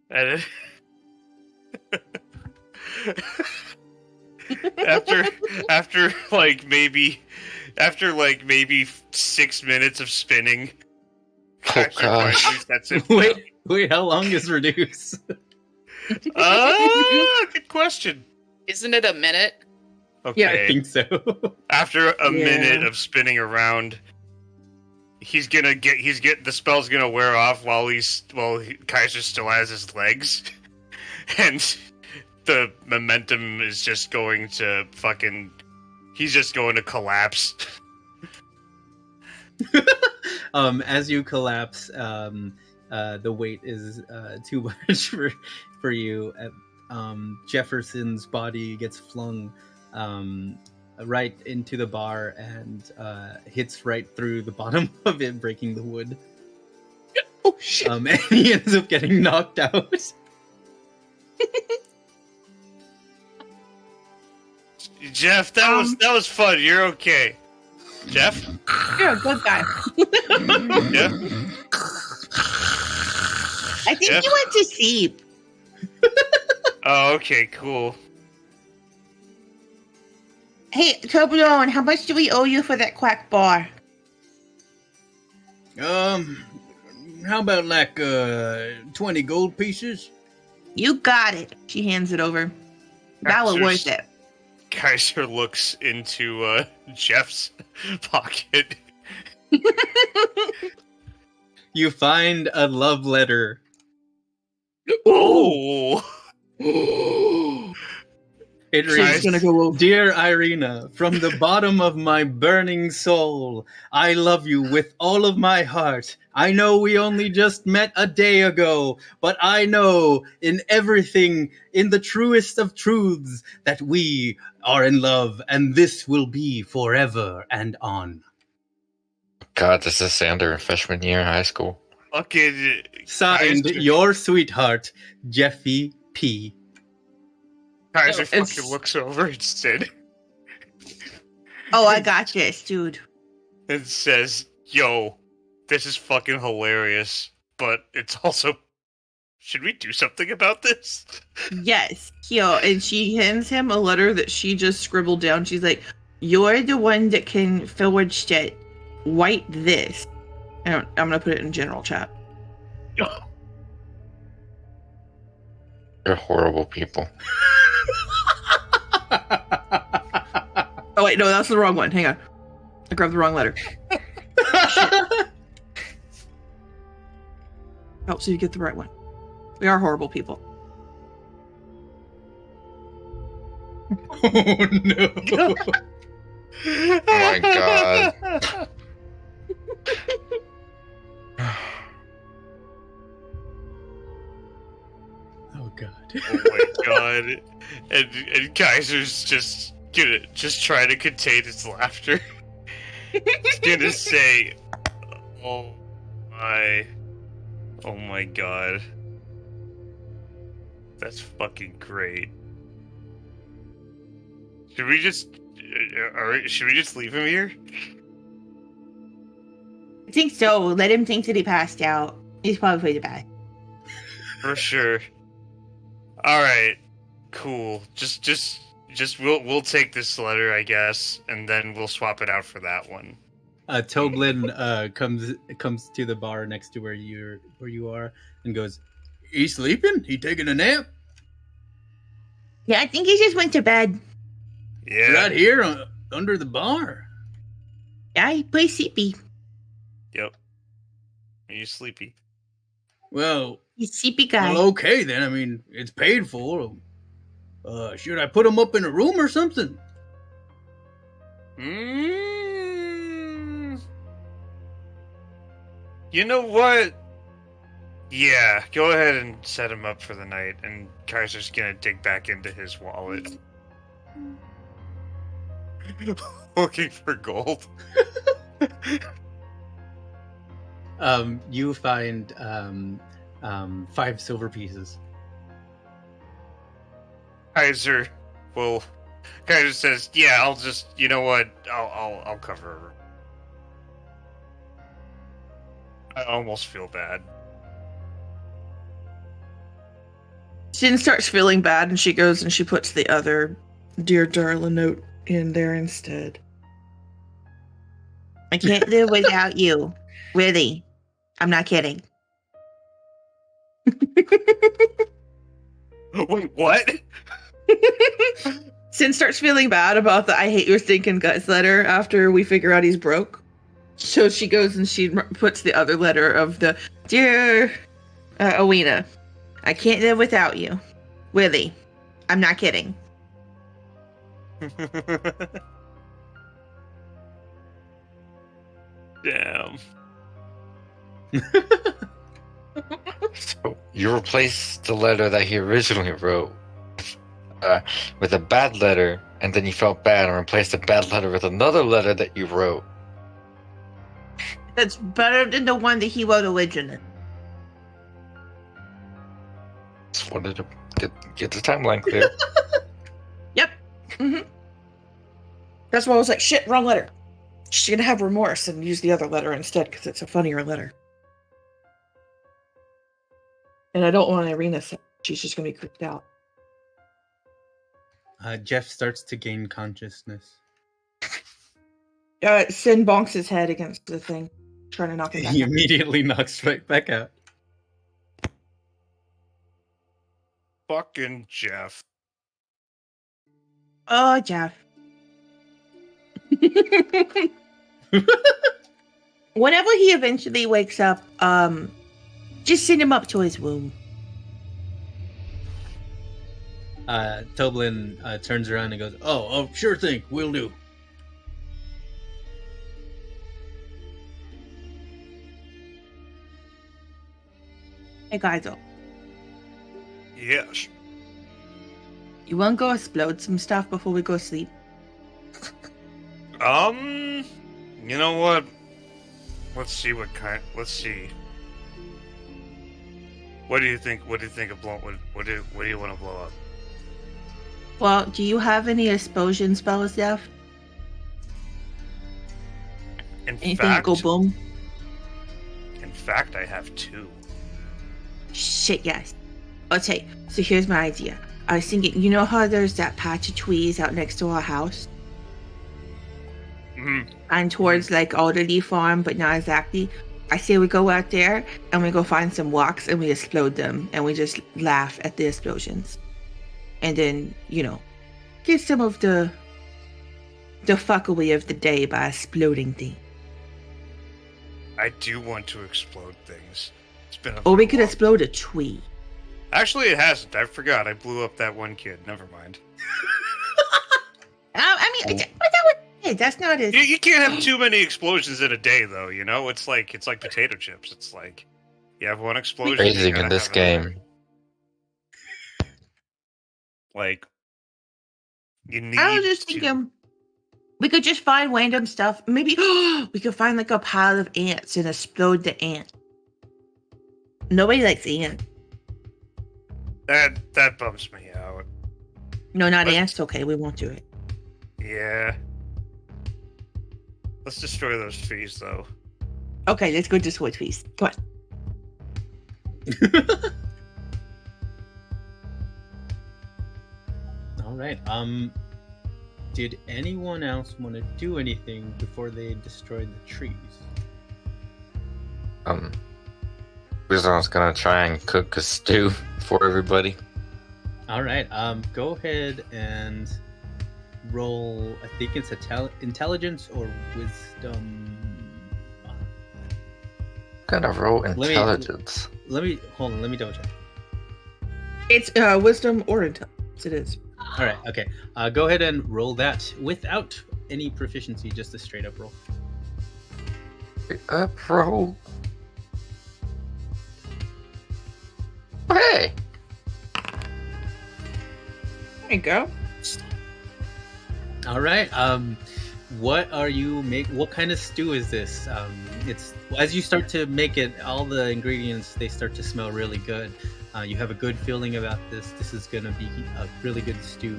And after like maybe 6 minutes of spinning. Oh, gosh. That's it. Wait, how long is reduce? Good question. Isn't it a minute? Okay. Yeah, I think so. After a minute of spinning around, the spell's gonna wear off while Kaiser still has his legs, and the momentum is just going to he's just going to collapse. As you collapse, the weight is too much for you. Jefferson's body gets flung right into the bar and hits right through the bottom of it, breaking the wood. Oh shit! And he ends up getting knocked out. Jeff, that was fun. You're okay. Jeff? You're a good guy. Yeah? I think Jeff? you went to sleep. Oh, okay, cool. Hey, Toblerone, how much do we owe you for that quack bar? How about like 20 gold pieces? You got it. She hands it over. That was worth it. Kaiser looks into Jeff's pocket. You find a love letter. Oh! It She's reads, gonna go over. Dear Irina, from the bottom of my burning soul, I love you with all of my heart. I know we only just met a day ago, but I know in everything, in the truest of truths, that we are in love, and this will be forever and on. God, this is Sander in freshman year in high school. Fucking Signed, Kaiser. your sweetheart, Jeffy P. Kaiser It's- fucking looks over instead Oh, I got this, dude. and says, "Yo, this is fucking hilarious, but it's also. Should we do something about this?" Yes. Yo, and she hands him a letter that she just scribbled down. She's like, "You're the one that can forward shit. Write this." And I'm gonna put it in general chat. They're horrible people. Oh wait, no, that's the wrong one. Hang on, I grabbed the wrong letter. Oh, so you get the right one. We are horrible people. Oh no. Oh my god. Oh god. Oh my god. And Kaiser's just trying to contain his laughter. He's gonna say, oh my god. That's fucking great. Should we just leave him here? I think so. Let him think that he passed out. He's probably pretty bad. For sure. All right. Cool. Just we'll take this letter, I guess, and then we'll swap it out for that one. Toblin comes to the bar next to where you are and goes, "He sleeping? He taking a nap? Yeah, I think he just went to bed. Yeah. Right here under the bar." Yeah, he plays sleepy. Yep. Are you sleepy? Well, He's sleepy guy. well, okay then. I mean, it's paid for. Should I put him up in a room or something? You know what? Yeah, go ahead and set him up for the night, and Kaiser's gonna dig back into his wallet. Looking for gold. You find 5 silver pieces. Kaiser says, "Yeah, I'll just, you know what? I'll cover her." I almost feel bad. Sin starts feeling bad, and she goes and she puts the other Dear Darla note in there instead. I can't live without you. Really. I'm not kidding. Wait, what? Sin starts feeling bad about the I hate your stinking guts letter after we figure out he's broke. So she goes and she puts the other letter of the Dear Owena. I can't live without you. Really. I'm not kidding. Damn. So you replaced the letter that he originally wrote with a bad letter, and then you felt bad and replaced the bad letter with another letter that you wrote. That's better than the one that he wrote originally. Just wanted to get the timeline clear. Yep. Mm-hmm. That's why I was like, shit, wrong letter. She's gonna have remorse and use the other letter instead because it's a funnier letter. And I don't want Irina to. She's just gonna be creeped out. Jeff starts to gain consciousness. Sin bonks his head against the thing, trying to knock him back He out. immediately knocks right back out. Fucking Jeff. Oh, Jeff. Whenever he eventually wakes up, just send him up to his room. Toblin turns around and goes, "Oh, sure thing, will do." Hey, guys, Yes. you want to go explode some stuff before we go sleep? You know what? Let's see what kind. Let's see. What do you think? What do you think of blow? What do you want to blow up? Well, do you have any explosion spells left? Anything that go boom? In fact, I have 2. Shit, yes. Okay, so here's my idea. I was thinking, you know how there's that patch of trees out next to our house? Mm-hmm. And towards like Alderley Farm, but not exactly. I say we go out there and we go find some rocks and we explode them and we just laugh at the explosions. And then, you know, get some of the fuckery of the day by exploding things. I do want to explode things. It's been a Or we little could while. explode a tree. Actually, it hasn't. I forgot. I blew up that one kid. Never mind. But that was it. That's not as... You can't have too many explosions in a day, though. You know, it's like potato chips. It's like you have one explosion. you Phrasing gotta in this have another. game. Like you need. I was just to- thinking we could just find random stuff. Maybe we could find like a pile of ants and explode the ant. Nobody likes ants. That bumps me out. No, not But- ants. Okay, we won't do it. Yeah. Let's destroy those trees, though. Okay, let's go destroy trees. Come on. All right. Did anyone else want to do anything before they destroyed the trees? Wisdom's gonna try and cook a stew for everybody. All right. Go ahead and roll. I think it's intelligence or wisdom. Gonna roll me- intelligence. Let me hold on. Let me double check. It's wisdom or intelligence. It is. All right. Okay. Go ahead and roll that without any proficiency, just a straight up roll. Up roll. Hey, There you go. All right. What are you make? What kind of stew is this? It's as you start to make it, all the ingredients they start to smell really good. You have a good feeling about this. This is gonna be a really good stew.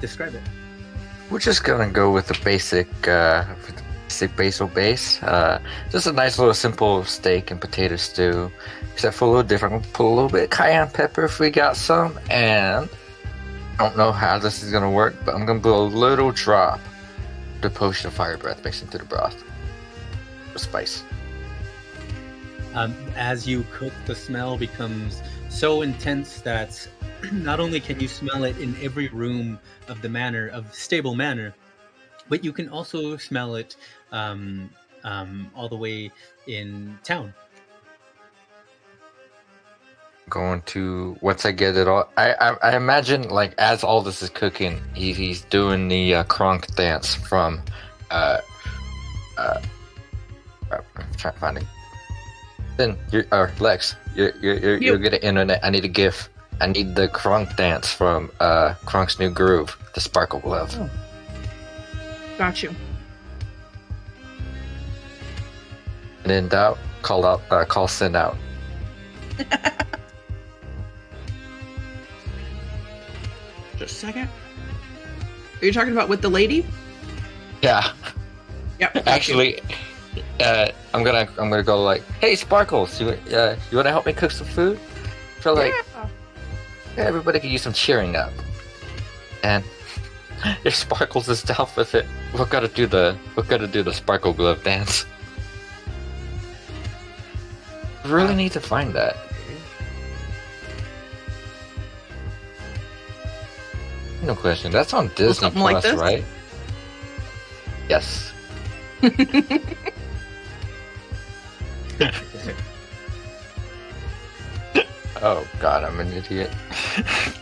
Describe it. we're just gonna go with the basic basil base. Just a nice little simple steak and potato stew, except for a little different. We'll put a little bit of cayenne pepper if we got some, and I don't know how this is gonna work, but I'm gonna put a little drop of the potion of fire breath mixed into the broth. The spice. As you cook, the smell becomes so intense that not only can you smell it in every room of the manor, of stable manor, but you can also smell it all the way in town. Going to once I get it all. I imagine like as all this is cooking, he's doing the Kronk dance from I'm trying to find it. Then Lex, you're good at internet. I need a GIF. I need the Kronk dance from Kronk's New Groove, the Sparkle Glove. Oh. Got you. And in doubt, call send out. Just a second. Are you talking about with the lady? Yeah. Yep. got you. Actually, I'm gonna go like, hey Sparkles, you wanna help me cook some food? So like, yeah, everybody could use some cheering up. And if Sparkles is down with it, we're gonna do the Sparkle Glove dance. Really need to find that. No question. That's on Disney something like Plus, this? right? Yes. Oh god, I'm an idiot.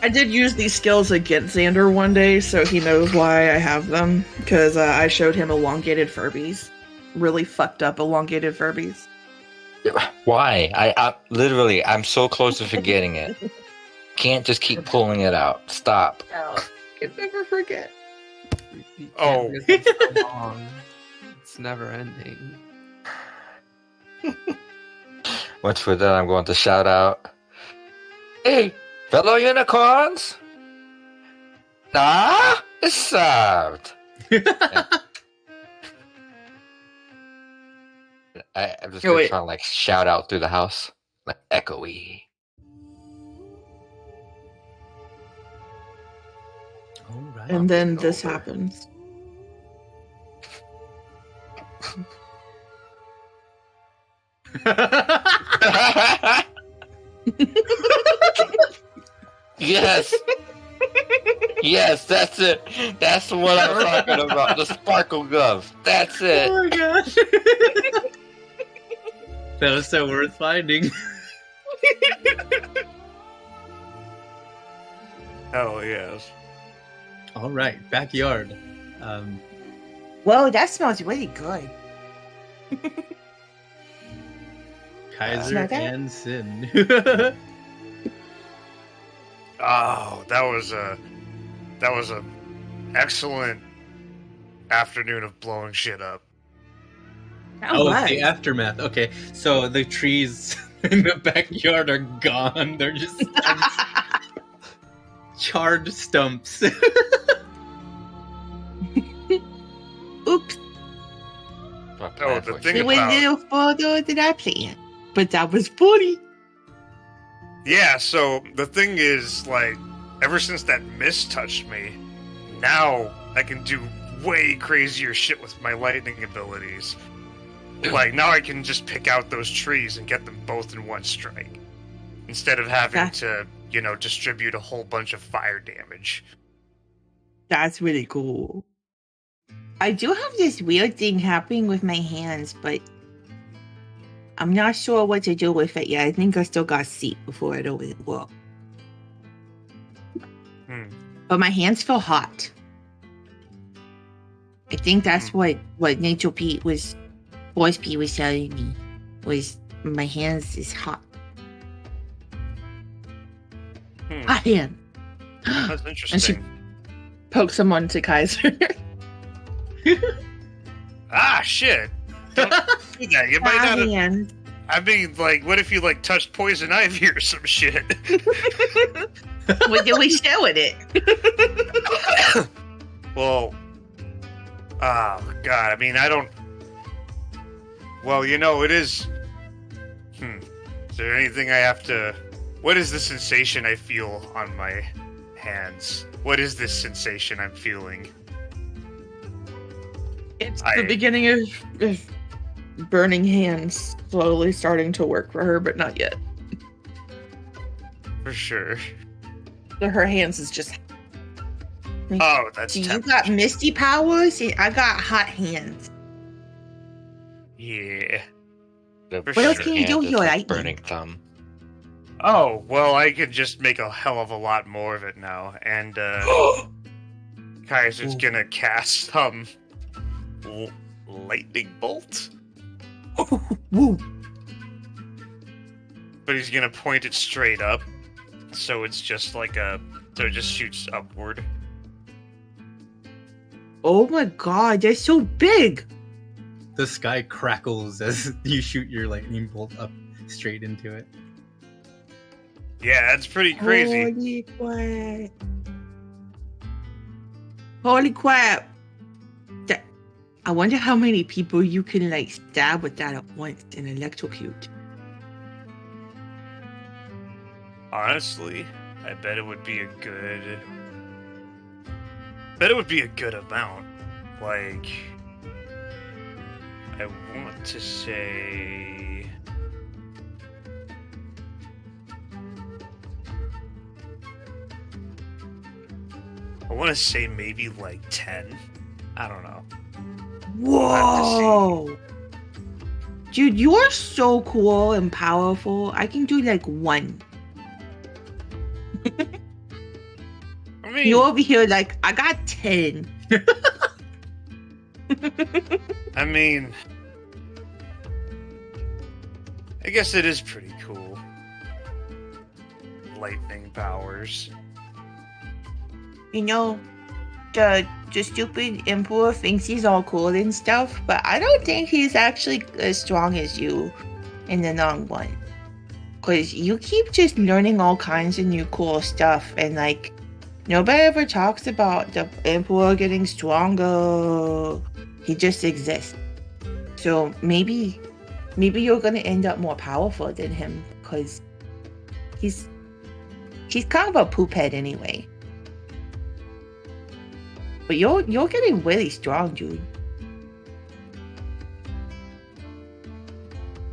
I did use these skills against Xander one day, so he knows why I have them. Because I showed him elongated Furbies. Really fucked up elongated Furbies. Why? I literally, I'm so close to forgetting it. Can't just keep pulling it out. Stop. Can never forget. You can't Oh. miss it so long. It's never ending. Much for that, I'm going to shout out, hey, fellow unicorns! Nah, it's served. I'm just gonna wait. try to like shout out through the house, like echoey. All right. And then it's this over. happens. Yes. Yes, that's it. That's what I'm talking about. The Sparkle Glove. That's it. Oh my gosh. That was so worth finding. Hell yes. All right, backyard. Whoa, that smells really good. Kaiser Smell that? and Sin. Oh, that was a excellent afternoon of blowing shit up. Oh, the aftermath. Okay, so the trees in the backyard are gone. They're just charred stumps. Oops. Oh, the thing It was about little photo that I planned. But that was funny. yeah. So the thing is, like, ever since that mist touched me, now I can do way crazier shit with my lightning abilities. Like, now I can just pick out those trees and get them both in one strike. Instead of having to, distribute a whole bunch of fire damage. That's really cool. I do have this weird thing happening with my hands, but I'm not sure what to do with it yet. I think I still got seat before it will work. But my hands feel hot. I think that's what Nature Pete was, Force Pete was telling me, was my hands is hot. Hot hand. That's interesting. And she pokes someone to Kaiser. Ah, shit. Don't do that. You might Hot not have, hand. I mean, like, what if you, like, touched poison ivy or some shit? What did we show with it? Well, oh, God, I mean, I don't... Well, it is... Is there anything I have to... What is the sensation I feel on my hands? What is this sensation I'm feeling? It's the beginning of burning hands slowly starting to work for her, but not yet. For sure. So her hands is just... Oh, that's So you got misty powers, and I got hot hands. Yeah. What else can you do with your lightning? burning thumb? Oh, well, I could just make a hell of a lot more of it now, and, Kaiser's gonna cast some lightning bolt. Woo. But he's gonna point it straight up, so it's just like so it just shoots upward. Oh my god, they're so big! The sky crackles as you shoot your lightning bolt up straight into it. Yeah, that's pretty crazy. Holy crap. Holy crap. I wonder how many people you can, like, stab with that at once and electrocute. Honestly, I bet it would be a good amount. Like, I want to say... I want to say maybe like 10. I don't know. Whoa! Dude, you are so cool and powerful. I can do like 1. I mean, You over here like, I got 10. I mean, I guess it is pretty cool. Lightning powers. You know, the stupid emperor thinks he's all cool and stuff, but I don't think he's actually as strong as you in the long run. Because you keep just learning all kinds of new cool stuff, and like, nobody ever talks about the emperor getting stronger. He just exists. So maybe you're gonna end up more powerful than him, because he's kind of a poop head anyway. But you're getting really strong, dude.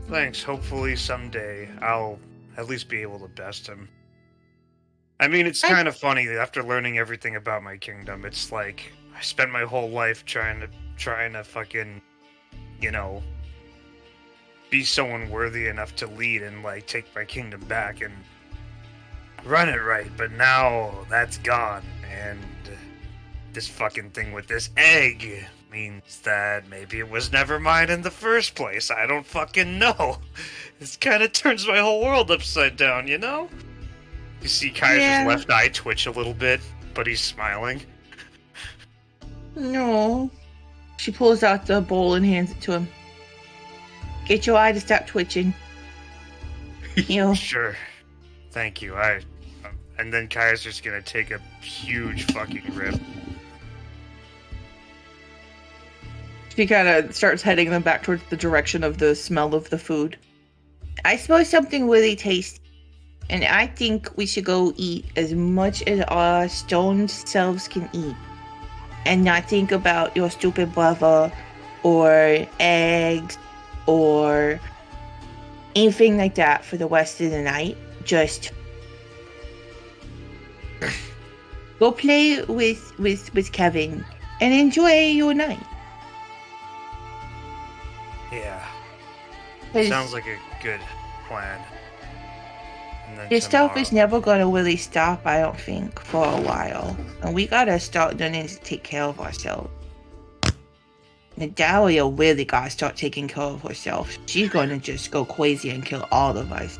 Thanks. Hopefully someday I'll at least be able to best him. I mean, it's kind of funny after learning everything about my kingdom. It's like I spent my whole life trying to fucking, be someone worthy enough to lead and like take my kingdom back and run it right. But now that's gone, and this fucking thing with this egg means that maybe it was never mine in the first place. I don't fucking know. This kind of turns my whole world upside down, you know? You see Kaiser's left eye twitch a little bit, but he's smiling. No. She pulls out the bowl and hands it to him. Get your eye to stop twitching. Sure. Thank you. And then Kaiser's gonna take a huge fucking rip. She kind of starts heading them back towards the direction of the smell of the food. I smell something really tasty. And I think we should go eat as much as our stone selves can eat. And not think about your stupid brother or eggs or anything like that for the rest of the night. Just go play with Kevin and enjoy your night. Yeah. 'Cause Sounds like a good plan. And then this stuff is tomorrow- never gonna really stop, I don't think, for a while. And we gotta start learning to take care of ourselves. Nadalia really gotta start taking care of herself. She's gonna just go crazy and kill all of us.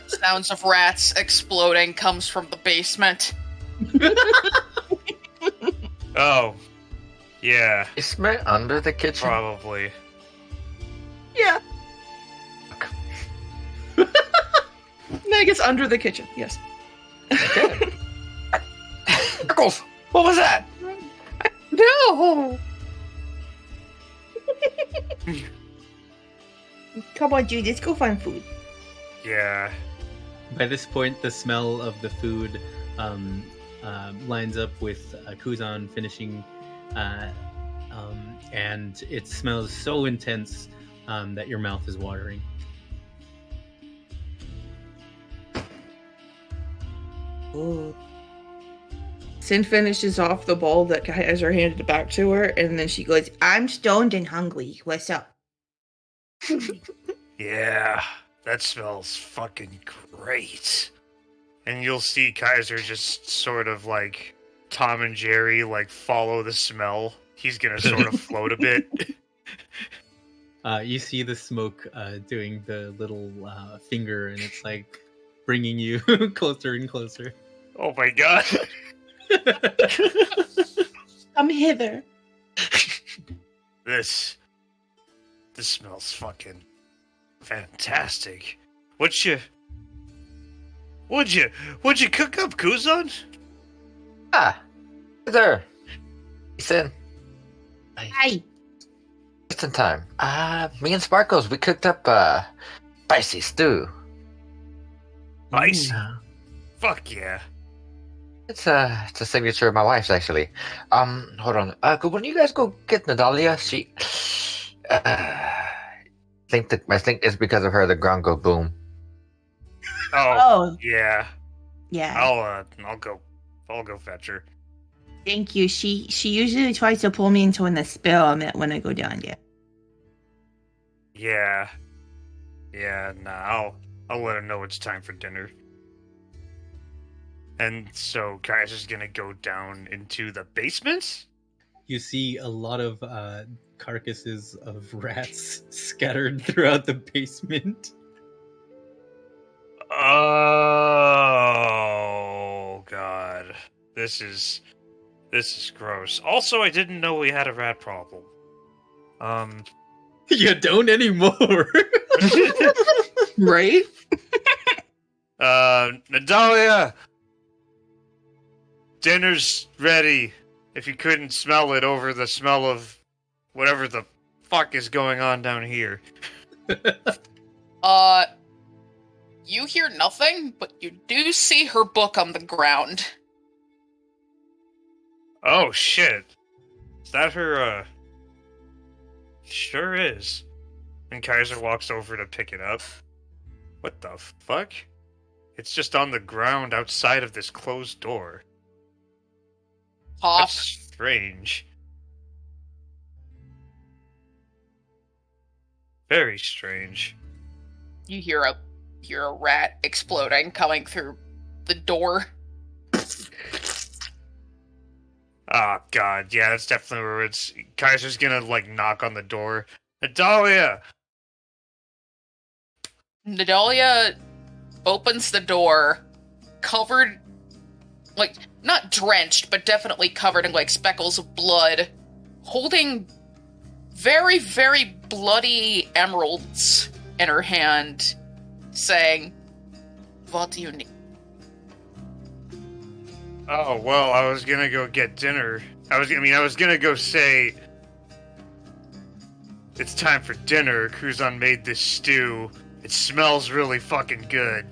Sounds of rats exploding comes from the basement. Oh. Yeah, Basement under the kitchen. probably. Yeah. I guess under the kitchen. Yes. Okay. Sparkles, what was that? No. Come on, dude, let's go find food. Yeah. By this point, the smell of the food lines up with Kuzan finishing, and it smells so intense that your mouth is watering. Oh. Sin finishes off the bowl that Kaiser handed back to her, and then she goes, I'm stoned and hungry. What's up? Yeah. That smells fucking great. And you'll see Kaiser just sort of like Tom and Jerry, like follow the smell. He's gonna sort of float a bit. You see the smoke doing the little finger, and it's like bringing you closer and closer. Oh my god. Come hither. This smells fucking fantastic. What'd you cook up, Kuzan? Ah, there. Ethan, Hi. just in time. Me and Sparkles, we cooked up spicy stew. Spicy? Uh, Fuck yeah. It's a signature of my wife's actually. Hold on. When you guys go get Nadalia, she I think it's because of her the ground go boom. Oh, Oh, yeah. yeah. I'll go fetch her. Thank you. She usually tries to pull me into an experiment when I go down there. Yeah. Yeah, nah, I'll let her know it's time for dinner. And so Kaiser's gonna go down into the basement? You see a lot of carcasses of rats scattered throughout the basement. Oh god. This is gross. Also, I didn't know we had a rat problem. You don't anymore. right? Nadalia! Dinner's ready. If you couldn't smell it over the smell of whatever the fuck is going on down here. You hear nothing, but you do see her book on the ground. Oh shit. Is that her, Sure is. And Kaiser walks over to pick it up. What the fuck? It's just on the ground outside of this closed door. Pop. That's strange. Very strange. You hear a rat exploding coming through the door. Oh god, yeah, that's definitely where it's. Kaiser's gonna like knock on the door. Nadalia! Nadalia opens the door, covered, like, not drenched, but definitely covered in, like, speckles of blood, holding very, very bloody emeralds in her hand, saying, "What do you need?" Oh well, I was gonna go get dinner. I was gonna go say it's time for dinner. Kuzan made this stew. It smells really fucking good.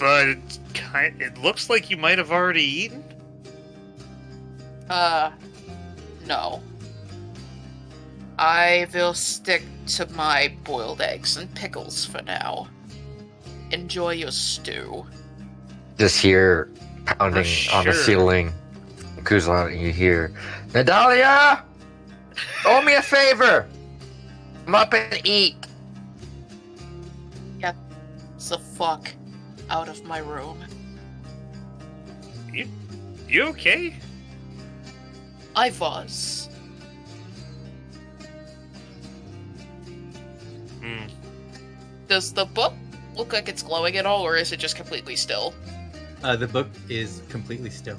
but it looks like you might have already eaten. No. I will stick to my boiled eggs and pickles for now. Enjoy your stew. Just hear pounding on the sure. ceiling. Kuzan, you hear, Nadalia! Owe me a favor! Come up and eat. Get the fuck out of my room. You okay? I was. Does the book look like it's glowing at all, or is it just completely still? The book is completely still.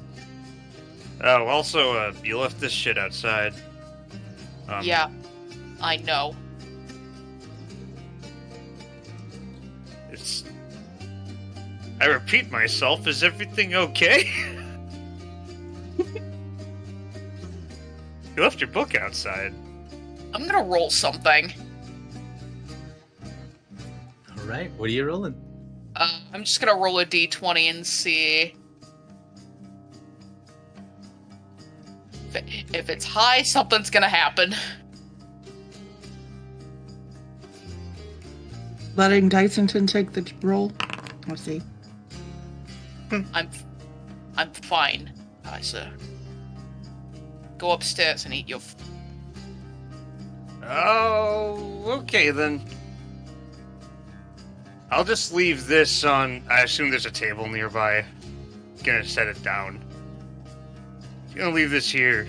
Oh, also, you left this shit outside. Yeah, I know. I repeat myself, is everything okay? You left your book outside. I'm gonna roll something. All right, what are you rolling? I'm just gonna roll a d20 and see if it's high, something's gonna happen. Letting Dysonton take the roll. Let's see. I'm fine, Kaiser. Go upstairs and eat your. Oh, okay then. I'll just leave this on. I assume there's a table nearby. Gonna set it down. Gonna leave this here.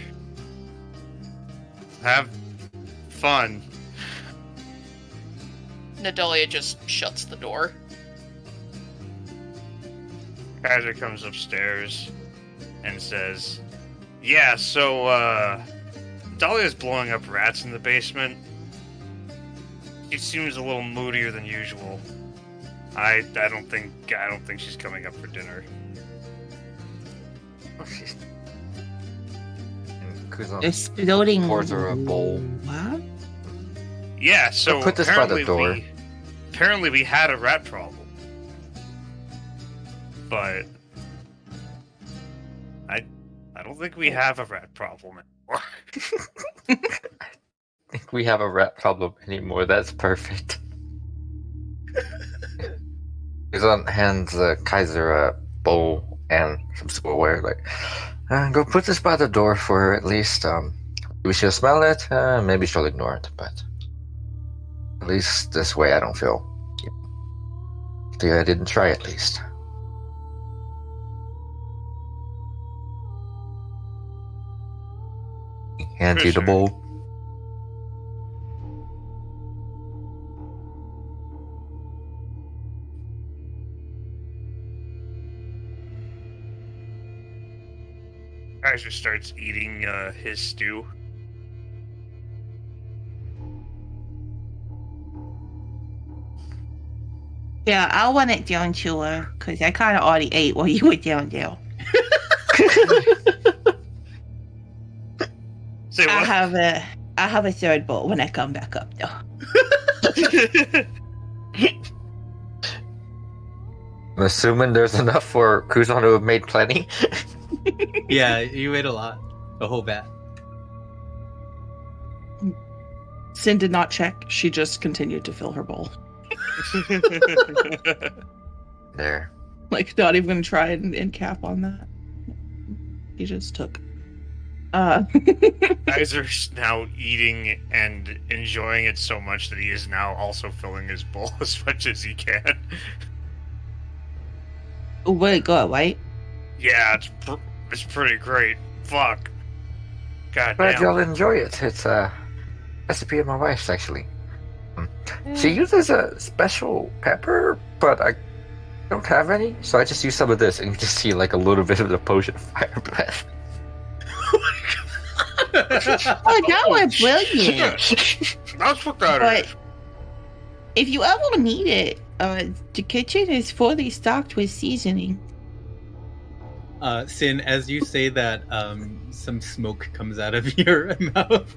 Have fun. Nadalia just shuts the door. Kaiser comes upstairs and says, "Yeah, so Dahlia's blowing up rats in the basement. She seems a little moodier than usual. I don't think she's coming up for dinner." And Kuzan Exploding. pours her a bowl. What? Yeah, so Put this by the door. Apparently we had a rat problem. But I don't think we have a rat problem anymore. I think we have a rat problem anymore. That's perfect. Kuzan hands Kaiser a bowl and some silverware. Like, go put this by the door for her at least. We should smell it. Maybe she'll ignore it, but at least this way I don't feel. I didn't try at least. Hand you the Sure. bowl. Kaiser starts eating his stew. Yeah, I want it down to her because I kind of already ate while you were down there. Say I what? have a third bowl when I come back up though. I'm assuming there's enough for Kuzan to have made plenty. Yeah, you ate a lot. A whole bat. Sin did not check. She just continued to fill her bowl. There. Like, not even gonna try and cap on that. He just took. Kaiser's now eating and enjoying it so much that he is now also filling his bowl as much as he can. Way good, right? Yeah, it's pretty great. Fuck. God Glad damn. y'all enjoy it. It's a recipe of my wife's, actually. She uses a special pepper, but I don't have any, so I just use some of this, and you just see like a little bit of the potion fire breath. Oh, that was brilliant. That's what that But is. if you ever need it, the kitchen is fully stocked with seasoning. Sin, as you say that, some smoke comes out of your mouth.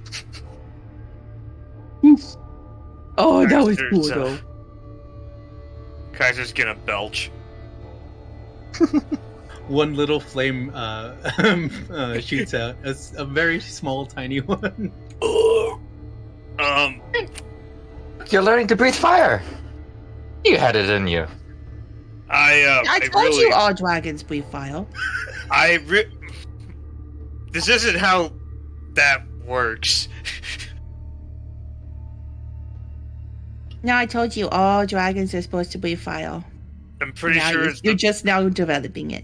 Oh, that was Kaiser's, cool though. Kaiser's gonna belch. One little flame shoots out. A very small, tiny one. You're learning to breathe fire. You had it in you. I told really, you all dragons breathe fire. This isn't how that works. No, I told you all dragons are supposed to breathe fire. I'm pretty Now sure you're just now developing it.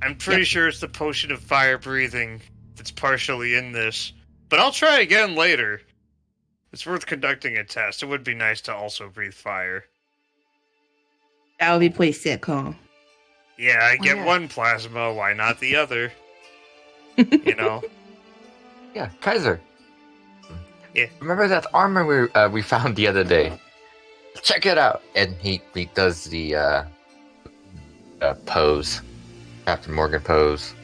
I'm pretty sure it's the potion of fire breathing that's partially in this. But I'll try again later. It's worth conducting a test. It would be nice to also breathe fire. That would be pretty sick, huh? Yeah, I get yeah. one plasma, why not the other? You know? Yeah, Kaiser. Yeah. Remember that armor we found the other day? Check it out. And he does the pose, Captain Morgan pose.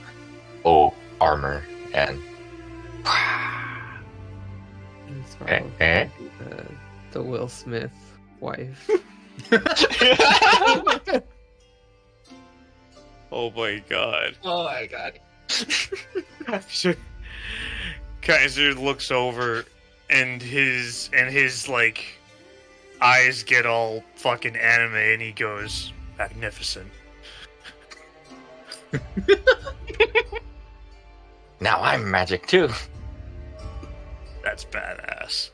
Oh, armor and. It's probably the Will Smith wife. Oh my god. Oh my god. Kaiser looks over and his like eyes get all fucking anime and he goes, magnificent. Now I'm magic too. That's badass.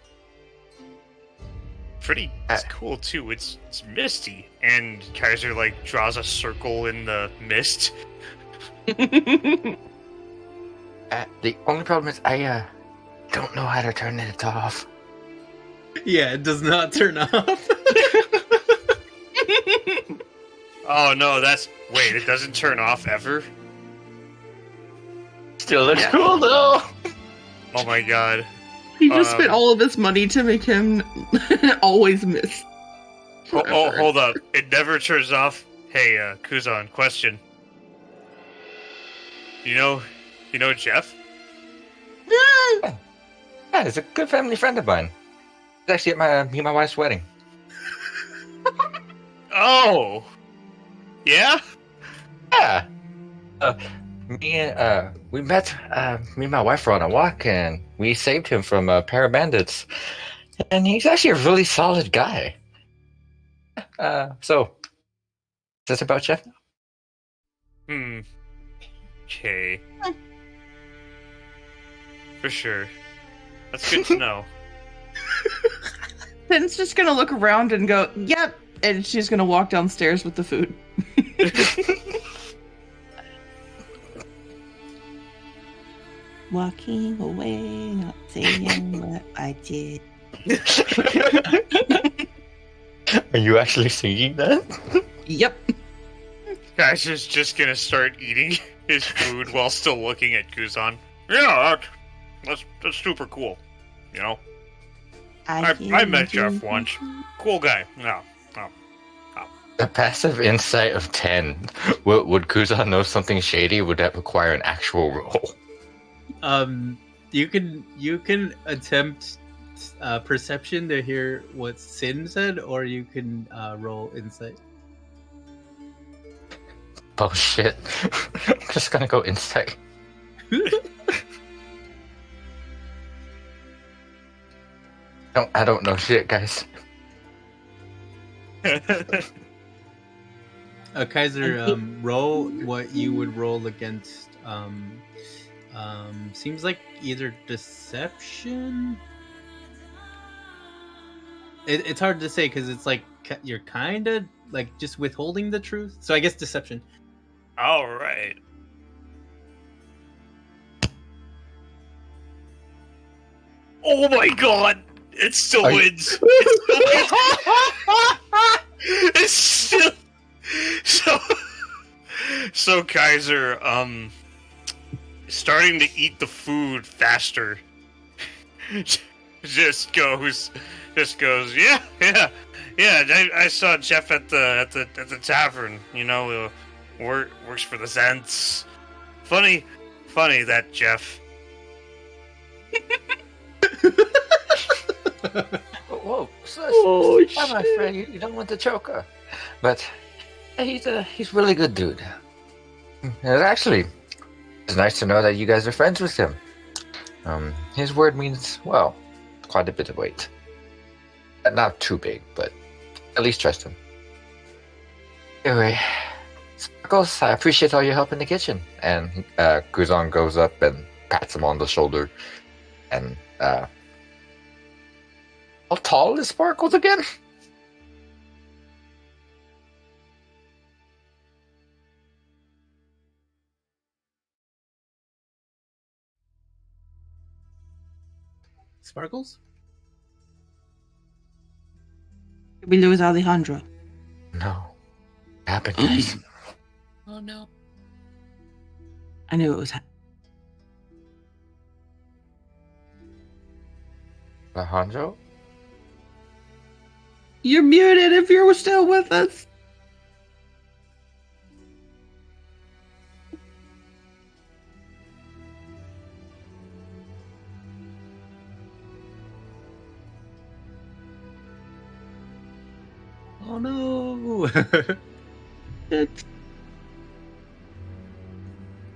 Pretty it's cool too. It's misty. And Kaiser like draws a circle in the mist. The only problem is I don't know how to turn it off. Yeah, it does not turn off. Oh no, wait, it doesn't turn off ever? Still looks cool though. Oh my god. He just spent all of his money to make him always miss. Oh, hold up. It never turns off. Hey, Kuzan, question. You know Jeff? Yeah, he's a good family friend of mine. He's actually at my wife's wedding. Oh! Yeah? Yeah. We met, me and my wife were on a walk and we saved him from a pair of bandits. And he's actually a really solid guy. So, is this about Jeff? Okay. For sure. That's good to know. Finn's just gonna look around and go, yep, and she's gonna walk downstairs with the food. Walking away, not saying what I did. Are you actually singing that? Yep. Kaiser's just gonna start eating his food while still looking at Kuzan. Yeah, that's super cool. You know? I met Jeff once. Cool guy. No. A passive insight of 10. Would Kuzan know something shady? Would that require an actual roll? You can attempt perception to hear what Sin said, or you can roll insight. Bullshit. I'm just gonna go insight. I don't know shit, guys. Kaiser, roll what you would roll against. Seems like either deception. It's hard to say because it's like you're kind of like just withholding the truth. So I guess deception. All right. Oh my god! It still wins. It's still so Kaiser starting to eat the food faster. just goes, yeah. I saw Jeff at the tavern. You know, works for the Zents. Funny that Jeff. Whoa, sus. Oh, I'm afraid you don't want to choke her. But he's a really good dude. And actually, it's nice to know that you guys are friends with him. His word means, well, quite a bit of weight. Not too big, but at least trust him. Anyway, Sparkles, I appreciate all your help in the kitchen. And Kuzan goes up and pats him on the shoulder. And how tall is Sparkles again? Sparkles? We lose Alejandro. No. What happened, guys? Oh no. I knew it was. Alejandro? You're muted if you're still with us. Oh no! It's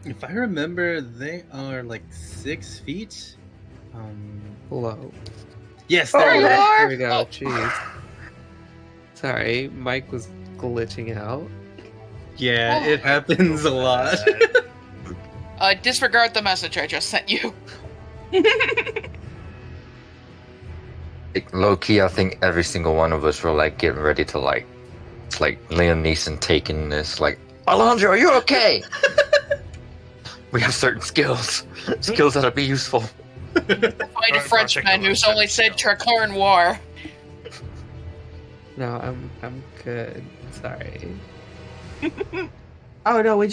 If I remember, they are like 6 feet. Hello. Yes, Oh, there you you go. are? There we go. Oh. Jeez. Sorry, Mike was glitching out. Yeah, it happens a lot. Disregard the message I just sent you. Like, low key, I think every single one of us were like getting ready to like, it's like Liam Neeson taking this. Like, Alejandro, are you okay? We have certain skills that'll be useful. Find a Alright, Frenchman practical who's only said exception. Tricor Noir. No, I'm good. Sorry. oh no, we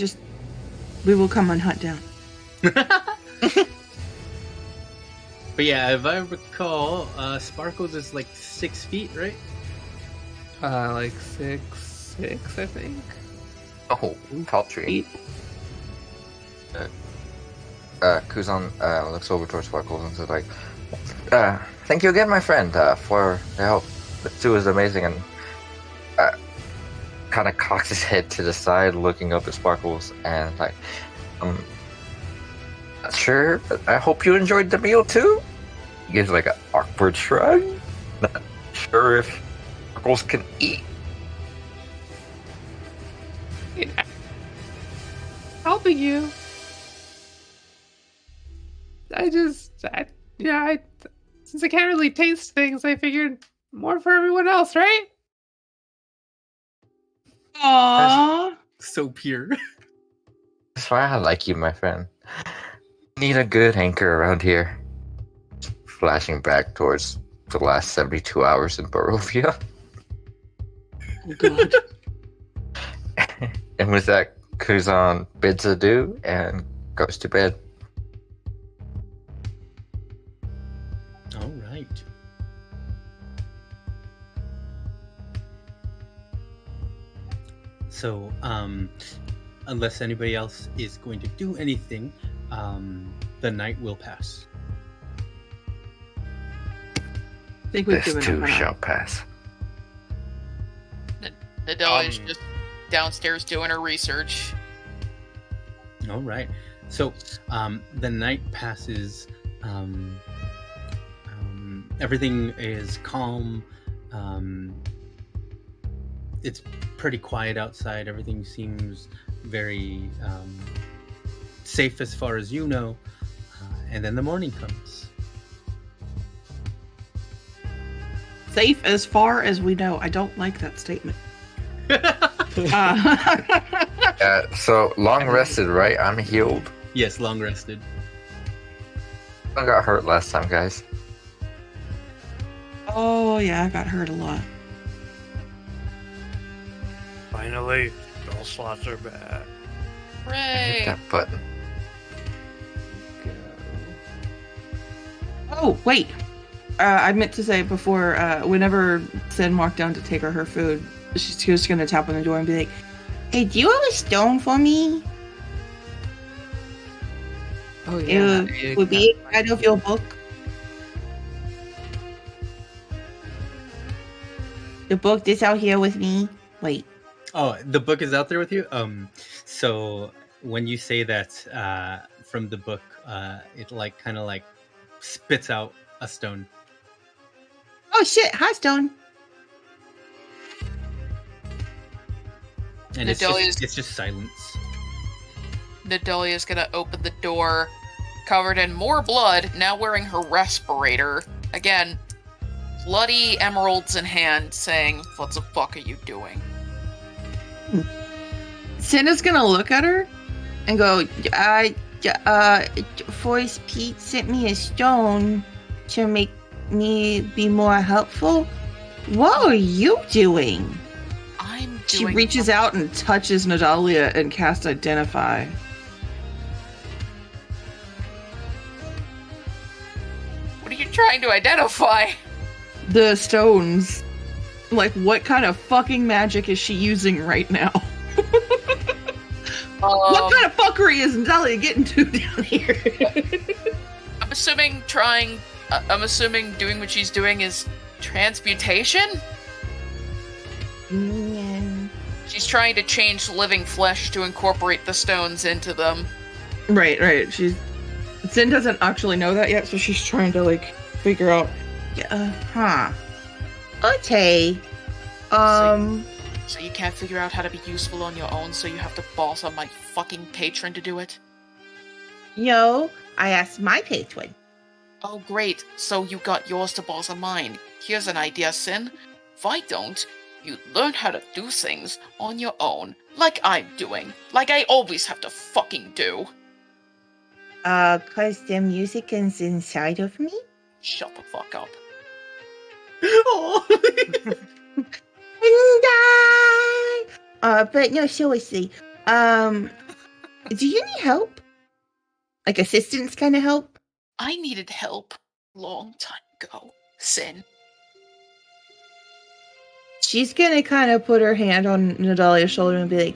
will come and hunt down. But yeah, if I recall, Sparkles is like 6 feet, right? Like 6'6", I think. Oh, paltry. Kuzan looks over towards Sparkles and says, like, thank you again, my friend, for the help. The stew is amazing, and kind of cocks his head to the side, looking up at Sparkles, and like, not sure, but I hope you enjoyed the meal too. He gives like an awkward shrug. Not sure if Sparkles can eat. Yeah. Helping you. Since I can't really taste things, I figured more for everyone else, right? Aww. So pure. That's why I like you, my friend. Need a good anchor around here. Flashing back towards the last 72 hours in Barovia. Oh god. And with that, Kuzan bids adieu and goes to bed. All right. So, unless anybody else is going to do anything, the night will pass. I think we've This given too it shall pass. Nadella is just downstairs doing her research. All right. So, the night passes. Everything is calm. It's pretty quiet outside. Everything seems very safe as far as you know. And then the morning comes. Safe as far as we know. I don't like that statement. So, long rested, right? I'm healed. Yes, long rested. I got hurt last time, guys. oh yeah, I got hurt a lot. Finally, all slots are back. Hit Hooray! that button. Oh wait, I meant to say before. Whenever Sen walked down to take her food, she was gonna tap on the door and be like, Hey, do you have a stone for me? Oh yeah. It would be inside of your book. The book that's out here with me. Wait. Oh, the book is out there with you. So when you say that from the book, it like kind of like spits out a stone. Oh shit, hot stone. And it's Nadalia's- just silence. Nadalia's gonna open the door, covered in more blood, now wearing her respirator. Again, bloody emeralds in hand, saying, "What the fuck are you doing?" Cinna's gonna look at her and go, Forest Pete sent me a stone to make me be more helpful. What are you doing? I'm she doing. reaches out and touches Nadalia and casts Identify. What are you trying to identify? The stones. Like, what kind of fucking magic is she using right now? What kind of fuckery is Nadalia getting to down here? I'm assuming doing what she's doing is transmutation? Mm, She's trying to change living flesh to incorporate the stones into them. Right. Sin doesn't actually know that yet, so she's trying to, like, figure out. Okay. So you can't figure out how to be useful on your own, so you have to boss on my fucking patron to do it? Yo, I asked my patron. Oh great, so you got yours to boss on mine. Here's an idea, Sin. Why don't you learn how to do things on your own, like I'm doing, like I always have to fucking do? 'Cause the music is inside of me? Shut the fuck up. But no, seriously. Do you need help? Like assistance kind of help? I needed help long time ago, Sin. She's gonna kind of put her hand on Nadalia's shoulder and be like,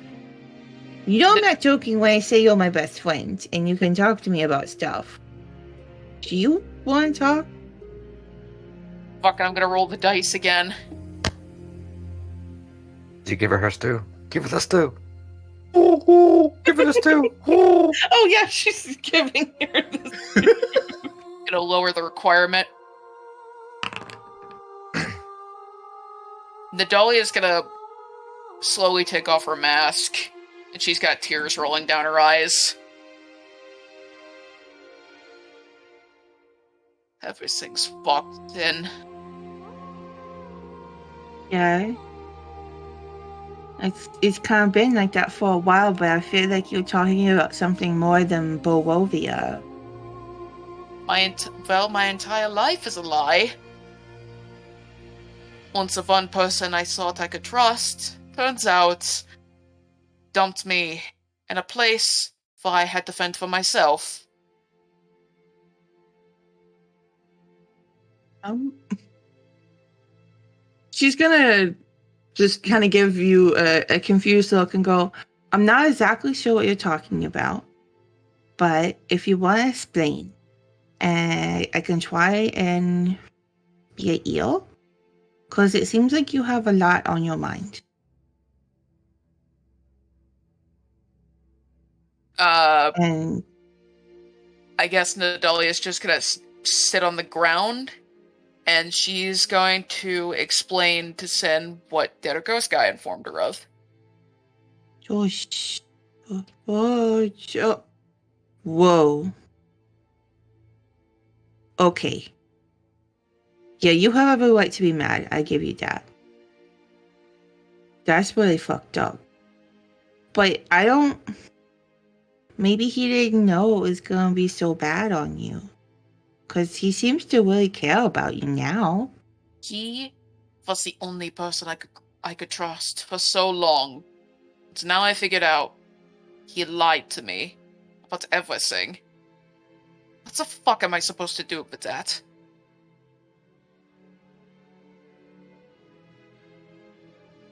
you know I'm not joking when I say you're my best friend, and you can talk to me about stuff. Do you want to talk? Fuck, I'm gonna roll the dice again. Did you give her stew? Give her the stew. Ooh, give her the stew. Ooh. Oh yeah, she's giving her this. Gonna lower the requirement. Nadalia's gonna slowly take off her mask, and she's got tears rolling down her eyes. Everything's fucked in. Yeah. It's kind of been like that for a while, but I feel like you're talking about something more than Borovia. My entire life is a lie. Once the one person I thought I could trust, turns out, dumped me in a place where I had to fend for myself. She's gonna just kind of give you a confused look and go, I'm not exactly sure what you're talking about, but if you want to explain, I can try and be an eel, because it seems like you have a lot on your mind. And I guess Nadalia's just gonna sit on the ground, and she's going to explain to Sin what Dead Ghost Guy informed her of. Whoa. Okay. Yeah, you have every right to be mad. I give you that. That's really fucked up. But I don't... Maybe he didn't know it was gonna be so bad on you. Because he seems to really care about you now. He was the only person I could trust for so long. So now I figured out he lied to me about everything. What the fuck am I supposed to do with that?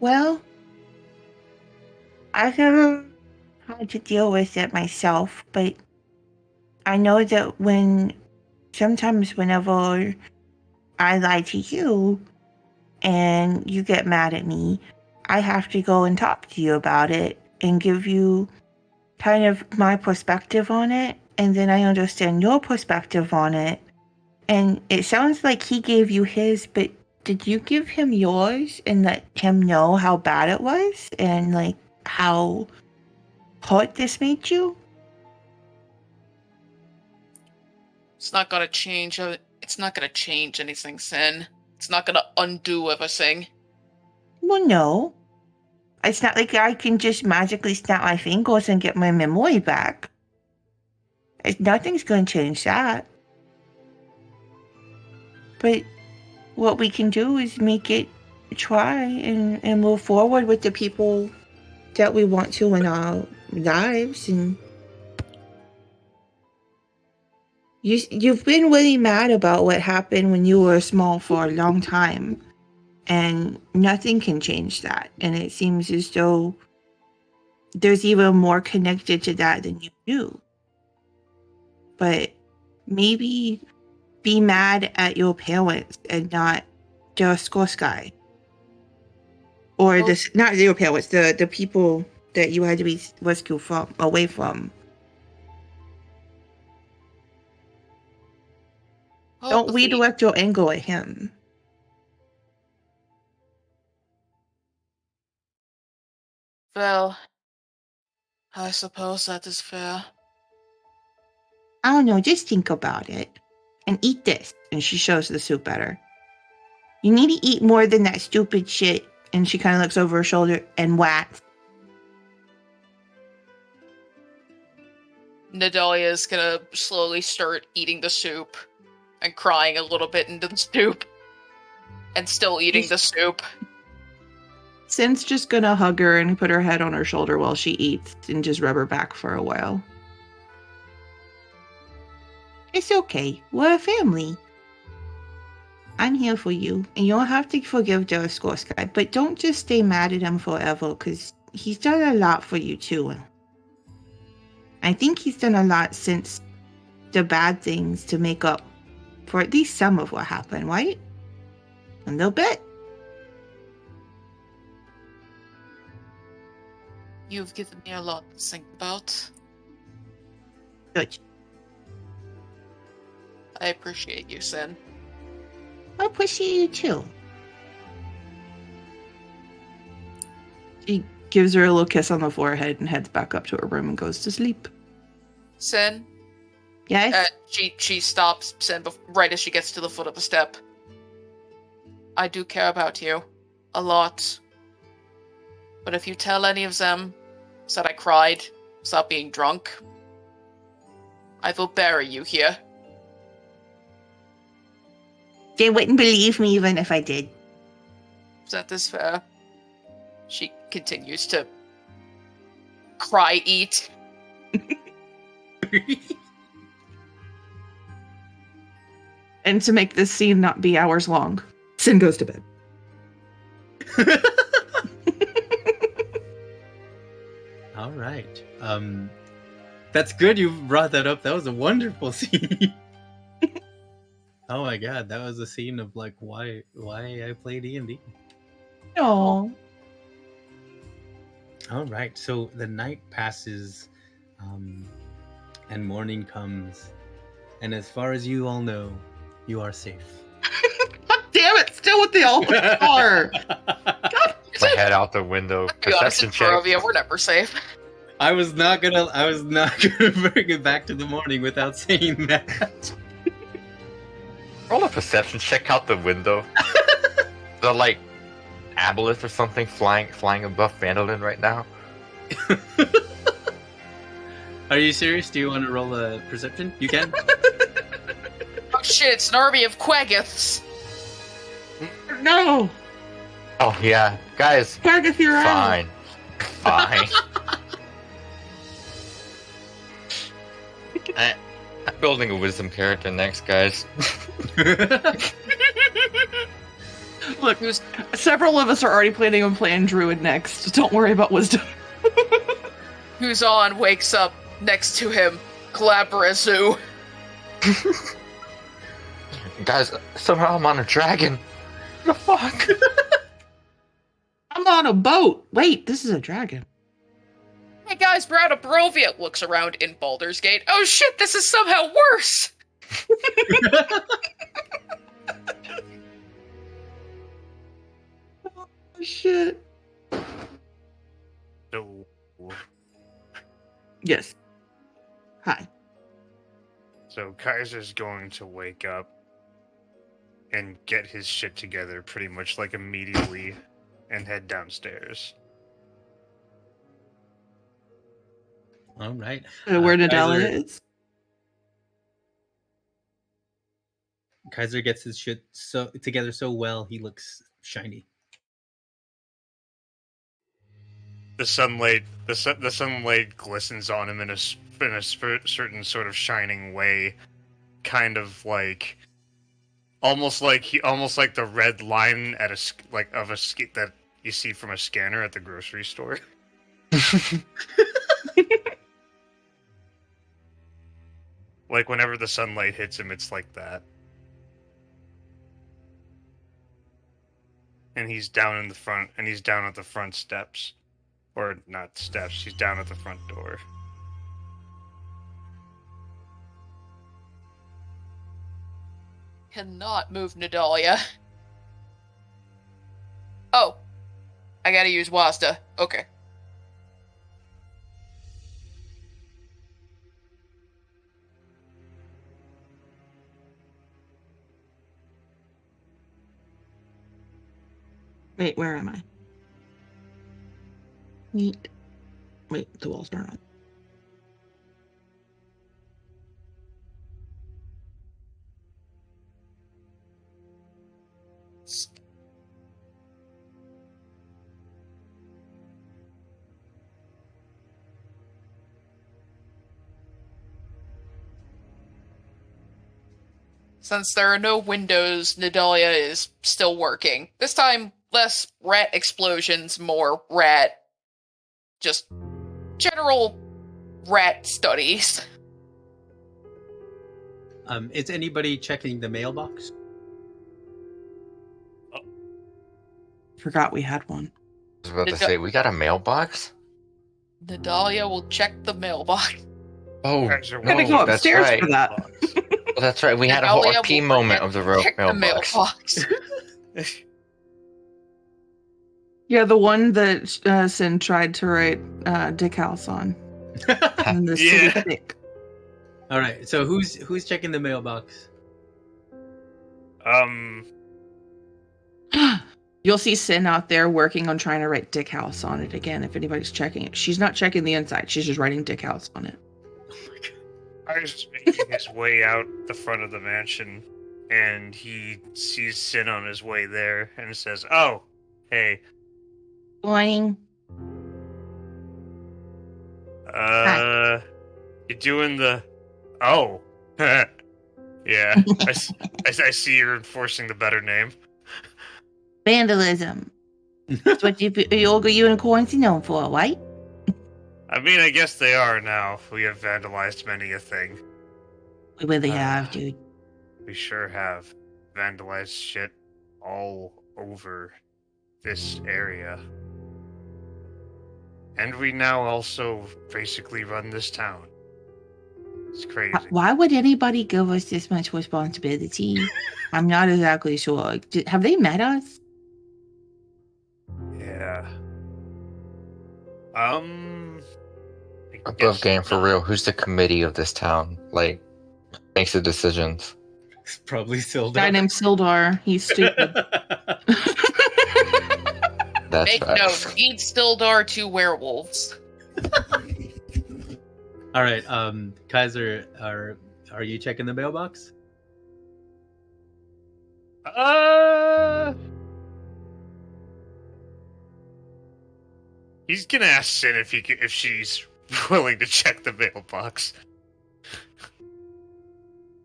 Well, I've never had to deal with it myself, but I know that sometimes whenever I lie to you and you get mad at me, I have to go and talk to you about it and give you kind of my perspective on it, and then I understand your perspective on it. And it sounds like he gave you his, but did you give him yours and let him know how bad it was and like how hurt this made you? It's not gonna change. It's not gonna change anything, Sin. It's not gonna undo everything. Well, no. It's not like I can just magically snap my fingers and get my memory back. Nothing's going to change that. But what we can do is make it try and move forward with the people that we want to in our lives. And you've been really mad about what happened when you were small for a long time. And nothing can change that. And it seems as though there's even more connected to that than you knew. But maybe be mad at your parents and not the Skorsky. Or not your parents, the people that you had to be rescued from, away from. Don't redirect your anger at him. Well, I suppose that is fair. I don't know, just think about it. And eat this. And she shows the soup at her. You need to eat more than that stupid shit. And she kind of looks over her shoulder and whacks. Nadalia is gonna slowly start eating the soup and crying a little bit into the soup. And still eating the soup. Sin's just gonna hug her and put her head on her shoulder while she eats and just rub her back for a while. It's okay. We're a family. I'm here for you. And you don't have to forgive the Skorsky, but don't just stay mad at him forever, because he's done a lot for you too. I think he's done a lot since the bad things to make up for at least some of what happened, right? A little bit. You've given me a lot to think about. Good. I appreciate you, Sin. I appreciate you too. He gives her a little kiss on the forehead and heads back up to her room and goes to sleep. Sin? Yes? She stops Sin right as she gets to the foot of the step. I do care about you. A lot. But if you tell any of them that I cried, stop being drunk, I will bury you here. They wouldn't believe me even if I did. That is fair. She continues to cry eat. And to make this scene not be hours long, Sin goes to bed. All right. That's good you brought that up. That was a wonderful scene. Oh my god, that was a scene of like why I play D&D. No. All right, so the night passes, and morning comes, and as far as you all know, you are safe. God damn it! Still with the old car. My head out the window. To be honest, Perception in check. Barovia, we're never safe. I was not gonna bring it back to the morning without saying that. Roll a perception check out the window. The like aboleth or something flying above Vandalin right now. Are you serious? Do you want to roll a perception? You can. Oh shit, it's an army of Quaggoths. No! Oh yeah, guys. Quaggoth, you're out. Fine. I'm building a wisdom character next, guys. Look, several of us are already planning on playing Druid next. Don't worry about wisdom. Huzon wakes up next to him, Glabrazu. Guys, somehow I'm on a dragon. What the fuck? I'm on a boat. Wait, this is a dragon. Hey guys, we're out of Barovia. Looks around in Baldur's Gate. Oh shit, this is somehow worse. Oh, shit. So, Yes. Hi. so Kaiser's going to wake up and get his shit together pretty much like immediately and head downstairs. All right. Where Nadella Kaiser- is? Kaiser gets his shit together so well, he looks shiny. The sunlight glistens on him in a certain sort of shining way, kind of like almost like the red line at that you see from a scanner at the grocery store. Like whenever the sunlight hits him, it's like that. And he's down in the front, and he's down at the front steps. Or not steps, he's down at the front door. Cannot move Nadalia. Oh. I gotta use Wasta. Okay. Wait, where am I? Wait, the walls aren't on. Since there are no windows, Nadalia is still working. This time, less rat explosions, more rat. Just general rat studies. Is anybody checking the mailbox? Forgot we had one. I was about to say, we got a mailbox? Nadalia will check the mailbox. Oh, Kaiser Gotta will go that's upstairs right. for that. Well, that's right. We had a whole Nadalia RP will moment of the check the mailbox. Yeah, the one that Sin tried to write Dick House on. And the Yeah. city Dick. All right. So who's checking the mailbox? You'll see Sin out there working on trying to write Dick House on it again if anybody's checking it. She's not checking the inside, she's just writing Dick House on it. Kaiser's making his way out the front of the mansion, and he sees Sin on his way there, and says, "Oh, hey, Morning. you doing the? Oh, yeah. I see you're enforcing the better name. Vandalism. That's what you ogre unicorns are known for, right? I mean, I guess they are now. We have vandalized many a thing. We really have, dude. We sure have vandalized shit all over this area. And we now also basically run this town. It's crazy. Why would anybody give us this much responsibility? I'm not exactly sure. Have they met us? Yeah. I Above guess game for not. real. Who's the committee of this town? Like, makes the decisions. It's probably Sildar. Guy named Sildar. He's stupid. That's Make right. note, feed Sildar to werewolves. All right. Kaiser, are you checking the mailbox? He's gonna ask Sin if she's willing to check the mailbox.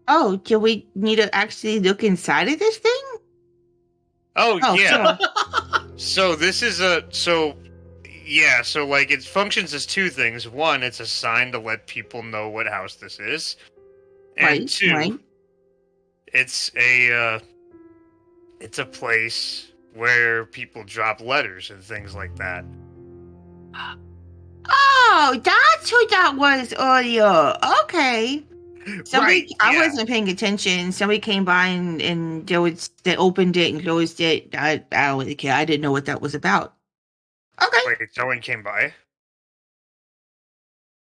Oh, do we need to actually look inside of this thing? Oh, Oh, yeah. sure. So this is so like it functions as two things. One, it's a sign to let people know what house this is. And Right, two, right. it's a place where people drop letters and things like that. Oh, that's who that was earlier. Okay. Somebody, Right, I yeah. wasn't paying attention. Somebody came by and they opened it and closed it. I don't really care. I didn't know what that was about. Okay. Wait, someone came by?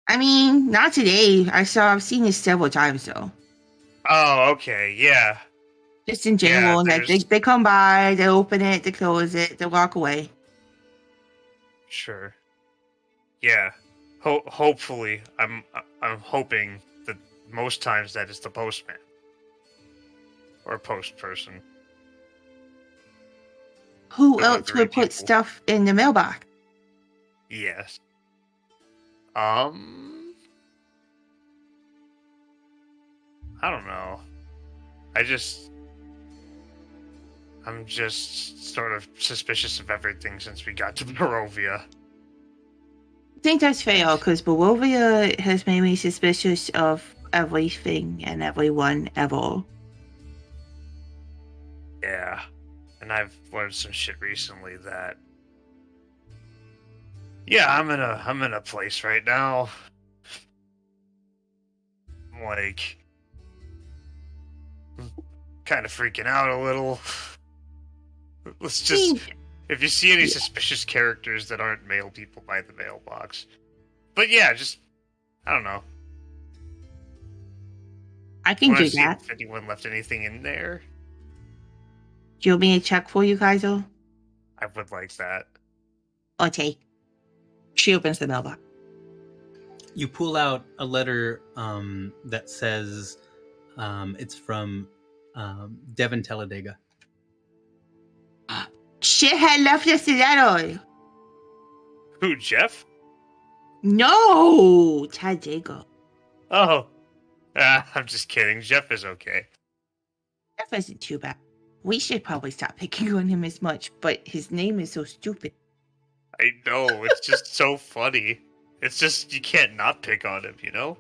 I mean, not today. I've seen this several times though. Oh, okay, yeah. Just in Yeah, general, like there's- they come by, they open it, they close it, they walk away. Sure. Yeah. Hopefully, I'm hoping that most times that is the postman or post person. Who Delivery else would put people. stuff in the mailbox? Yes. I don't know. I'm just sort of suspicious of everything since we got to Barovia. I think that's fair because Barovia has made me suspicious of everything and everyone ever. Yeah. And I've learned some shit recently that yeah, I'm in a place right now. I'm like kind of freaking out a little. Let's just if you see any suspicious characters that aren't male people by the mailbox. But yeah, just I don't know. I can Wanna do see that. if anyone left anything in there. Do you want me to check for you guys though? I would like that. Okay. She opens the mailbox. You pull out a letter that says it's from Devin Talladega. Shithead left us a letter. Who, Jeff? No, Talladega. Oh. I'm just kidding. Jeff is okay. That wasn't too bad. We should probably stop picking on him as much, but his name is so stupid. I know, it's just so funny. It's just, you can't not pick on him, you know?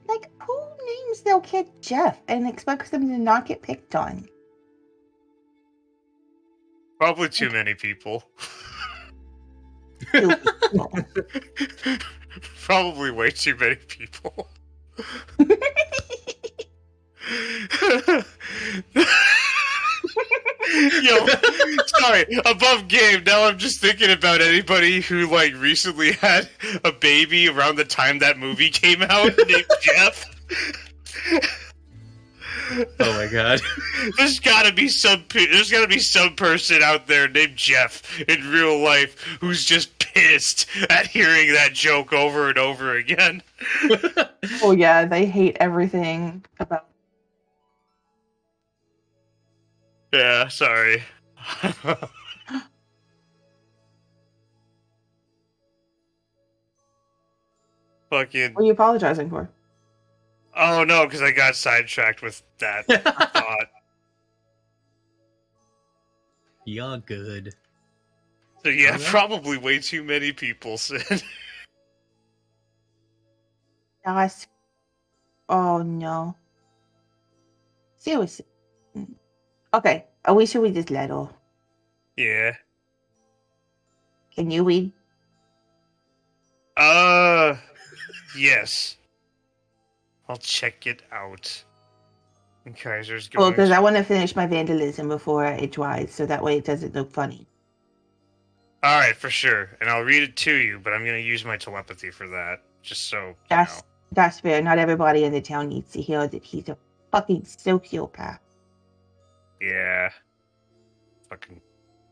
Like, who names their kid Jeff and expects them to not get picked on? Probably too many people. Probably way too many people. Yo, sorry, above game. Now I'm just thinking about anybody who like recently had a baby around the time that movie came out named Jeff. Oh my god. There's gotta be some person out there named Jeff in real life who's just pissed at hearing that joke over and over again. Oh yeah, they hate everything about. Yeah, sorry. Fucking. What are you apologizing for? Oh no, because I got sidetracked with that thought. You're good. So yeah, Okay. probably way too many people said. That's. Oh no. Seriously. Okay, I wish we just let her. Yeah. Can you read? Yes. I'll check it out. And Kaiser's Well, going. because I want to finish my vandalism before it dries, so that way it doesn't look funny. All right, for sure, and I'll read it to you, but I'm gonna use my telepathy for that, just so you That's know. that's fair. Not everybody in the town needs to hear that he's a fucking sociopath. Yeah. Fucking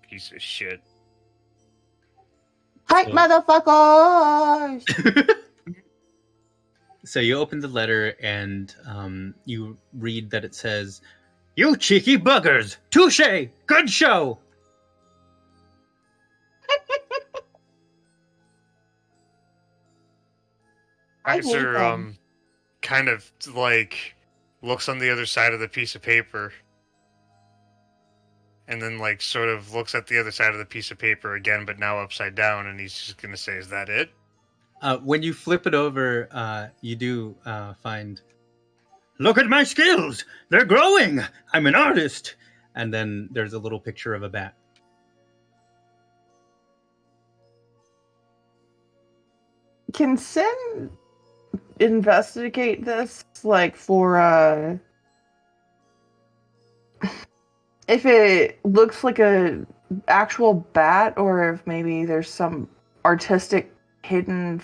piece of shit. Hi, So- motherfuckers! So you open the letter and you read that it says, "You cheeky buggers! Touche! Good show!" I hate Kaiser, them. kind of like looks on the other side of the piece of paper, and then like sort of looks at the other side of the piece of paper again, but now upside down, and he's just gonna say, "Is that it?" When you flip it over, you do find, Look at my skills! They're growing! I'm an artist! and then there's a little picture of a bat. Can Sin investigate this, like, for, if it looks like a actual bat, or if maybe there's some artistic hidden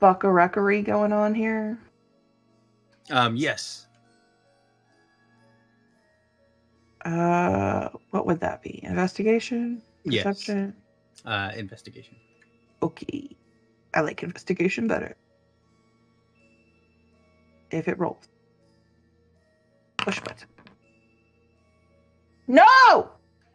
fuckereckery going on here? Yes. What would that be? Investigation? Yes. Perception? Investigation. Okay. I like investigation better. If it rolls. Push button. No!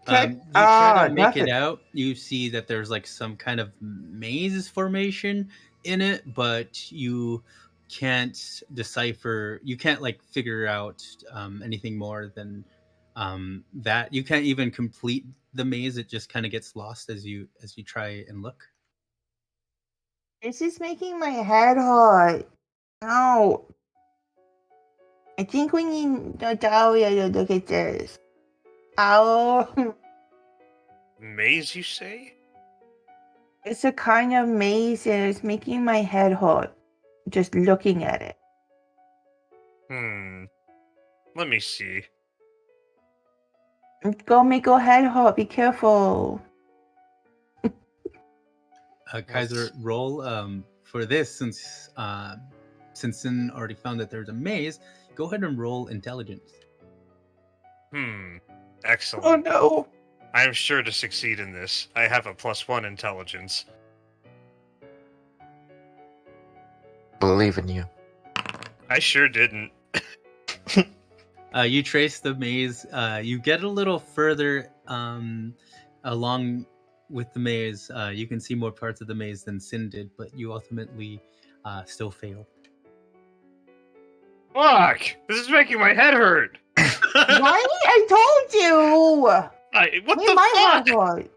You try to make nothing. it out. You see that there's like some kind of maze formation in it, but you can't decipher. You can't like figure out anything more than that. You can't even complete the maze. It just kind of gets lost as you try and look. This is making my head hurt. No. I think we need Natalia to look at this. Ow. Maze, you say? It's a kind of maze and it's making my head hurt. Just looking at it. Let me see. It's gonna make your head hurt. Be careful. Kaiser, roll for this since Sin already found that there's a maze. Go ahead and roll intelligence. Excellent. Oh no. I am sure to succeed in this. I have a +1 intelligence. Believe in you. I sure didn't. You trace the maze. You get a little further along with the maze. You can see more parts of the maze than Sin did, but you ultimately still fail. Fuck! This is making my head hurt. Why? I told you. What Made the my fuck? head hurt.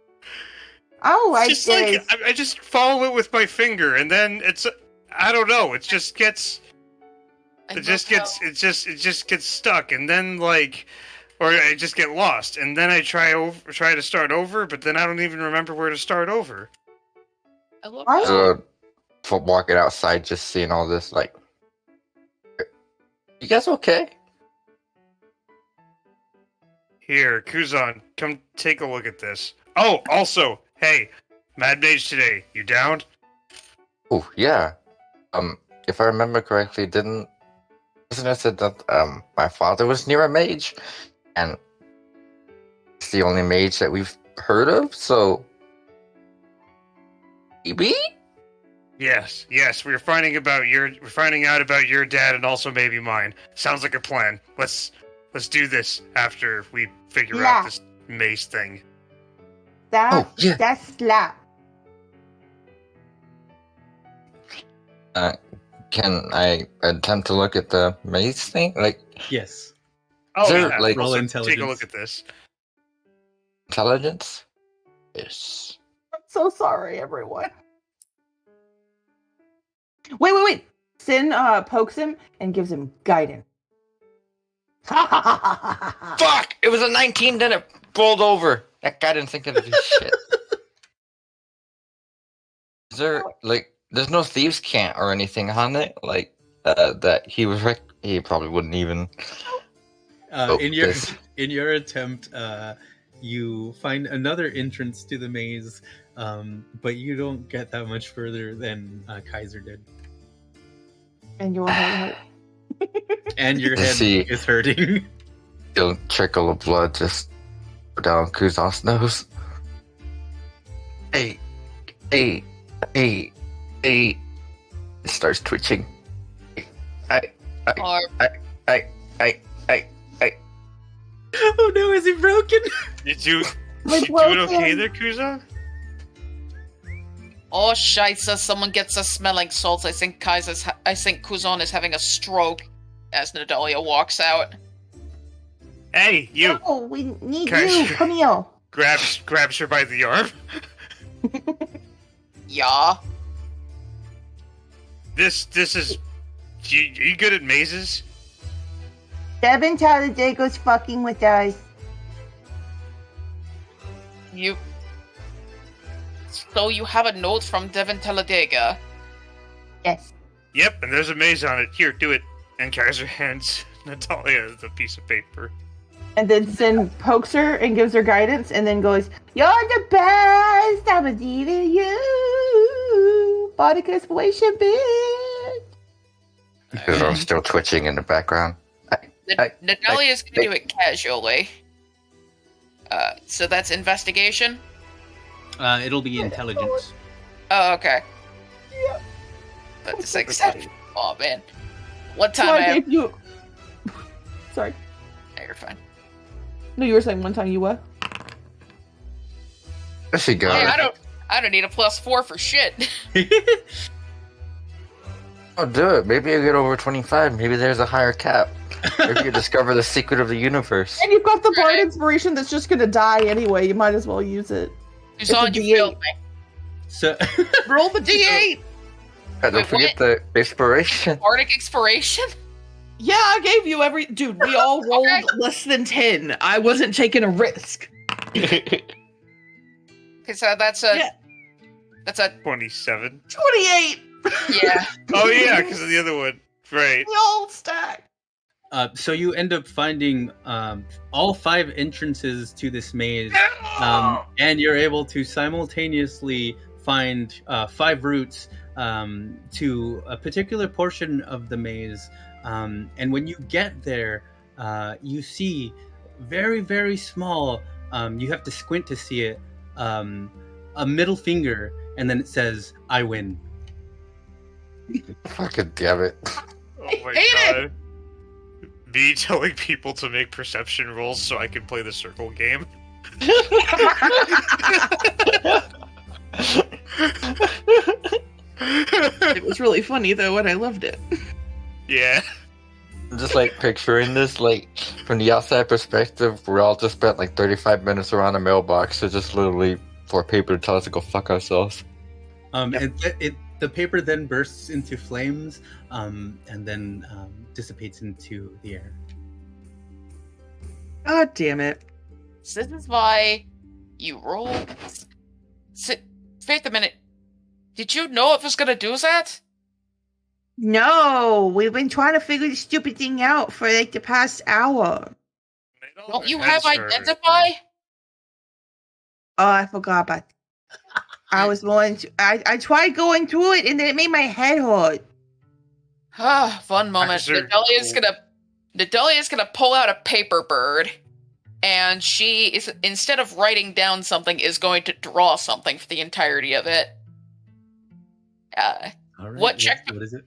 Oh, I It's just just. like I just follow it with my finger, and then I don't know. It just gets. It just gets stuck, and then or I just get lost, and then I try to start over, but then I don't even remember where to start over. I love Why? how For walking outside, just seeing all this, like, you guys okay? Here, Kuzan, come take a look at this. Oh, also, hey, Mad Mage today, you down? Oh yeah. If I remember correctly, wasn't it said that my father was near a mage, and it's the only mage that we've heard of. So, maybe. Yes, we're finding out about your dad and also maybe mine. Sounds like a plan. Let's do this after we figure Yeah. out this maze thing. That, Oh, yeah. That's slap. Can I attempt to look at the maze thing? Like, Yes. Oh, there, yeah. like- Roll Also, intelligence. take a look at this. intelligence? Yes. I'm so sorry, everyone. Wait. Sin pokes him and gives him guidance. Fuck! It was a 19, then it rolled over. That guy didn't think of this shit. Is there, like, there's no thieves' cant or anything on it? Like, that he was, he probably wouldn't even. In your this. in your attempt, you find another entrance to the maze, but you don't get that much further than Kaiser did, And your head hurt. and your head See. is hurting. A trickle of blood just down Kuzan's nose. Hey. It starts twitching. or Oh no, is he broken? You We're doing okay broken. there, Kuzan? oh scheisse, someone gets us smelling salts. I think Kuzan is having a stroke as Nadalia walks out. Hey, you! Oh, we need Can I- you. Come here. Grabs her by the arm. Yeah. This is. You good at mazes? Devin Talladego's fucking with us. So you have a note from Devin Talladega. Yes. Yep, and there's a maze on it. Here, do it. And Kaiser hands Natalia the piece of paper. And then Sin pokes her and gives her guidance, and then goes, "You're the best. I believe in you. Bardic inspiration, bitch." Because I'm still twitching in the background. Natalia's gonna do it casually. So that's investigation? It'll be intelligence. Oh, okay. That's acceptable. Oh, man. One time So I I have... gave you. Sorry. No, you're fine. No, you were saying one time you what? There she goes. Hey, I don't need a +4 for shit. Oh, do it. Maybe you get over 25. Maybe there's a higher cap. Maybe you discover the secret of the universe. And you've got the bard Right. inspiration that's just gonna die anyway. You might as well use it. Who's It's a on you D8. failed me? So, Roll the d8. Don't Wait, forget the inspiration. Bardic Expiration? Yeah, I gave you every. Dude, we all rolled Okay. less than 10. I wasn't taking a risk. Okay, so that's a... Yeah. That's a... 27. 28. Yeah. Oh yeah, because of the other one. Right. We all stacked. so you end up finding all 5 entrances to this maze, and you're able to simultaneously find 5 routes to a particular portion of the maze. And when you get there, you see very, very small, you have to squint to see it, a middle finger, and then it says, "I win." Fucking damn it. Oh my god. Me telling people to make perception rolls so I can play the circle game. It was really funny though, and I loved it. Yeah. I'm just like picturing this, like from the outside perspective, we're all just spent like 35 minutes around a mailbox, so just literally for paper to tell us to go fuck ourselves. And the paper then bursts into flames, and then dissipates into the air. God damn it. So this is why you roll... Wait a minute. Did you know it was gonna do that? No, we've been trying to figure this stupid thing out for like the past hour. Don't you have identify? Oh, I forgot about that. I was going to. I tried going through it, and then it made my head hurt. Ah, one moment. Nadalia's gonna pull out a paper bird, and she is, instead of writing down something, is going to draw something for the entirety of it. All right, What check? What is it?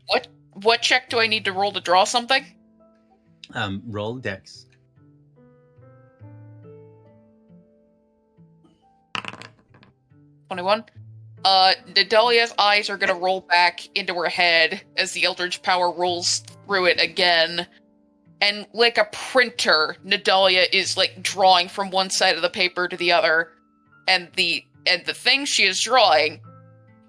What check do I need to roll to draw something? Roll Dex. 21. Nadalia's eyes are gonna roll back into her head as the Eldritch Power rolls through it again. And like a printer, Nadalia is like drawing from one side of the paper to the other. And the thing she is drawing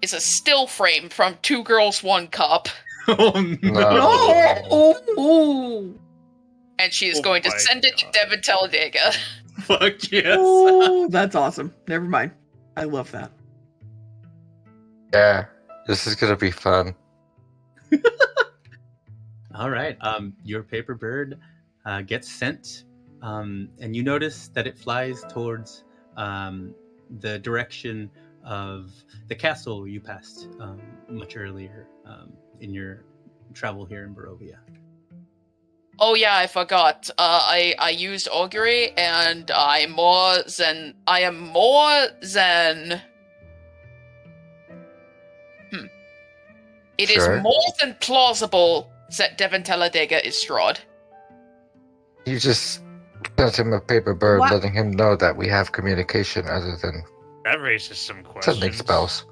is a still frame from Two Girls, One Cup. Oh No. Oh, And she is Oh going to my send it to God. Devin Talladega. Fuck yes! oh, that's awesome. Never mind. I love that. Yeah, this is gonna be fun. All right. Your paper bird gets sent, and you notice that it flies towards the direction of the castle you passed much earlier in your travel here in Barovia. Oh yeah, I forgot. I used augury, and I am more than. It is Sure. more than plausible that Devin Talladega is Strahd. You just sent him a paper bird, What? letting him know that we have communication other than That raises some questions. sending spells.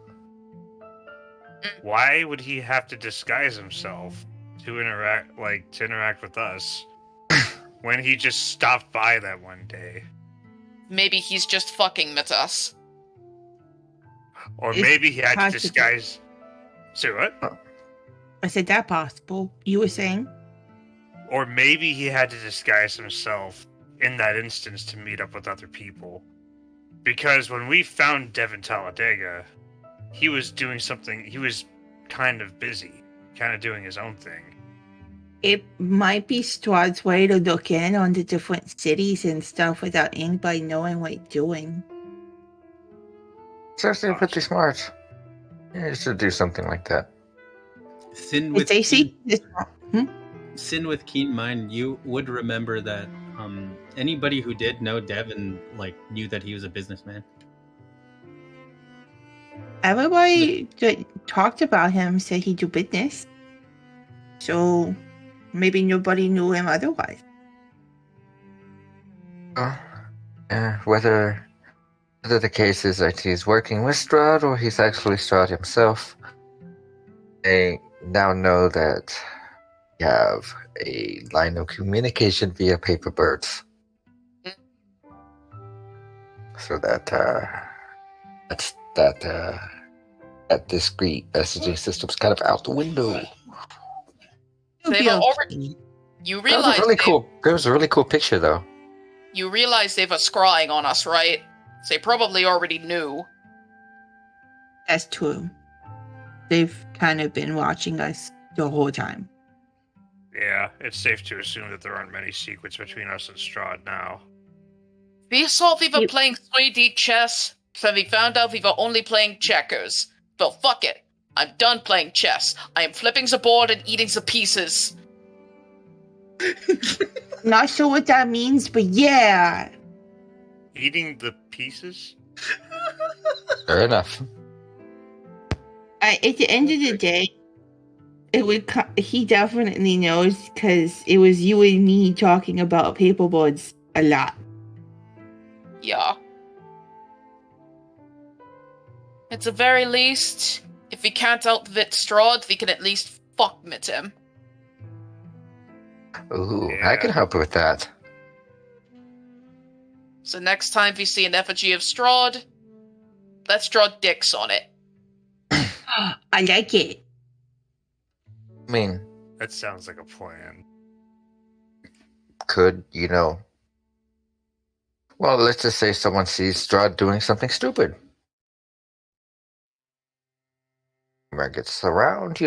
Why would he have to disguise himself to interact with us when he just stopped by that one day? Maybe he's just fucking with us. Or It's maybe he had to possible. disguise. Say what? I said that possible. You were saying? Or maybe he had to disguise himself in that instance to meet up with other people. Because when we found Devin Talladega, he was doing something, he was kind of busy. kind of doing his own thing. It might be Strahd's way to look in on the different cities and stuff without anybody knowing what he's doing. It's actually pretty smart. Yeah, you should do something like that. Sin If with they see keen, this, Sin with keen mind, you would remember that anybody who did know Devin knew that he was a businessman. everybody that talked about him said he do business. So maybe nobody knew him otherwise. Whether the case is that he's working with Strahd or he's actually Strahd himself, they now know that you have a line of communication via paper birds. So that that discrete messaging system's kind of out the window. It'll They've be already- You That was realize a really cool. There was a really cool picture, though. You realize they've a scrying on us, right? So they probably already knew. That's true. They've kind of been watching us the whole time. Yeah, it's safe to assume that there aren't many secrets between us and Strahd now. We thought we were You- playing 3D chess, so we found out we were only playing checkers. Well, fuck it. I'm done playing chess. I am flipping the board and eating the pieces. Not sure what that means, but yeah. Eating the pieces? Fair enough. At the end of the day, it would. He definitely knows because it was you and me talking about paperboards a lot. Yeah. At the very least, if we can't outwit Strahd, we can at least fuck with him. Ooh, Yeah. I can help with that. So next time we see an effigy of Strahd, let's draw dicks on it. I like it. I mean, That sounds like a plan. could well, let's just say someone sees Strahd doing something stupid. When gets around,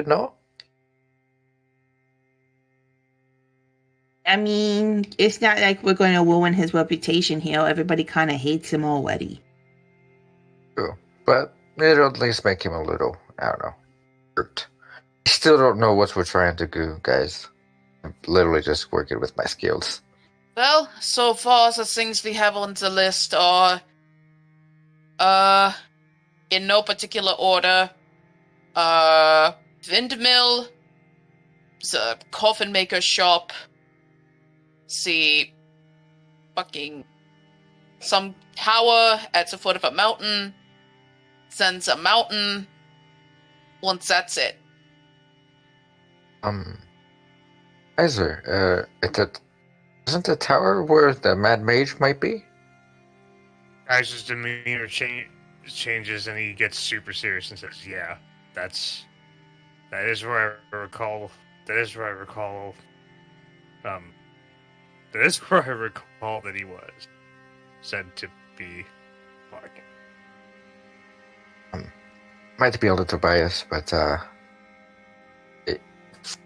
I mean, it's not like we're going to ruin his reputation here. Everybody kind of hates him already. True. But it'll at least make him a little, I don't know, hurt. I still don't know what we're trying to do, guys. I'm literally just working with my skills. Well, so far the things we have on the list are, in no particular order, windmill, the coffin maker shop, some tower at the foot of a mountain, then the mountain. Once that's it. Kaiser, isn't the tower where the Mad Mage might be? Kaiser's demeanor changes and he gets super serious and says, "Yeah, that is where I recall. That is where I recall that he was said to be walking." Might be a little biased, but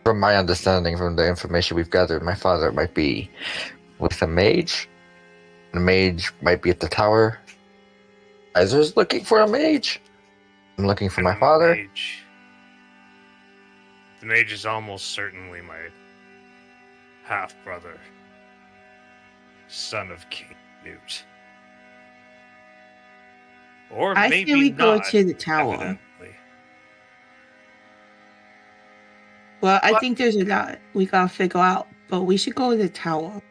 from my understanding, from the information we've gathered, my father might be with a mage. The mage might be at the tower. Kaiser's looking for a mage. I'm looking for my father. The mage is almost certainly my half-brother, son of King Newt. Or I maybe say we go not, to the tower. evidently. Well, I think there's a lot we gotta figure out, but we should go to the tower.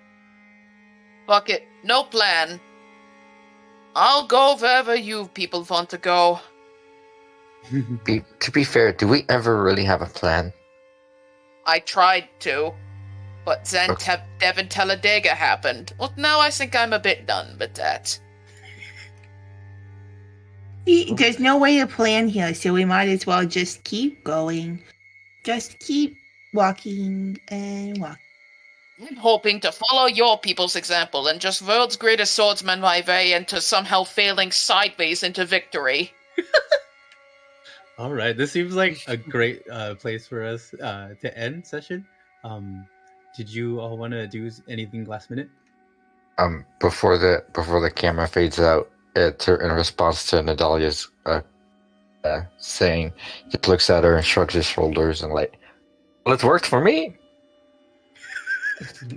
Fuck it, no plan. I'll go wherever you people want to go. To be fair, do we ever really have a plan? I tried to, but then Okay. Devin Talladega happened. Well, now I think I'm a bit done with that. There's no way to plan here, so we might as well just keep going. Just keep walking and walking. I'm hoping to follow your people's example and just world's greatest swordsman my way into somehow failing sideways into victory. All right, this seems like a great place for us to end session. Did you all want to do anything last minute? Before the camera fades out, in response to Nadalia's saying, he looks at her and shrugs his shoulders and like, well, it's worked for me.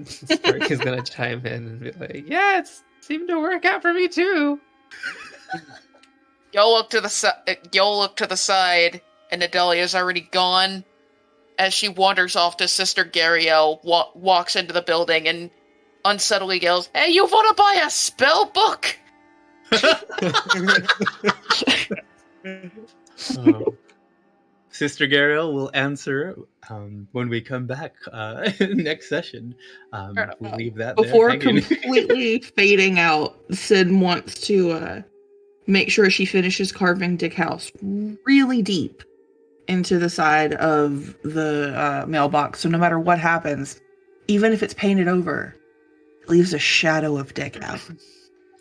Spark is gonna chime in and be like, "Yeah, it seemed to work out for me too." Y'all look to the side, and Nadalia's already gone. As she wanders off to Sister Gariel, walks into the building and unsettledly yells, "Hey, you want to buy a spell book?" Sister Gariel will answer when we come back next session. We'll leave that Before there. Hanging. completely fading out, Sid wants to make sure she finishes carving Dick House really deep into the side of the mailbox. So no matter what happens, even if it's painted over, it leaves a shadow of Dick House.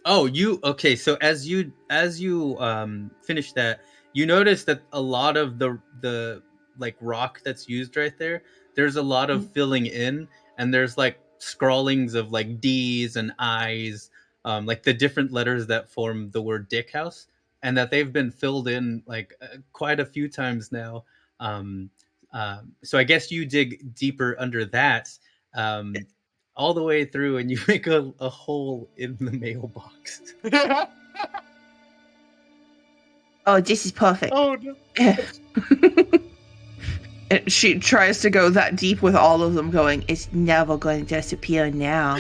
Oh, okay? So as you finish that, you notice that a lot of the like rock that's used right there, there's a lot of filling in, and there's like scrawlings of like D's and I's, like the different letters that form the word Dick House, and that they've been filled in like quite a few times now. So I guess you dig deeper under that, all the way through, and you make a hole in the mailbox. Oh, this is perfect. Oh no. And she tries to go that deep with all of them going, it's never going to disappear now.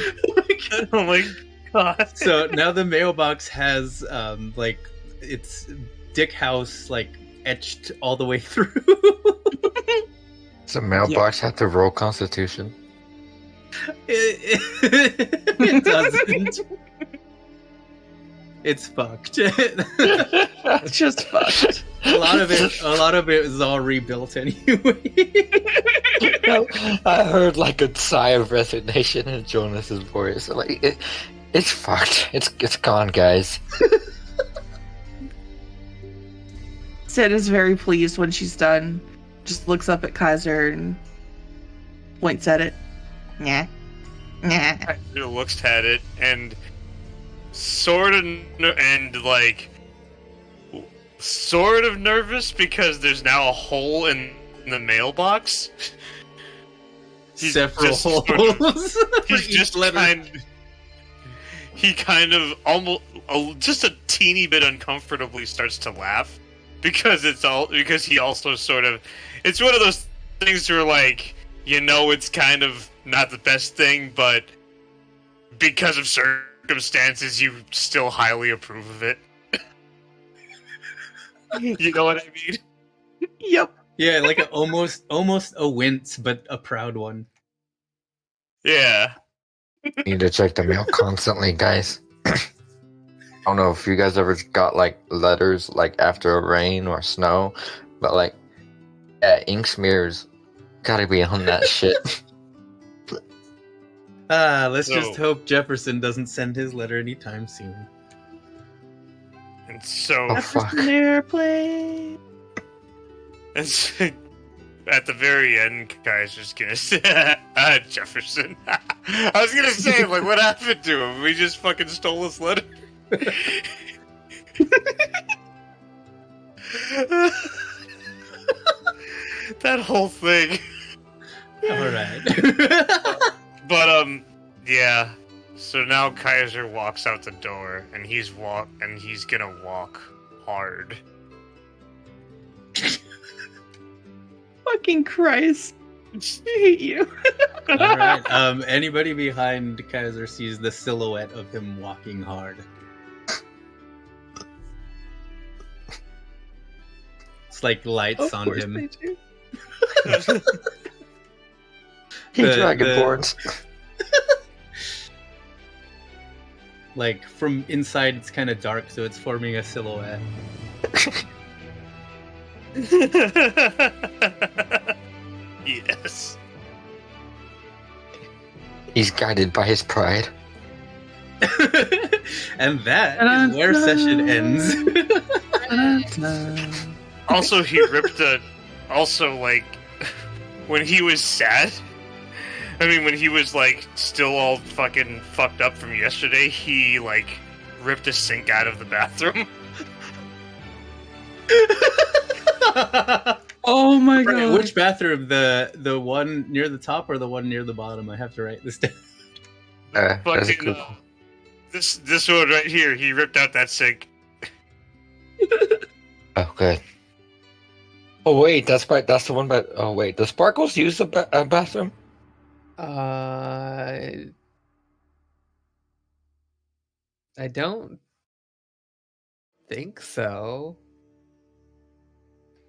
Oh my god. So now the mailbox has like it's Dick House like etched all the way through. Does the mailbox have to roll Constitution? It doesn't. It's fucked. It's just fucked. a lot of it is all rebuilt anyway. I heard like a sigh of resignation in Jonas's voice. Like it's fucked. It's gone, guys. Sid is very pleased when she's done. Just looks up at Kaiser and points at it. Nah. Nah. He looks at it and sort of nervous because there's now a hole in the mailbox. Several holes. He's just he kind of almost just a teeny bit uncomfortably starts to laugh because he also sort of, it's one of those things where like, you know, it's kind of not the best thing, but because of circumstances you still highly approve of it. You know what I mean? Yep. Yeah, like almost a wince, but a proud one. Yeah. Need to check the mail constantly, guys. I don't know if you guys ever got like letters like after a rain or snow, but like ink smears gotta be on that shit. Let's just hope Jefferson doesn't send his letter anytime soon. And so Oh, fuck. Airplane. it's, at the very end, guys, just gonna say Jefferson. I was gonna say, like, what happened to him? We just fucking stole his letter. That whole thing. All right. But yeah. So now Kaiser walks out the door, and he's gonna walk hard. Fucking Christ. I hate you. All right. Anybody behind Kaiser sees the silhouette of him walking hard. It's like lights Of on course him. they do. Hey, The- Dragonborns. Like from inside, it's kind of dark, so it's forming a silhouette. Yes. He's guided by his pride. And that is where session ends. Also, he ripped a. Also, like, when he was sad. I mean, when he was like still all fucking fucked up from yesterday, he like ripped a sink out of the bathroom. Oh my Right, god. which bathroom? The one near the top or the one near the bottom? I have to write this down. That's a Fucking, good this one right here, he ripped out that sink. Oh, good. Oh wait, that's the one. But oh wait, does Sparkles use the bathroom? I don't think so.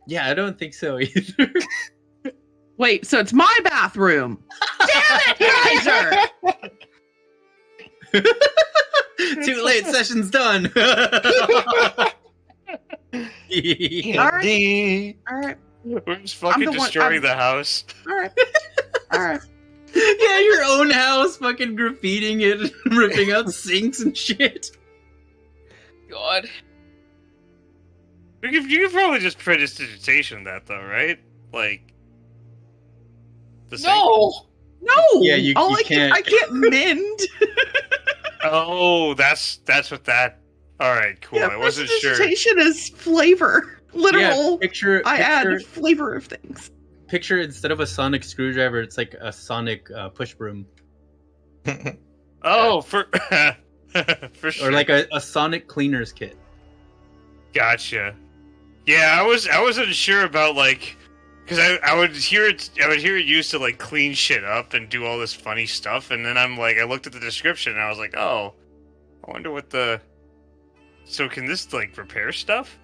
Yeah, I don't think so either. Wait, so it's my bathroom. Damn it, Kaiser! Too late, session's done. Indeed. All right, We're just fucking the one- destroying the house. all right, all right. Yeah, your own house, fucking graffitiing it, ripping out sinks and shit. God. You could probably just prestidigitation that though, right? Like the sink? No! No, Yeah, you I can't. can't mend. Oh, that's what that. All right, cool. I wasn't sure. Prestidigitation is flavor, literal. Yeah, picture I add flavor of things. picture instead of a sonic screwdriver, it's like a sonic push broom, Oh, for for sure. or like a sonic cleaners kit. Gotcha. Yeah, I wasn't sure about like, because I would hear it used to like clean shit up and do all this funny stuff, and then I looked at the description and I was like, oh, I wonder what the. So can this like repair stuff?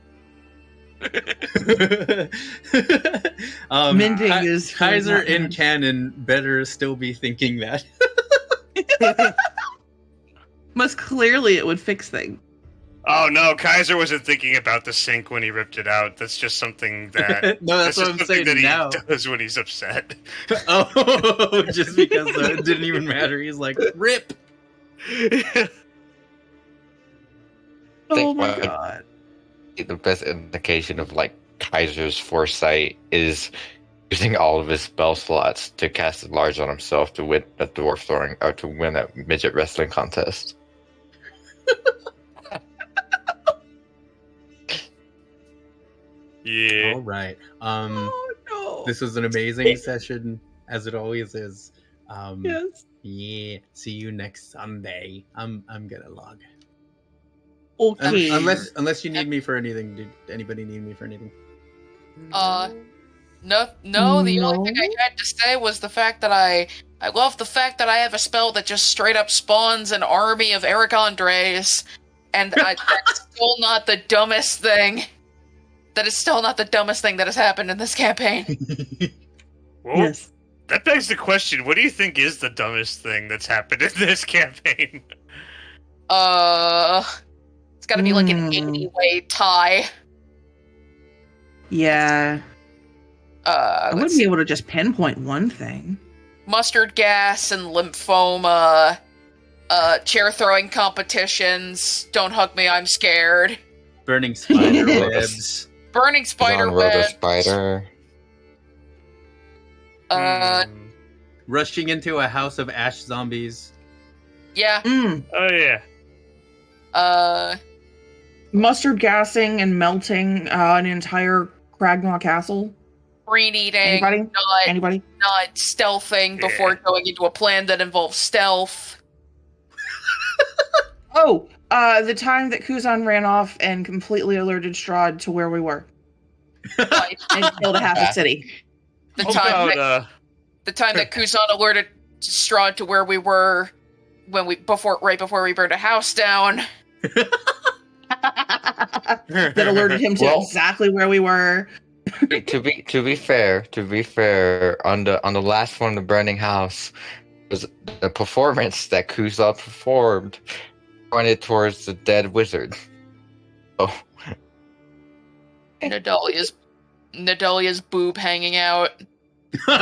Mending is for Kaiser not in mend. canon better still be thinking that. Most clearly, it would fix things. Oh no, Kaiser wasn't thinking about the sink when he ripped it out. That's just something that. No, that's what I'm just something saying that now. he does when he's upset. Oh, just because it didn't even matter. He's like, rip. Oh my Think about- god. The best indication of like Kaiser's foresight is using all of his spell slots to cast a large on himself to win a dwarf throwing or to win a midget wrestling contest. Yeah. All right. Oh no. This was an amazing session, as it always is. Yes. Yeah. See you next Sunday. I'm gonna log. Okay. Unless you need me for anything. Did anybody need me for anything? No, the only thing I had to say was the fact that I love the fact that I have a spell that just straight up spawns an army of Eric Andres, and that's still not the dumbest thing. That is still not the dumbest thing that has happened in this campaign. Well, Yes. that begs the question: what do you think is the dumbest thing that's happened in this campaign? It's got to be like an Hmm. 80-way tie. Yeah. I Let's wouldn't see. be able to just pinpoint one thing. Mustard gas and lymphoma, chair throwing competitions, don't hug me, I'm scared, Burning spider webs. burning spider He's on Roto web, Spider. Hmm. Rushing into a house of ash zombies. yeah, Mm. Oh yeah. Mustard gassing and melting an entire Kragmaw castle. green eating, Anybody? not Anybody? stealthing Yeah. before going into a plan that involves stealth. Oh, the time that Kuzan ran off and completely alerted Strahd to where we were Like, and killed a half a city. the How time about, that, the time that Kuzan alerted Strahd to where we were right before we burned a house down. That alerted him to Well- exactly where we were. to be fair, on the last one, the burning house, was the performance that Kuzan performed pointed towards the dead wizard. Oh, Nadalia's boob hanging out. Anger.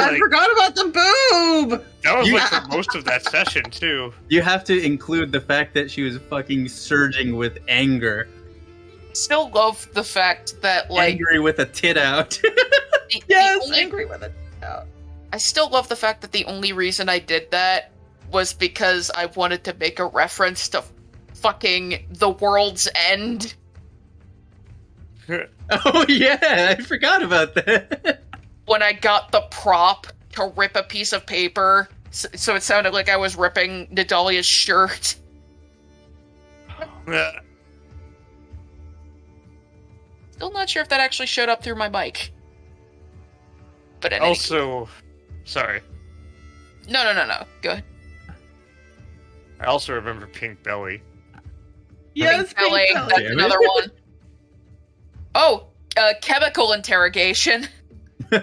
I forgot about the boob. that was You- like for most of that session too. You have to include the fact that she was fucking surging with anger. Still love the fact that like Angry with a tit out. the Yes, only- angry with it. Yeah. I still love the fact that the only reason I did that was because I wanted to make a reference to fucking The World's End. Oh yeah, I forgot about that. When I got the prop to rip a piece of paper, so it sounded like I was ripping Nadalia's shirt. Still not sure if that actually showed up through my mic. But in any case- Also, sorry. No. Go ahead. I also remember Pink Belly. Yes, Belly, Pink Belly. that's Damn it. another one. Oh, chemical interrogation. I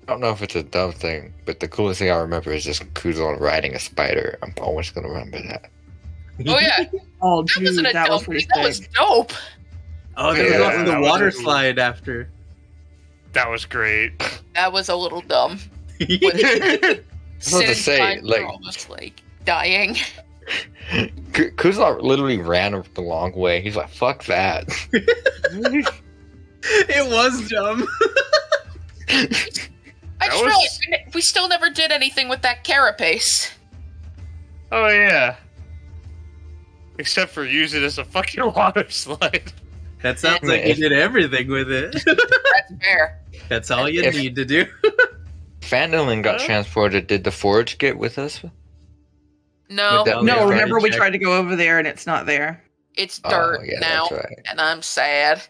don't know if it's a dumb thing, but the coolest thing I remember is just Kuzon riding a spider. I'm always gonna remember that. Oh yeah, Oh, that dude, wasn't a that was dumb pretty thing. That was sick. dope. Oh, there was Yeah, also that the was water cool. slide after. That was great. That was a little dumb. I was about to Sin say, times like- were almost like dying. Kuzon literally ran the long way. He's like, "Fuck that." It was dumb. I That just was- realized we still never did anything with that carapace. Oh yeah. Except for use it as a fucking water slide. That sounds like you did everything with it. That's fair. That's all you If- need to do. Phandalin got Huh? transported. Did the Forge get with us? No, With that- Oh, No, yeah, remember we check. tried to go over there and it's not there. it's dirt Oh, yeah, now, that's right. and I'm sad.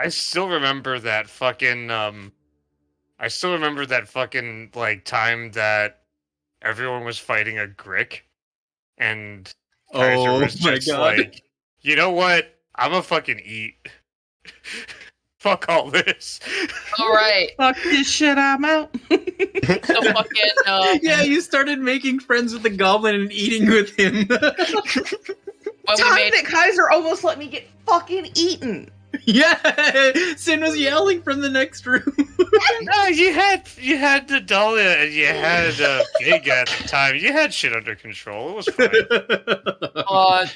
I still remember that fucking like time that everyone was fighting a Grick and Kaiser Oh was my just god. like, you know what? I'm a fucking eat. Fuck all this. All right, Fuck this shit, I'm out. the fucking Yeah, you started making friends with the goblin and eating with him. when we Time made that Kaiser almost let me get fucking eaten. Yeah, Sin was yelling from the next room. No, you had Nadalia and you had Big at the time. You had shit under control. It was fine.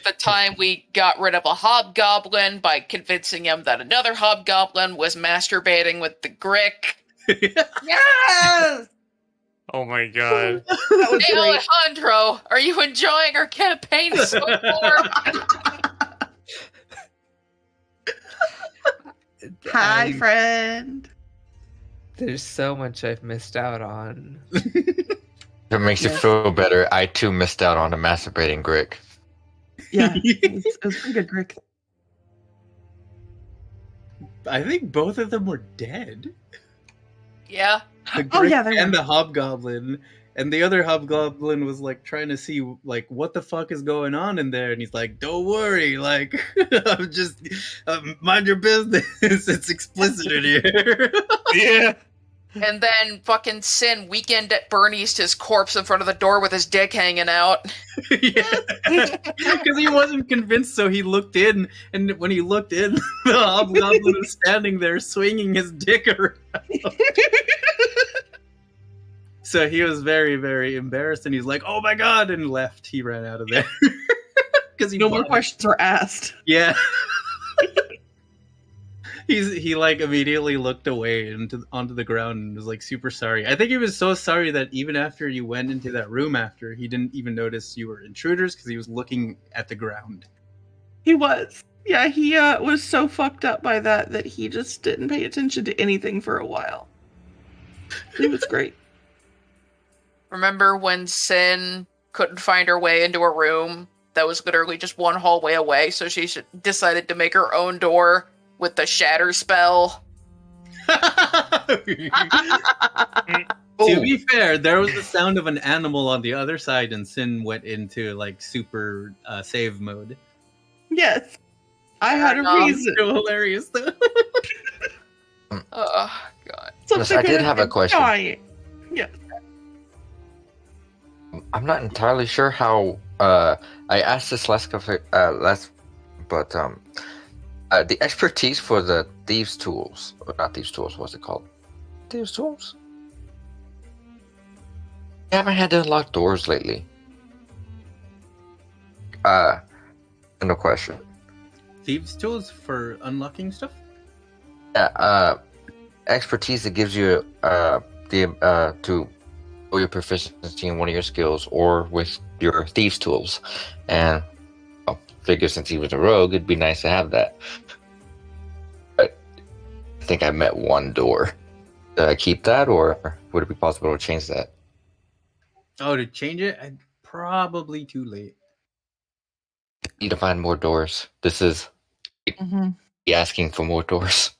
the time we got rid of a hobgoblin by convincing him that another hobgoblin was masturbating with the Grick. Yes! Oh my god. That was Hey great. Alejandro, are you enjoying our campaign so far? Hi, I'm- friend. There's so much I've missed out on. If it makes you Yeah. feel better, I too missed out on a masturbating Grick. Yeah, it was pretty good, Rick. I think both of them were dead. Yeah. The Oh, Grick yeah, they and were. the hobgoblin. And the other hobgoblin was like trying to see like what the fuck is going on in there, and he's like, "Don't worry, like I'm just mind your business. It's explicit in here." Yeah. And then fucking Sin weekend at Bernie's his corpse in front of the door with his dick hanging out. Because he wasn't convinced, so he looked in, and when he looked in, the hobgoblin was standing there swinging his dick around. So he was very, very embarrassed, and he's like, "Oh my god!" and left. He ran out of there because he No more bought it. questions were asked. Yeah. He like immediately looked away onto the ground and was like super sorry. I think he was so sorry that even after you went into that room after, he didn't even notice you were intruders because he was looking at the ground. He was. Yeah, he was so fucked up by that he just didn't pay attention to anything for a while. It was great. Remember when Sin couldn't find her way into a room that was literally just one hallway away, so she decided to make her own door with the shatter spell? To be fair, there was the sound of an animal on the other side, and Sin went into like super save mode. Yes. I had a enough. reason. So hilarious though. Oh, God. Yes, I did have a question. Dying. Yeah. I'm not entirely sure how. I asked this but the expertise for the thieves' tools, or not thieves' tools. What's it called? Thieves' tools. I haven't had to unlock doors lately. No question. Thieves' tools for unlocking stuff. Yeah, expertise that gives you the to show your proficiency in one of your skills or with your thieves' tools, and I figure since he was a rogue, it'd be nice to have that. But I think I met one door. Did I keep that, or would it be possible to change that? Oh, to change it, probably too late. Need to find more doors. This is Mm-hmm. me asking for more doors.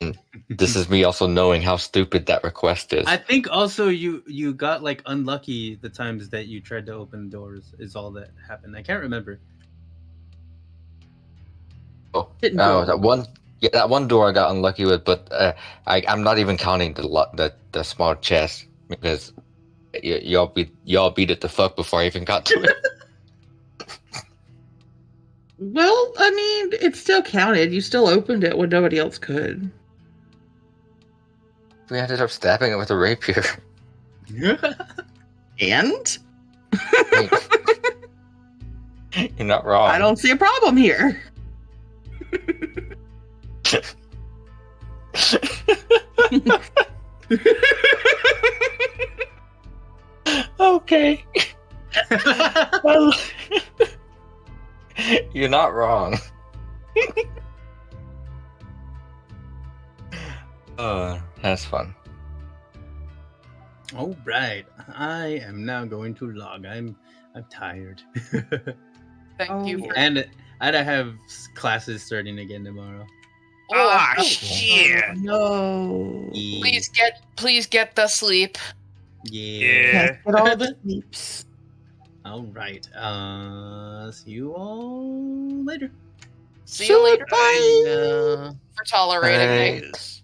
And this is me also knowing how stupid that request is. I think also you got like unlucky the times that you tried to open doors is all that happened. I can't remember. Didn't go. That one door I got unlucky with, but I'm not even counting the small chest because y'all beat it the fuck before I even got to it. Well, I mean, it still counted. You still opened it when nobody else could. We ended up stabbing it with a rapier. And? You're not wrong. I don't see a problem here. Okay. Well, you're not wrong. That's fun. All right, I am now going to log. I'm tired. Thank you for. And I have classes starting again tomorrow. Ah, shit. No. Please get the sleep. Yeah. Get all the sleeps. All right. See you all later. See you later. Bye. For tolerating me. Right.